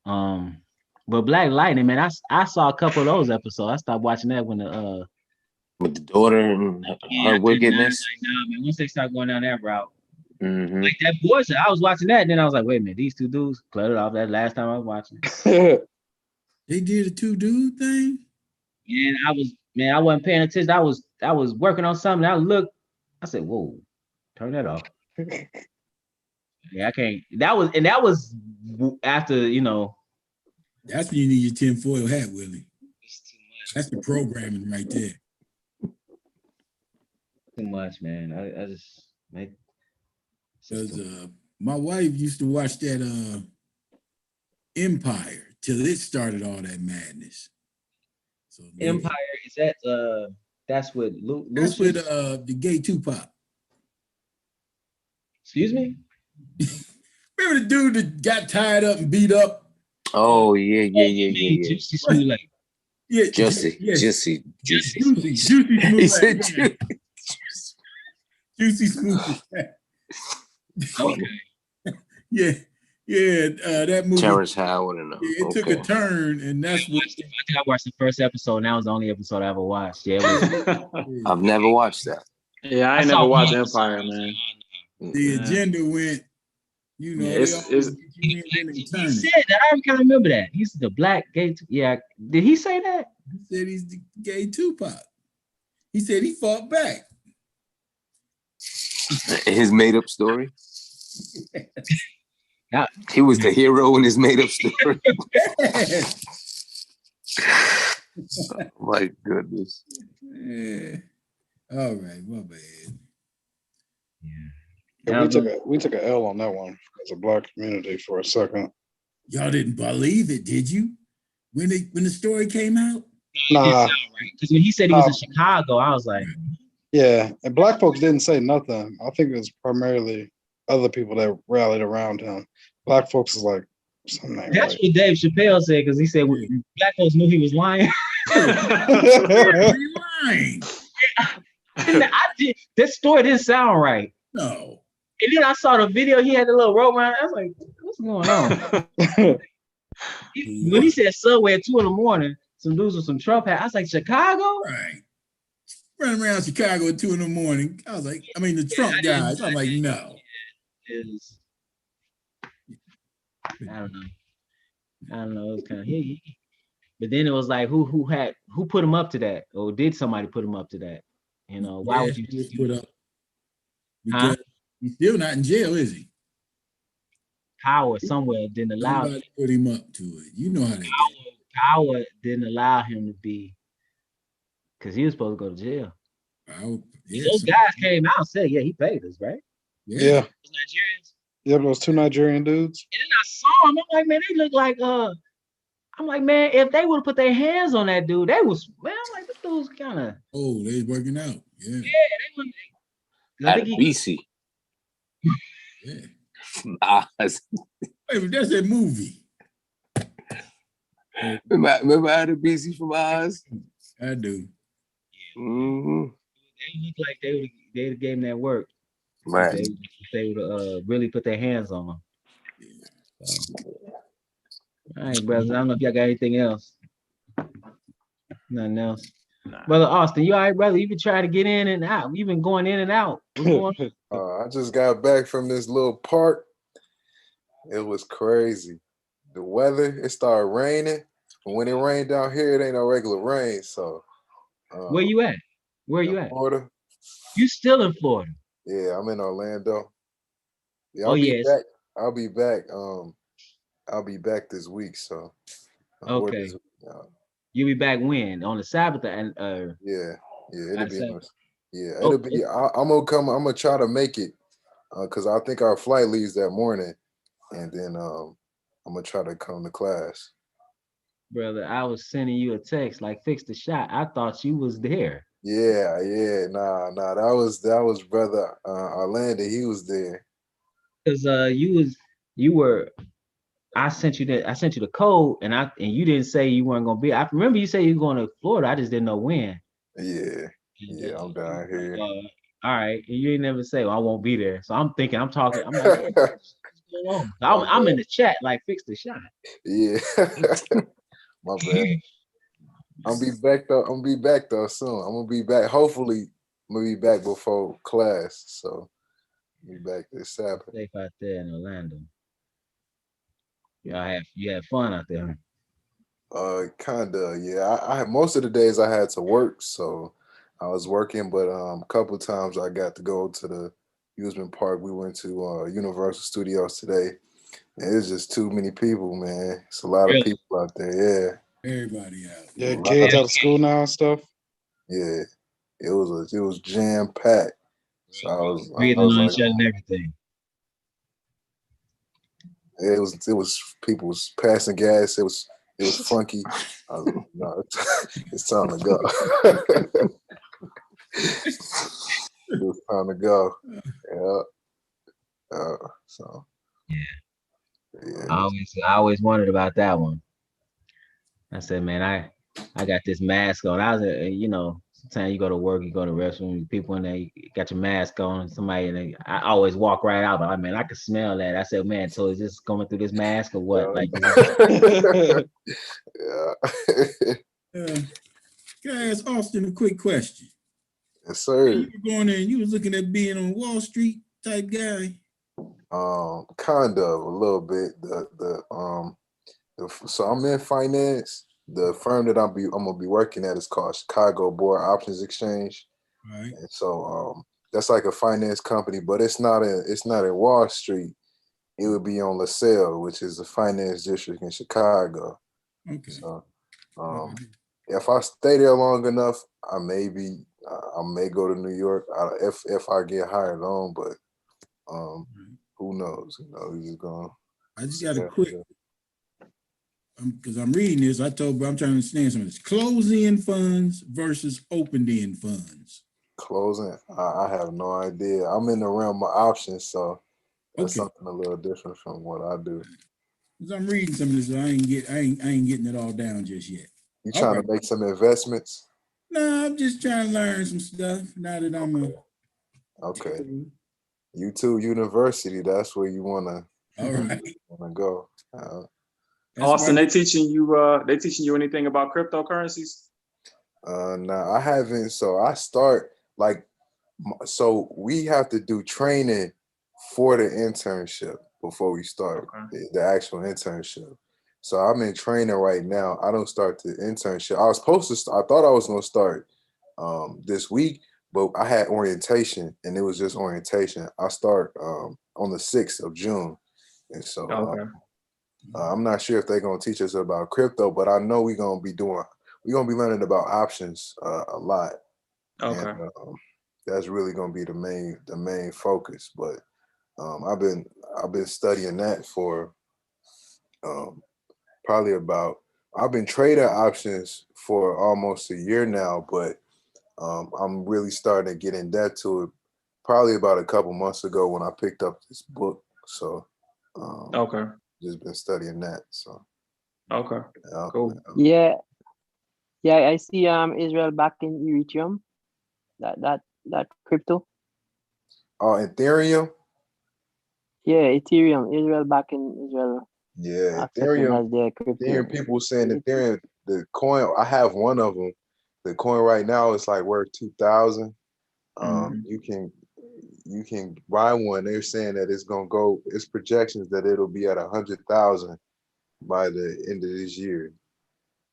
But Black Lightning, man, I saw a couple of those episodes. I stopped watching that when with the daughter and her wickedness. Nah, man, once they start going down that route, like that voice, I was watching that, and then I was like, wait a minute, these two dudes cut it off that last time I was watching it. They did a 2-dude thing. And I wasn't paying attention. I was working on something. I said, whoa, turn that off. Yeah, I can't. That was after, That's when you need your tinfoil hat, Willie. That's the programming right there. Too much, man. I just make. Because my wife used to watch that Empire till it started all that madness. So Empire, is that that's with Luke? That's with the gay Tupac. Excuse me? Remember the dude that got tied up and beat up? Oh yeah. Juicy Smollett. Yeah, Juicy. He said Juicy Smollett. Okay. Yeah, that movie. Terrence Howard and it took a turn, and that's what. I think I watched the first episode, and that was the only episode I ever watched. Yeah, I've never watched that. Yeah, I never watched Empire, man. The agenda went, he said that. I can't remember that. He's the black gay. Yeah, did he say that? He said he's the gay Tupac. He said he fought back. His made-up story. He was the hero in his made-up story. My goodness. Yeah. All right, my bad. Yeah, we took a L on that one as a black community for a second. Y'all didn't believe it, did you? When the story came out? Nah, because when he said he was in Chicago, I was like, yeah, and black folks didn't say nothing. I think it was primarily other people that rallied around him. Black folks is like, something ain't that's right. what Dave Chappelle said, because he said black folks knew he was lying. Lying. I did. That story didn't sound right. No. And then I saw the video. He had a little rope around. I was like, what's going on? When he said Subway at 2 a.m, some dudes with some Trump hat, I was like, Chicago? Right. running around Chicago at 2 in the morning. I was like, I mean, the Trump guys. I'm like, no. Is I don't know. It was kind of but then it was like, who put him up to that, or did somebody put him up to that? You know, why would you just put up? Because he's still not in jail, is he? Power somewhere didn't allow. Somebody put him up to it. You know how they Power didn't allow him to be, because he was supposed to go to jail. Those guys came out and said, yeah, he paid us, right? Yeah. Those Nigerians. Yeah, those 2 Nigerian dudes. And then I saw him. I'm like, man, they look like I'm like, man, if they would have put their hands on that dude, they was, man, I'm like, this dude's kind of. Oh, they working out. Yeah. Yeah, they wouldn't. Out of BC. Yeah. Wait, that's that movie. Remember out of BC from Oz? I do. Mm-hmm. They look like they would have gave him that work. Right. They would really put their hands on him. So. All right, brothers. I don't know if y'all got anything else. Nothing else. Brother Austin, you all right, brother? You've been trying to get in and out. You've been going in and out. What's going on? I just got back from this little park. It was crazy. The weather, it started raining. And when it rained down here, it ain't no regular rain. So where you at? Where you at? Florida. You still in Florida? Yeah, I'm in Orlando. Yeah, I'll be back. I'll be back this week. So okay. You'll be back when? On the Sabbath and yeah, it'll be it'll be I'm gonna try to make it because I think our flight leaves that morning, and then I'm gonna try to come to class. Brother, I was sending you a text like fix the shot. I thought you was there. Yeah, nah, that was brother Orlando, he was there. Because you were I sent you the code and you didn't say you weren't gonna be. I remember you said you were going to Florida. I just didn't know when. Yeah, I'm down here. All right, and you ain't never say, well, I won't be there. So I'm thinking, I'm like, what's going on? I'm in the chat like fix the shot. Yeah, my bad. I'll be back though soon. I'm gonna be back. Hopefully, I'm gonna be back before class. So I'll be back this Sabbath. Safe out there in Orlando. You had fun out there. Kinda, yeah. I had most of the days I had to work, so I was working, but a couple of times I got to go to the amusement park. We went to Universal Studios today. And it's just too many people, man. It's a lot of people out there, yeah. Everybody out. Yeah, kids out of school now and stuff. Yeah. It was jam packed. So I was breathing on each other and everything. It was people was passing gas. It was funky. I was like, no, it's time to go. It was time to go. Yeah. So. Yeah. I always wondered about that one. I said, man, I got this mask on. I was, sometimes you go to work, you go to the restroom, people in there, you got your mask on, somebody, I always walk right out, but I could smell that. I said, man, so is this going through this mask or what? Like, yeah. Can I ask Austin a quick question? Yes, sir. You were going there and you was looking at being on Wall Street type guy. Kind of a little bit. So I'm in finance. The firm that I'm gonna be working at is called Chicago Board Options Exchange. Right. And so that's like a finance company, but it's not in Wall Street. It would be on LaSalle, which is a finance district in Chicago. Okay. So if I stay there long enough, I may go to New York if I get hired on, but who knows? He's going. I just got a quick. Because I'm reading this, I'm trying to understand some of this. Closed-end funds versus open-end funds. Closing, I have no idea. I'm in the realm of options, so that's something a little different from what I do. Because I'm reading some of this, I ain't getting it all down just yet. You trying to make some investments? No, I'm just trying to learn some stuff now that I'm okay. YouTube University, that's where you wanna go. Austin, they teaching you anything about cryptocurrencies? No, I haven't. So I start like, so we have to do training for the internship before we start the actual internship. So I'm in training right now. I don't start the internship. I was supposed to. I thought I was going to start this week, but I had orientation, and it was just orientation. I start on the 6th of June, and so I'm not sure if they're going to teach us about crypto, but I know we're going to be learning about options a lot. Okay. And that's really going to be the main focus. But I've been studying that for probably about. I've been trading options for almost a year now, but I'm really starting to get in depth to it. Probably about a couple months ago when I picked up this book. So just been studying that. So cool. Yeah, I see Israel back in Ethereum. That crypto. Oh, Ethereum. Yeah, Ethereum. Israel back in Israel. Yeah, Ethereum. As their crypto. Ethereum. People saying Ethereum, the coin. I have one of them. The coin right now is like worth 2,000. You can buy one. They're saying that it's gonna go. It's projections that it'll be at 100,000 by the end of this year.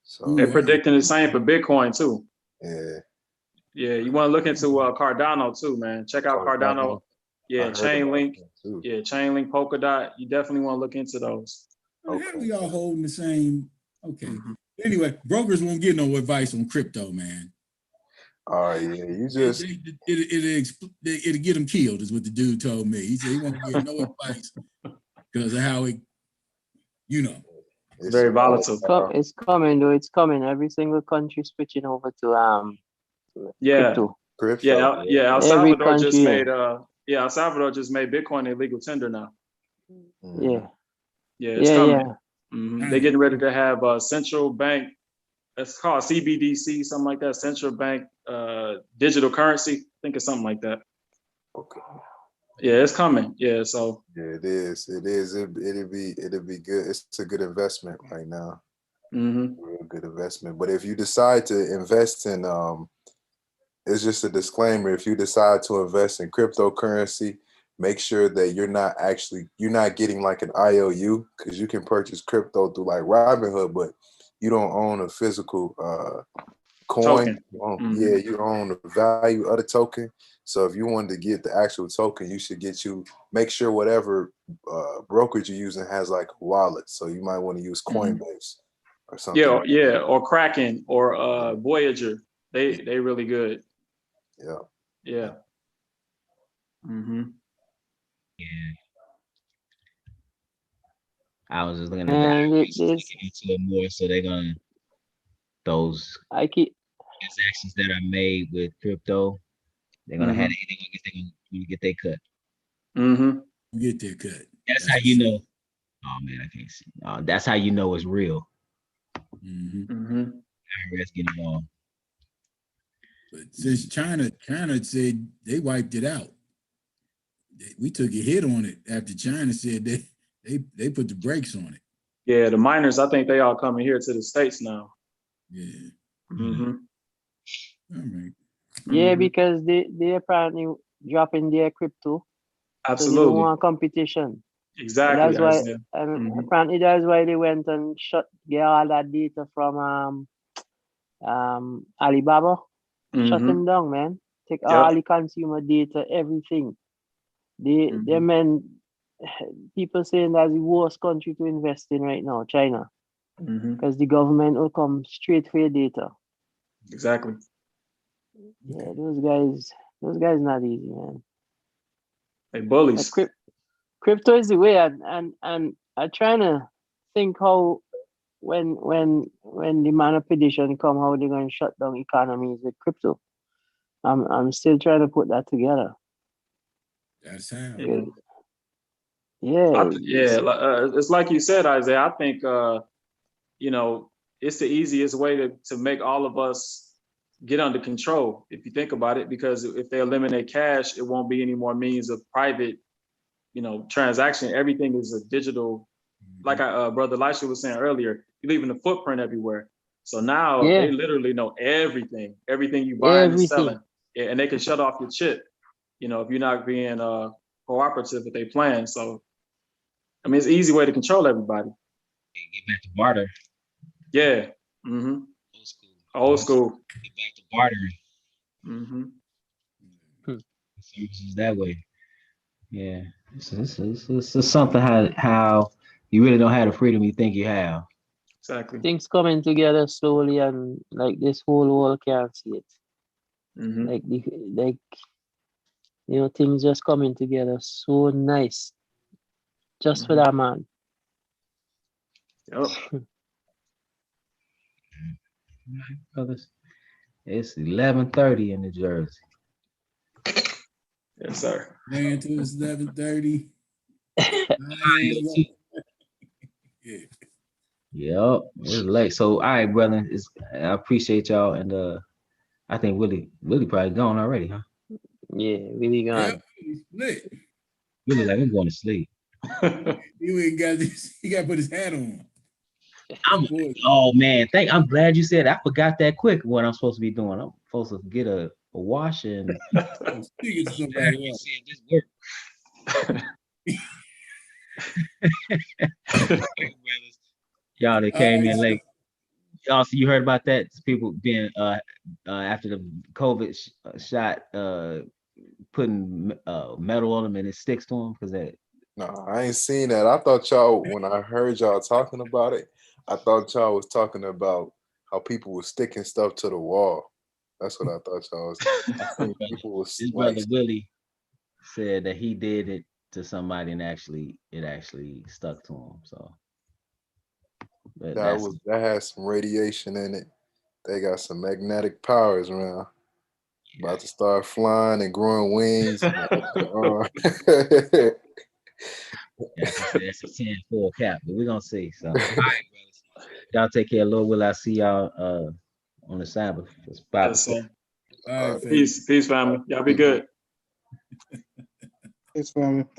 So they're predicting the same for Bitcoin too. Yeah. Yeah, you want to look into Cardano too, man. Check out Cardano. Yeah, Chainlink. Yeah, Chainlink, Polkadot. You definitely want to look into those. How we all holding the same? Okay. Anyway, brokers won't get no advice on crypto, man. All right, yeah, you just it'll get him killed, is what the dude told me. He said he won't give no advice because of how it, it's very volatile. It's coming though. It's coming. Every single country switching over to crypto. El Salvador just made El Salvador just made Bitcoin a legal tender now. Yeah, it's coming. They're getting ready to have a central bank. It's called CBDC, something like that. Central bank digital currency. I think it's something like that. Okay. Yeah, it's coming. Yeah, so. Yeah, it is. It'll be good. It's a good investment right now. Real good investment. But if you decide to invest in, it's just a disclaimer. If you decide to invest in cryptocurrency, make sure that you're not getting like an IOU, because you can purchase crypto through like Robinhood, but you don't own a physical coin. You own the value of the token. So if you wanted to get the actual token, you should make sure whatever brokerage you're using has like a wallet. So you might want to use Coinbase or something. Or Kraken or Voyager. They really good. Yeah. I was just looking at that. Looking into it more, so they're gonna those transactions that are made with crypto. They're gonna have they're gonna get their cut. Get their cut. That's how you know. Oh man, I can't see. That's how you know it's real. IRS getting involved. But since China said they wiped it out, we took a hit on it after China said they put the brakes on it. Yeah, the miners, I think they all coming here to the States now. Yeah. Mm-hmm. All right. Yeah, because they apparently dropping their crypto. Absolutely. So they don't want competition. Exactly. So that's why apparently that's why they went and get all that data from Alibaba. Shut them down, man. Take all the consumer data, everything. They men, people saying that's the worst country to invest in right now, China. Because the government will come straight for your data. Exactly. Yeah, those guys not easy, man. They bullies. Crypto is the way, and I'm trying to think how when the manipulation come, how they're going to shut down economies with crypto. I'm still trying to put that together. That's how. It's like you said, Isaiah. I think it's the easiest way to make all of us get under control, if you think about it, because if they eliminate cash, it won't be any more means of private, transaction. Everything is a digital, like Brother Elisha was saying earlier, you're leaving a footprint everywhere. So now Yeah. they literally know everything you buying and selling, and they can shut off your chip, you know, if you're not being cooperative with their plan. So, I mean, it's an easy way to control everybody. Get back to barter. Yeah. Mm-hmm. Old school. Get back to bartering. Mm-hmm. Services that way. Yeah. It's something how you really don't have the freedom you think you have. Exactly. Things coming together slowly, and like this whole world can't see it. Mm-hmm. Like you know, things just coming together so nice, just for that man. Yep. Brothers, it's 11:30 in New Jersey. Yes, sir. Man, till it's 11:30. Yeah. Yep, it's late. So, all right, brother. I appreciate y'all, and I think Willie probably gone already, huh? Yeah, really gone. Yep, he's split. Willie like, I'm going to sleep. He ain't got this. He got to put his hat on. Oh man, I'm glad you said. I forgot that quick. What I'm supposed to be doing? I'm supposed to get a wash and. Speaking to somebody else. Y'all that came in late. Y'all, so you heard about that? People being after the COVID shot, putting metal on them and it sticks to them because that. No, I ain't seen that. I thought y'all, when I heard y'all talking about it, I thought y'all was talking about how people were sticking stuff to the wall. That's what I thought y'all was. People was His brother Willie said that he did it to somebody and it actually stuck to him. So that has some radiation in it. They got some magnetic powers around. Yeah. About to start flying and growing wings. That's a 10-4 cap, but we're gonna see. So all right, brothers. Y'all take care. Lord will I see y'all on the Sabbath. Yes, sir. All right, peace, family. Y'all be good. Peace, family.